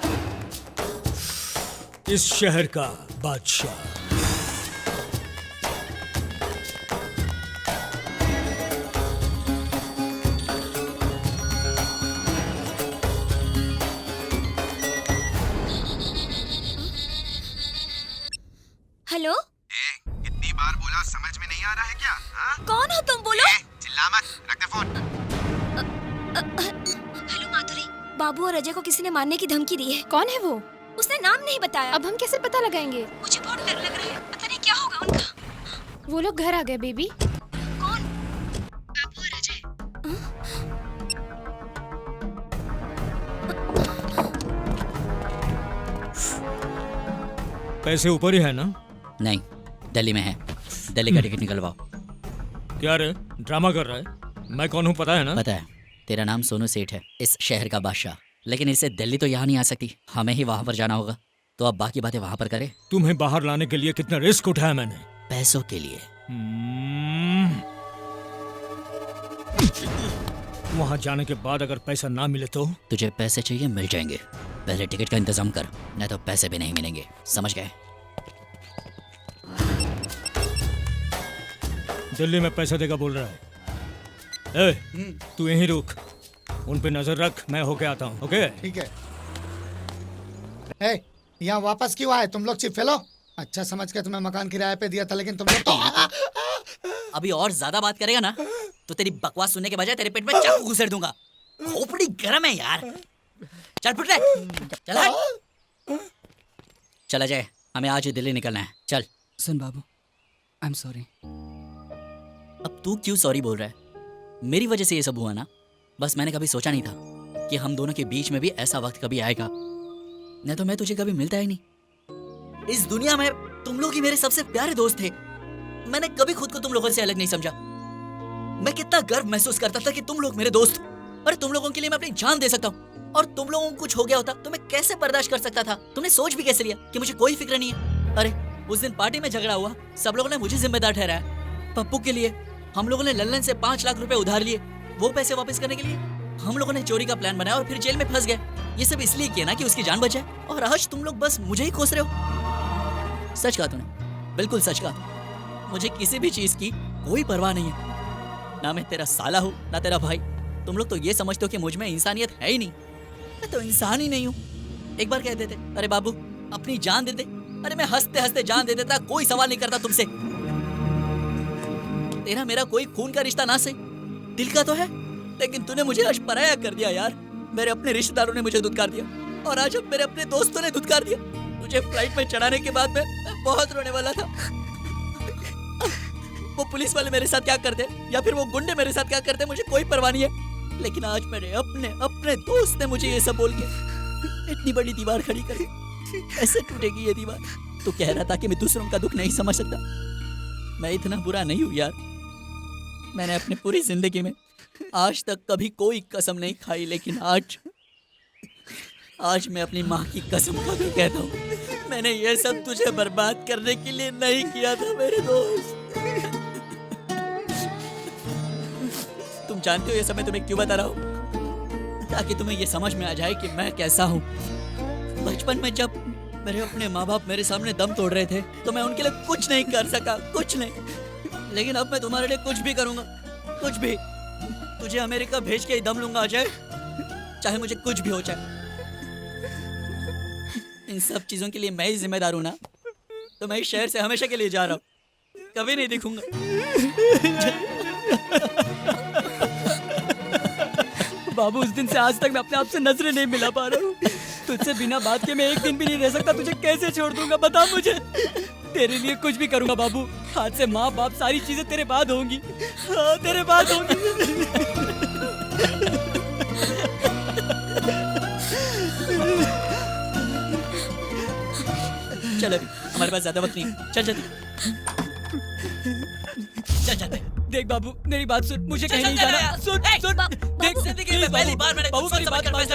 इस शहर का बादशाह। हेलो, कितनी बार बोला, समझ में नहीं आ रहा है क्या? हाँ? कौन हो तुम? बोलो। चिल्ला मत, रख दे फोन। हेलो माधुरी, बाबू और अजय को किसी ने मारने की धमकी दी है। कौन है वो? उसने नाम नहीं बताया। अब हम कैसे पता लगाएंगे? मुझे बहुत डर लग रहा है, पता नहीं क्या होगा उनका। वो लोग घर आ गए बेबी। कौन? बाबू और अजय। पैसे ऊपर ही है ना? नहीं, दिल्ली में है। दिल्ली का टिकट निकलवाओ। क्या रे, ड्रामा कर रहा है? मैं कौन हूँ पता है ना? पता है, तेरा नाम सोनू सेठ है, इस शहर का बादशाह। लेकिन इससे दिल्ली तो यहाँ नहीं आ सकती, हमें ही वहाँ पर जाना होगा। तो अब बाकी बातें वहाँ पर करें। तुम्हें बाहर लाने के लिए कितना रिस्क उठाया मैंने। पैसों के लिए। वहाँ जाने के बाद अगर पैसा ना मिले तो? तुझे पैसे चाहिए, मिल जाएंगे। पहले टिकट का इंतजाम कर, नहीं तो पैसे भी नहीं मिलेंगे। समझ गए? दिल्ली में पैसा देगा बोल रहा है। ए, तू यहीं रुक, उन पे नजर रख, मैं होके आता हूँ। ओके? ठीक है। ए, यहाँ वापस क्यों आए तुम लोग? Chip fellow. अच्छा समझ के तुम्हें मकान किराए पे दिया था, लेकिन तुम लोग तो अभी और ज्यादा बात करेगा ना तो तेरी बकवास सुनने के बजाय तेरे पेट में चाकू घुसेड़ दूंगा। खोपड़ी गर्म है यार। चल फुट ले, चल हट। चला जाए, हमें आज ही दिल्ली निकलना है। चल। सुन बाबू, आई एम सॉरी। अब तू क्यों सॉरी बोल रहा है? मेरी वजह से ये सब हुआ ना। बस मैंने कभी सोचा नहीं था कि हम दोनों के बीच में भी ऐसा वक्त कभी आएगा। नहीं तो मैं तुझे कभी मिलता ही नहीं। इस दुनिया में तुम लोग ही मेरे सबसे प्यारे दोस्त थे। मैंने कभी खुद को तुम लोगों से अलग नहीं समझा। मैं कितना गर्व महसूस करता था कि तुम लोग मेरे दोस्त। अरे तुम लोगों के लिए मैं अपनी जान दे सकता हूँ। और तुम लोगों को कुछ हो गया होता तो मैं कैसे बर्दाश्त कर सकता था? तुमने सोच भी कैसे लिया कि मुझे कोई फिक्र नहीं है? अरे उस दिन पार्टी में झगड़ा हुआ, सब लोगों ने मुझे जिम्मेदार ठहराया। पप्पू के लिए हम लोगों ने लल्लन से 5 लाख रुपए उधार लिए। वो पैसे वापस करने के लिए हम लोगों ने चोरी का प्लान बनाया और फिर जेल में फंस गए। ये सब इसलिए किया ना कि उसकी जान बचे। और आज तुम लोग बस मुझे ही कोस रहे हो। सच कहा तूने, बिल्कुल सच कहा। मुझे किसी भी चीज की कोई परवाह नहीं है। ना मैं तेरा साला हूँ, ना तेरा भाई। तुम लोग तो ये समझते हो कि मुझ में इंसानियत है ही नहीं। मैं तो इंसान ही नहीं हूँ। एक बार कह देते, अरे बाबू अपनी जान दे दे। अरे मैं हंसते हंसते जान दे देता, कोई सवाल नहीं करता तुमसे। तेरा मेरा कोई खून का रिश्ता ना सही, दिल का तो है, लेकिन तूने मुझे आज पराया कर दिया यार। मेरे अपने रिश्तेदारों ने मुझे धुतकार दिया और आज अब मेरे अपने दोस्तों ने धुतकार दिया। तुझे फ्लाइट में चढ़ाने के बाद मैं बहुत रोने वाला था। वो पुलिस वाले मेरे साथ क्या करते या फिर वो गुंडे मेरे साथ क्या करते, मुझे कोई परवाह नहीं है। लेकिन आज मेरे अपने दोस्त ने मुझे ये सब बोल के इतनी बड़ी दीवार खड़ी कर, ऐसे टूटेगी ये दीवार। तू कह रहा था कि मैं दूसरों का दुख नहीं समझ सकता। मैं इतना बुरा नहीं हूँ यार। मैंने अपनी पूरी जिंदगी में आज तक कभी कोई कसम नहीं खाई, लेकिन आज मैं अपनी माँ की कसम खा कर कहता हूँ, मैंने ये सब तुझे बर्बाद करने के लिए नहीं किया था मेरे दोस्त। तुम जानते हो ये सब मैं तुम्हें क्यों बता रहा हूँ? ताकि तुम्हें ये समझ में आ जाए कि मैं कैसा हूँ। बचपन में जब मेरे अपने माँ बाप मेरे सामने दम तोड़ रहे थे तो मैं उनके लिए कुछ नहीं कर सका, कुछ नहीं। लेकिन अब मैं तुम्हारे लिए कुछ भी करूंगा, कुछ भी। तुझे अमेरिका भेज के ही दम लूंगा अजय, चाहे मुझे कुछ भी हो जाए। इन सब चीजों के लिए मैं ही जिम्मेदार हूं ना। तो मैं इस शहर से हमेशा के लिए जा रहा हूं, कभी नहीं दिखूंगा। बाबू उस दिन से आज तक मैं अपने आप से नजरें नहीं मिला पा रहा हूँ। तुझसे बिना बात के मैं एक दिन भी नहीं रह सकता। तुझे कैसे छोड़ दूंगा बता मुझे। तेरे लिए कुछ भी करूंगा बाबू। आज से माँ बाप सारी चीजें तेरे बाद होंगी। हाँ, तेरे बाद होंगी। चल अभी हमारे पास ज्यादा वक्त नहीं। चल चल चल चल। देख बाबू मेरी बात सुन, मुझे कहीं नहीं जाना। सुन सुन देख, जिंदगी में पहली बार मैंने बाबू मेरी बात मान जा।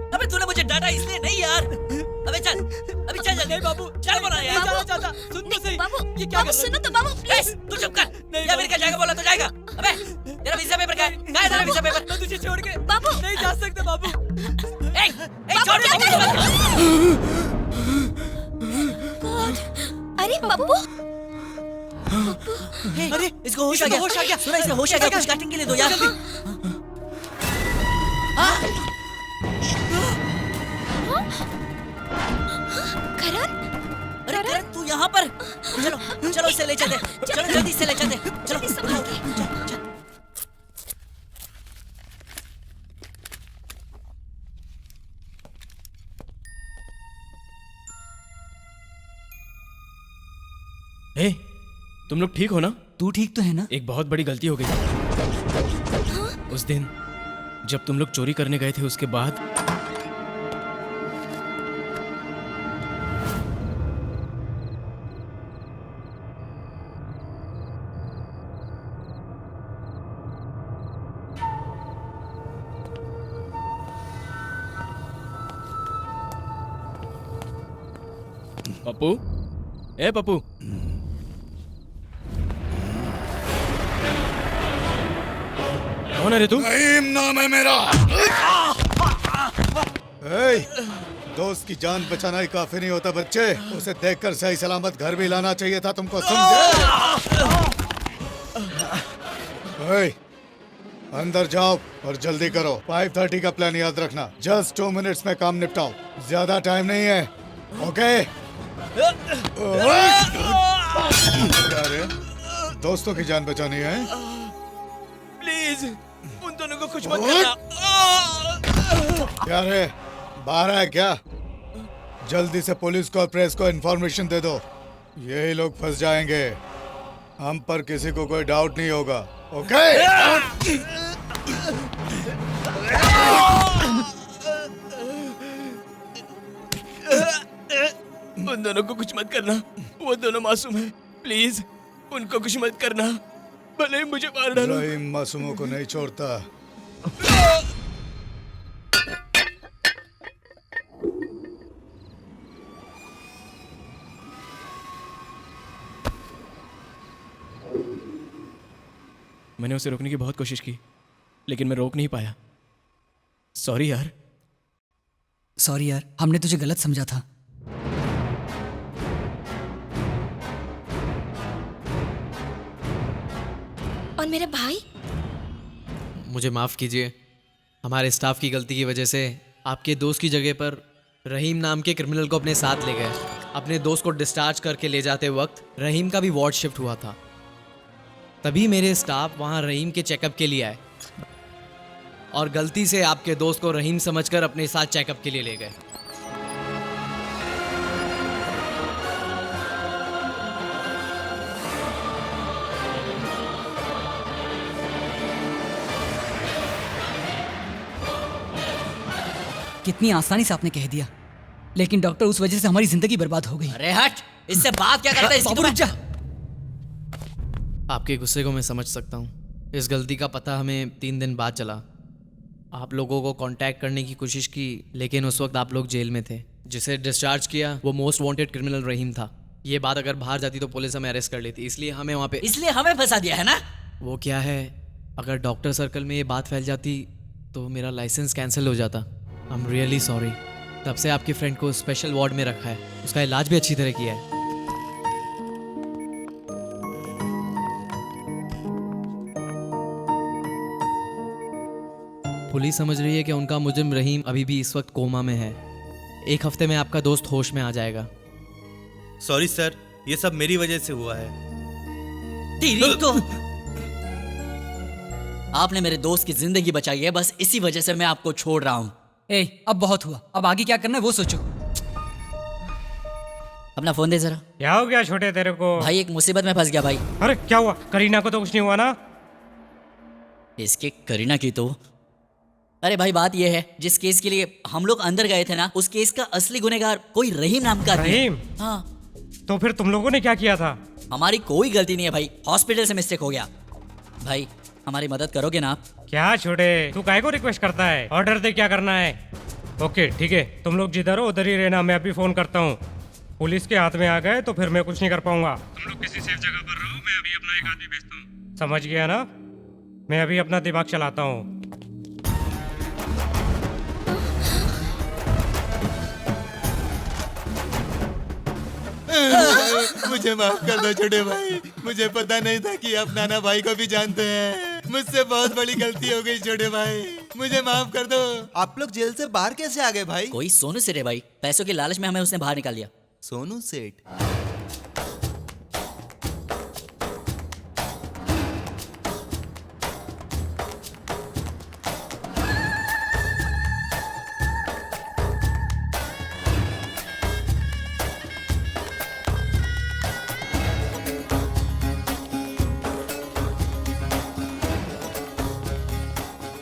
अबे तूने मुझे डांटा इसलिए नहीं यार। अबे चल, अभी चल चल। नहीं बाबू चल बोला यार। जाना चाहता। सुन तो सही। बाबू ये क्या बाबू सुनो तो बाबू प्लीज। तू चुप कर। या अमेरिका जाएगा बोला तो जाएगा। अबे तेरा वीजा पेपर कहाँ है? कहाँ है तेरा वीजा पेपर? मैं तुझे छोड़ के बाबू नहीं जा सकता बाबू। छोड़ अरे बाबू अरे इसको होश आ गया, होश आ गया। सुना इसको होश आ गया, कुछ काटने के लिए दो यार। करण, अरे करण तू यहाँ पर। चलो चलो इसे ले चलते, चलो जल्दी से ले चलते। चलो ए, तुम लोग ठीक हो ना? तू ठीक तो है ना? एक बहुत बड़ी गलती हो गई। उस दिन जब तुम लोग चोरी करने गए थे उसके बाद पप्पू, ए पप्पू। कौन है रे तू? रहीम नाम है मेरा। ए, दोस्त की जान बचाना ही काफी नहीं होता बच्चे, उसे देखकर सही सलामत घर भी लाना चाहिए था तुमको, समझे? ए, अंदर जाओ और जल्दी करो। 5:30 का प्लान याद रखना। जस्ट 2 मिनट्स में काम निपटाओ, ज्यादा टाइम नहीं है। ओके? क्या रे? दोस्तों की जान बचानी है? प्लीज उन दोनों को कुछ मत करना। क्या रे, बाहर है क्या? जल्दी से पुलिस को और प्रेस को इन्फॉर्मेशन दे दो। यही लोग फंस जाएंगे, हम पर किसी को कोई डाउट नहीं होगा। ओके? उन दोनों को कुछ मत करना, वो दोनों मासूम हैं। प्लीज उनको कुछ मत करना, भले ही मुझे मार डालो। रहीम मासूमों को नहीं छोड़ता। मैंने उसे रोकने की बहुत कोशिश की, लेकिन मैं रोक नहीं पाया। सॉरी यार। सॉरी यार, हमने तुझे गलत समझा था। और मेरा भाई? मुझे माफ़ कीजिए, हमारे स्टाफ की गलती की वजह से आपके दोस्त की जगह पर रहीम नाम के क्रिमिनल को अपने साथ ले गए। अपने दोस्त को डिस्चार्ज करके ले जाते वक्त रहीम का भी वार्ड शिफ्ट हुआ था। तभी मेरे स्टाफ वहाँ रहीम के चेकअप के लिए आए और गलती से आपके दोस्त को रहीम समझकर अपने साथ चेकअप के लिए ले गए। कितनी आसानी से आपने कह दिया, लेकिन डॉक्टर उस वजह से हमारी जिंदगी बर्बाद हो गई। अरे हट, इससे बात क्या करता है? बाबू रुक जा। आपके गुस्से को मैं समझ सकता हूँ। इस गलती का पता हमें 3 दिन बाद चला। आप लोगों को कांटेक्ट करने की कोशिश की, लेकिन उस वक्त आप लोग जेल में थे। जिसे डिस्चार्ज किया वो मोस्ट वांटेड क्रिमिनल रहीम था। ये बात अगर बाहर जाती तो पुलिस हमें अरेस्ट कर लेती, इसलिए हमें वहाँ पे फंसा दिया है ना। वो क्या है, अगर डॉक्टर सर्कल में ये बात फैल जाती तो मेरा लाइसेंस कैंसिल हो जाता। I am really sorry. तब से आपके फ्रेंड को स्पेशल वार्ड में रखा है, उसका इलाज भी अच्छी तरह किया है। पुलिस समझ रही है कि उनका मुजरिम रहीम अभी भी इस वक्त कोमा में है। 1 हफ्ते में आपका दोस्त होश में आ जाएगा। सॉरी सर, ये सब मेरी वजह से हुआ है। तेरी तो आपने मेरे दोस्त की जिंदगी बचाई है, बस इसी वजह से मैं आपको छोड़ रहा हूँ। अब बहुत हुआ, अब आगे क्या करना है वो सोचो। अपना फोन दे जरा। क्या हो गया छोटे तेरे को? भाई एक मुसीबत में फंस गया भाई। अरे क्या हुआ? करीना को तो कुछ नहीं हुआ ना? इसके करीना की तो, अरे भाई बात ये है, जिस केस के लिए हम लोग अंदर गए थे ना, उस केस का असली गुनहगार कोई रहीम नाम का आदमी है। रहीम? हाँ। तो फिर तुम लोगों ने क्या किया था? हमारी कोई गलती नहीं है भाई, हॉस्पिटल से मिस्टेक हो गया। भाई हमारी मदद करोगे ना आप? क्या छोटे, तू काहे को रिक्वेस्ट करता है? ऑर्डर दे क्या करना है। ओके ठीक है, तुम लोग जिधर हो उधर ही रहना, मैं अभी फोन करता हूँ। पुलिस के हाथ में आ गए तो फिर मैं कुछ नहीं कर पाऊंगा। तुम लोग किसी सेफ जगह पर रहो, मैं अभी अपना एक आदमी भेजता हूँ। समझ गया ना? मैं अभी अपना दिमाग चलाता हूँ। मुझे माफ कर दो छोटे भाई, मुझे पता नहीं था कि आप नाना भाई को भी जानते हैं। मुझसे बहुत बड़ी गलती हो गई छोटे भाई, मुझे माफ कर दो। आप लोग जेल से बाहर कैसे आ गए भाई? कोई सोनू सेठ है भाई, पैसों के लालच में हमें उसने बाहर निकाल दिया। सोनू सेठ?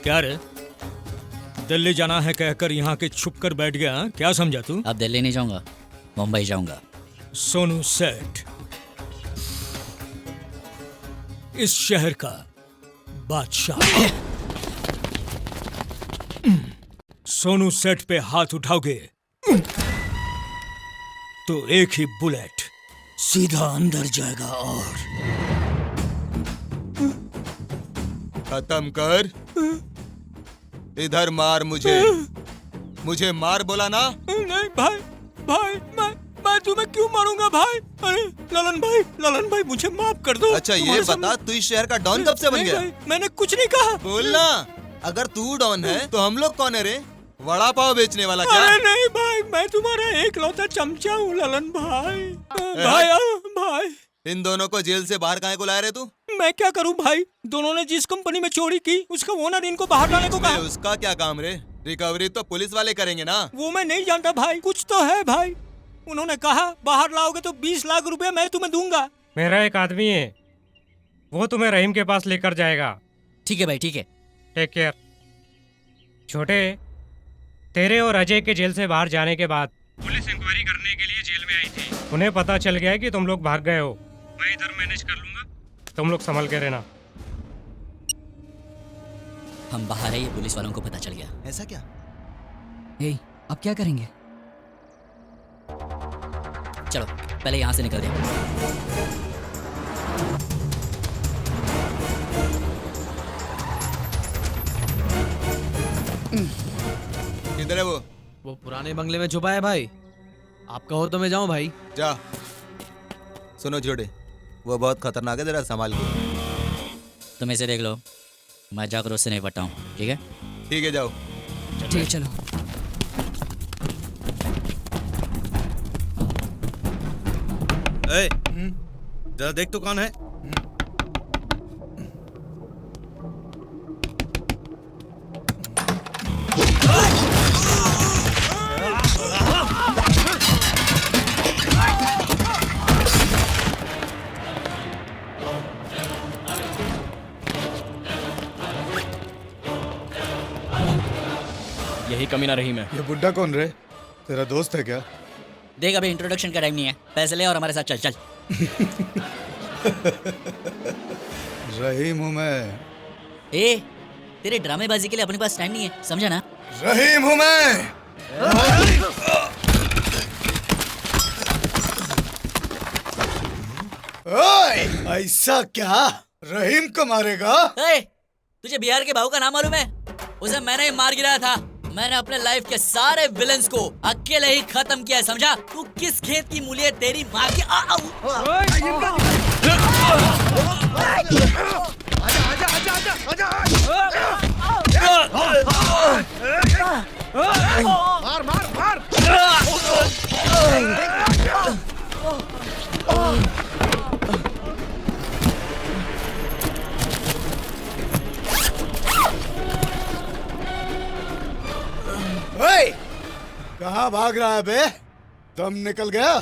क्या रे, दिल्ली जाना है कहकर यहाँ के छुप कर बैठ गया? क्या समझा तू? अब दिल्ली नहीं जाऊंगा, मुंबई जाऊंगा। सोनू सेठ इस शहर का बादशाह। सोनू सेठ पे हाथ उठाओगे तो एक ही बुलेट सीधा अंदर जाएगा और खत्म कर। इधर मार मुझे। मुझे मार बोला ना? नहीं भाई, भाई मैं तुम्हें क्यों मारूंगा भाई? अरे ललन भाई मुझे माफ कर दो। अच्छा ये बता, तू इस शहर का डॉन कब से बन गया? मैंने कुछ नहीं कहा। बोलना। अगर तू डॉन है तो हम लोग कौन है रे? वड़ा पाव बेचने वाला क्या? अरे नहीं भाई, मैं तुम्हारा एकलौता चमचा हूँ ललन भाई। भाई इन दोनों को जेल से बाहर काहे को लाया रे तू? मैं क्या करूं भाई, दोनों ने जिस कंपनी में चोरी की उसका ओनर इनको बाहर लाने को कहा। उसका क्या काम रे? रिकवरी तो पुलिस वाले करेंगे ना। वो मैं नहीं जानता भाई, कुछ तो है भाई। उन्होंने कहा बाहर लाओगे तो 20 लाख रुपए मैं तुम्हें दूंगा। मेरा एक आदमी है, वो तुम्हें रहीम के पास लेकर जाएगा। ठीक है भाई, ठीक है। Take care. छोटे, तेरे और अजय के जेल से बाहर जाने के बाद पुलिस इंक्वायरी करने के लिए जेल में आई थी। उन्हें पता चल गया है कि तुम लोग भाग गए हो। मैं इधर मैनेज कर लूंगा, तुम लोग संभल के रहना। हम बाहर है, ये पुलिस वालों को पता चल गया। ऐसा क्या? हे, अब क्या करेंगे? चलो पहले यहाँ से निकल दे। किधर है वो? वो पुराने बंगले में छुपा है भाई। आप कहो तो मैं जाऊं भाई? जा। सुनो छोटे, वो बहुत खतरनाक है, जरा संभाल के। तुम इसे देख लो, मैं जाकर उससे नहीं पटा हूँ। ठीक है? ठीक है, जाओ। ठीक है, चलो। जरा देख तो कौन है? यही कमीना रहीम है। ये बुड्ढा कौन रे? तेरा दोस्त है क्या? देख अभी इंट्रोडक्शन का टाइम नहीं है, पैसे ले और हमारे साथ चल चल। रहीम हूँ मैं। ए, तेरे ड्रामेबाजी के लिए अपने पास टाइम नहीं है, समझा ना? रहीम हूँ मैं। ओए, ऐसा क्या? रहीम को मारेगा? ए, तुझे बिहार के भाऊ का नाम मालूम है? उसे मैंने ही मार गिराया था। मैंने अपने लाइफ के सारे विलेंस को अकेले ही खत्म किया है, समझा? तू किस खेत की मूली है, तेरी माँ की। मार मार मार। ओए, कहाँ भाग रहा है बे? दम निकल गया?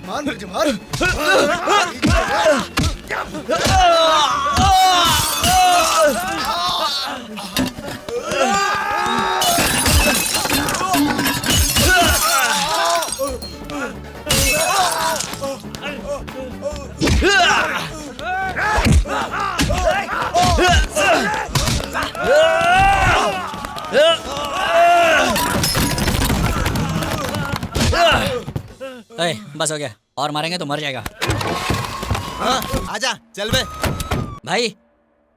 मार मुझे, मार। बस हो गया, और मारेंगे तो मर जाएगा। आजा, चल बे। भाई,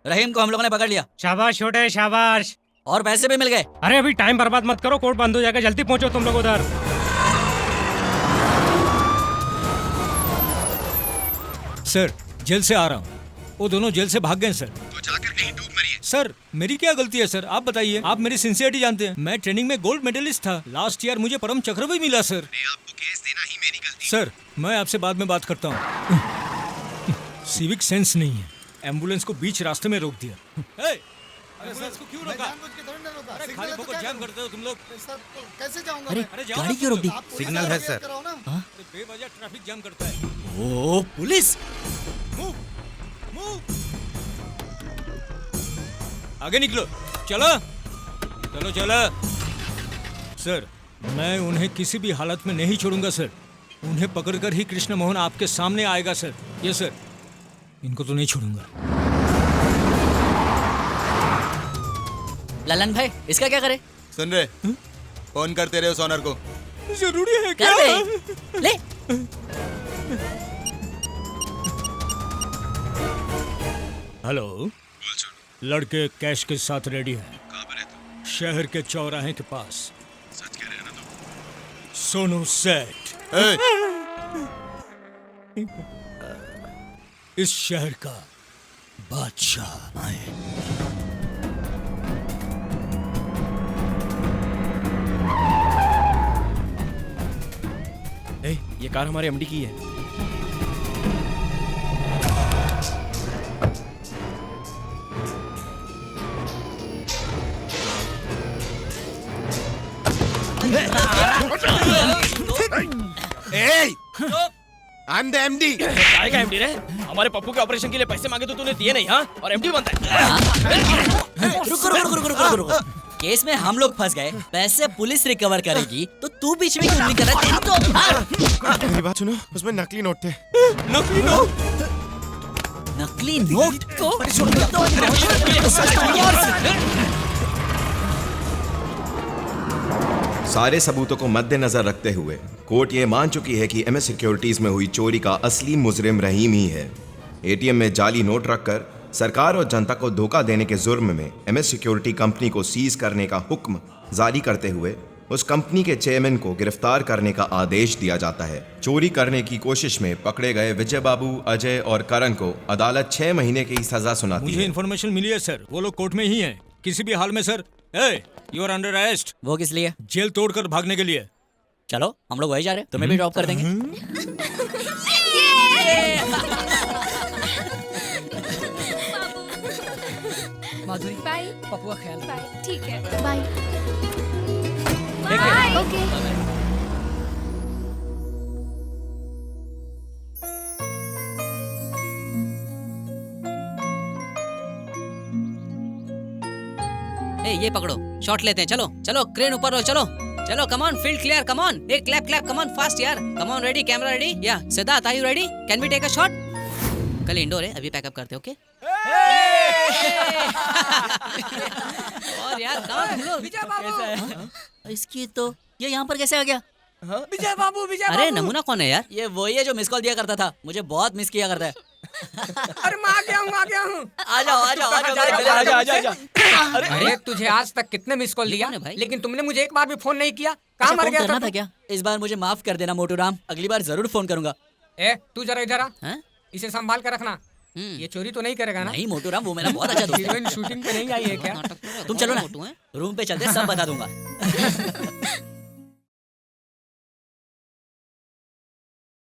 रहीम को हम लोगों ने पकड़ लिया। शाबाश छोटे, शाबाश। और पैसे भी मिल गए। अरे अभी टाइम बर्बाद मत करो, कोर्ट बंद हो जाएगा, जल्दी पहुंचो तुम लोग उधर। सर, जेल से आ रहा हूँ। वो दोनों जेल से भाग गए सर। तो जाकर कहीं डूब मरिए। सर, मेरी क्या गलती है सर? आप बताइए। आप मेरी सिंसियरिटी जानते हैं। मैं ट्रेनिंग में गोल्ड मेडलिस्ट था। लास्ट ईयर मुझे परम चक्र भी मिला सर। आपको केस देना ही मेरी गलती। सर, मैं आपसे बाद में बात करता हूँ। सिविक सेंस नहीं है, एम्बुलेंस को बीच रास्ते में रोक दिया। एम्बुलेंस को क्यों रोका? अरे खाली फोकट जाम करते हो तुम लोग। कैसे जाऊंगा? अरे गाड़ी क्यों रोक दी? सिग्नल है सर। बेवजह ट्रैफिक जाम करता है। ओ पुलिस! Move, move. आगे निकलो, चलो चलो चलो। सर, मैं उन्हें किसी भी हालत में नहीं छोड़ूंगा सर। उन्हें पकड़कर ही कृष्ण मोहन आपके सामने आएगा सर। यस सर, इनको तो नहीं छोड़ूंगा। ललन भाई, इसका क्या करे? सुन रहे, फोन कर तेरे उस ऑनर को। जरूरी है क्या? ले। हेलो, लड़के कैश के साथ रेडी हैं। शहर के चौराहे के पास। सच कह रहे हैं ना तुम? सोनू सेठ इस शहर का बादशाह आए। ये कार हमारे एमडी की है। I am the MD. काय का एमडी रे? हमारे पप्पू के ऑपरेशन के लिए पैसे मांगे तो तूने दिए नहीं, हाँ? और एमडी बनता है। रुको। केस में हम लोग फंस गए, पैसे पुलिस रिकवर करेगी, तो तू बीच में क्यों नहीं कर रहा? मेरी बात सुनो, उसमें नकली नोट थे। नकली नोट? नकली नोट? सारे सबूतों को मद्देनजर रखते हुए कोर्ट ये मान चुकी है कि एमएस सिक्योरिटीज में हुई चोरी का असली मुजरिम रहीम ही है। एटीएम में जाली नोट रखकर सरकार और जनता को धोखा देने के जुर्म में एमएस सिक्योरिटी कंपनी को सीज करने का हुक्म जारी करते हुए उस कंपनी के चेयरमैन को गिरफ्तार करने का आदेश दिया जाता है। चोरी करने की कोशिश में पकड़े गए विजय बाबू, अजय और करण को अदालत 6 महीने की सजा सुनाती मुझे है। इन्फॉर्मेशन मिली है सर, वो लोग कोर्ट में ही हैं। किसी भी हाल में sir. You are under arrest. वो किस लिए? जेल तोड़कर भागने के लिए। चलो, हम लोग वही जा रहे हैं, तुम्हें भी ड्रॉप कर देंगे। माधुरी, बाय। पप्पू का ख्याल। बाय। ठीक है, बाय। बाय। ओके। ये पकड़ो, शॉट लेते हैं। चलो चलो, क्रेन ऊपर लो। चलो चलो, come on, field clear, come on. एक clap clap, come on, fast यार, come on. Ready, camera ready. या Siddharth, are you ready? Can we take a shot? कल इंडोर है, अभी पैकअप करते, ओके? और यार कहाँ तुम लोग? विजय बाबू। इसकी तो ये यहाँ पर कैसे आ गया? विजय बाबू, विजय बाबू। अरे नमूना कौन है यार? ये वही है जो मिस कॉल दिया करता था, मुझे बहुत मिस किया करता है। अरे मैं आ गया हूँ। आ जाओ। अरे तुझे आज तक कितने मिस कॉल दिया, लेकिन तुमने मुझे एक बार भी फोन नहीं किया। कहाँ मर गया था क्या? इस बार मुझे माफ कर देना मोटू राम, अगली बार जरूर फोन करूंगा। तू जरा इधर आ, इसे संभाल कर रखना। ये चोरी तो नहीं करेगा ना? नहीं मोटू राम, वो मेरा बहुत अच्छा दोस्त है। हीरोइन शूटिंग पे नहीं आई है क्या? तुम चलो ना, रूम पे चलते, सब बता दूंगा।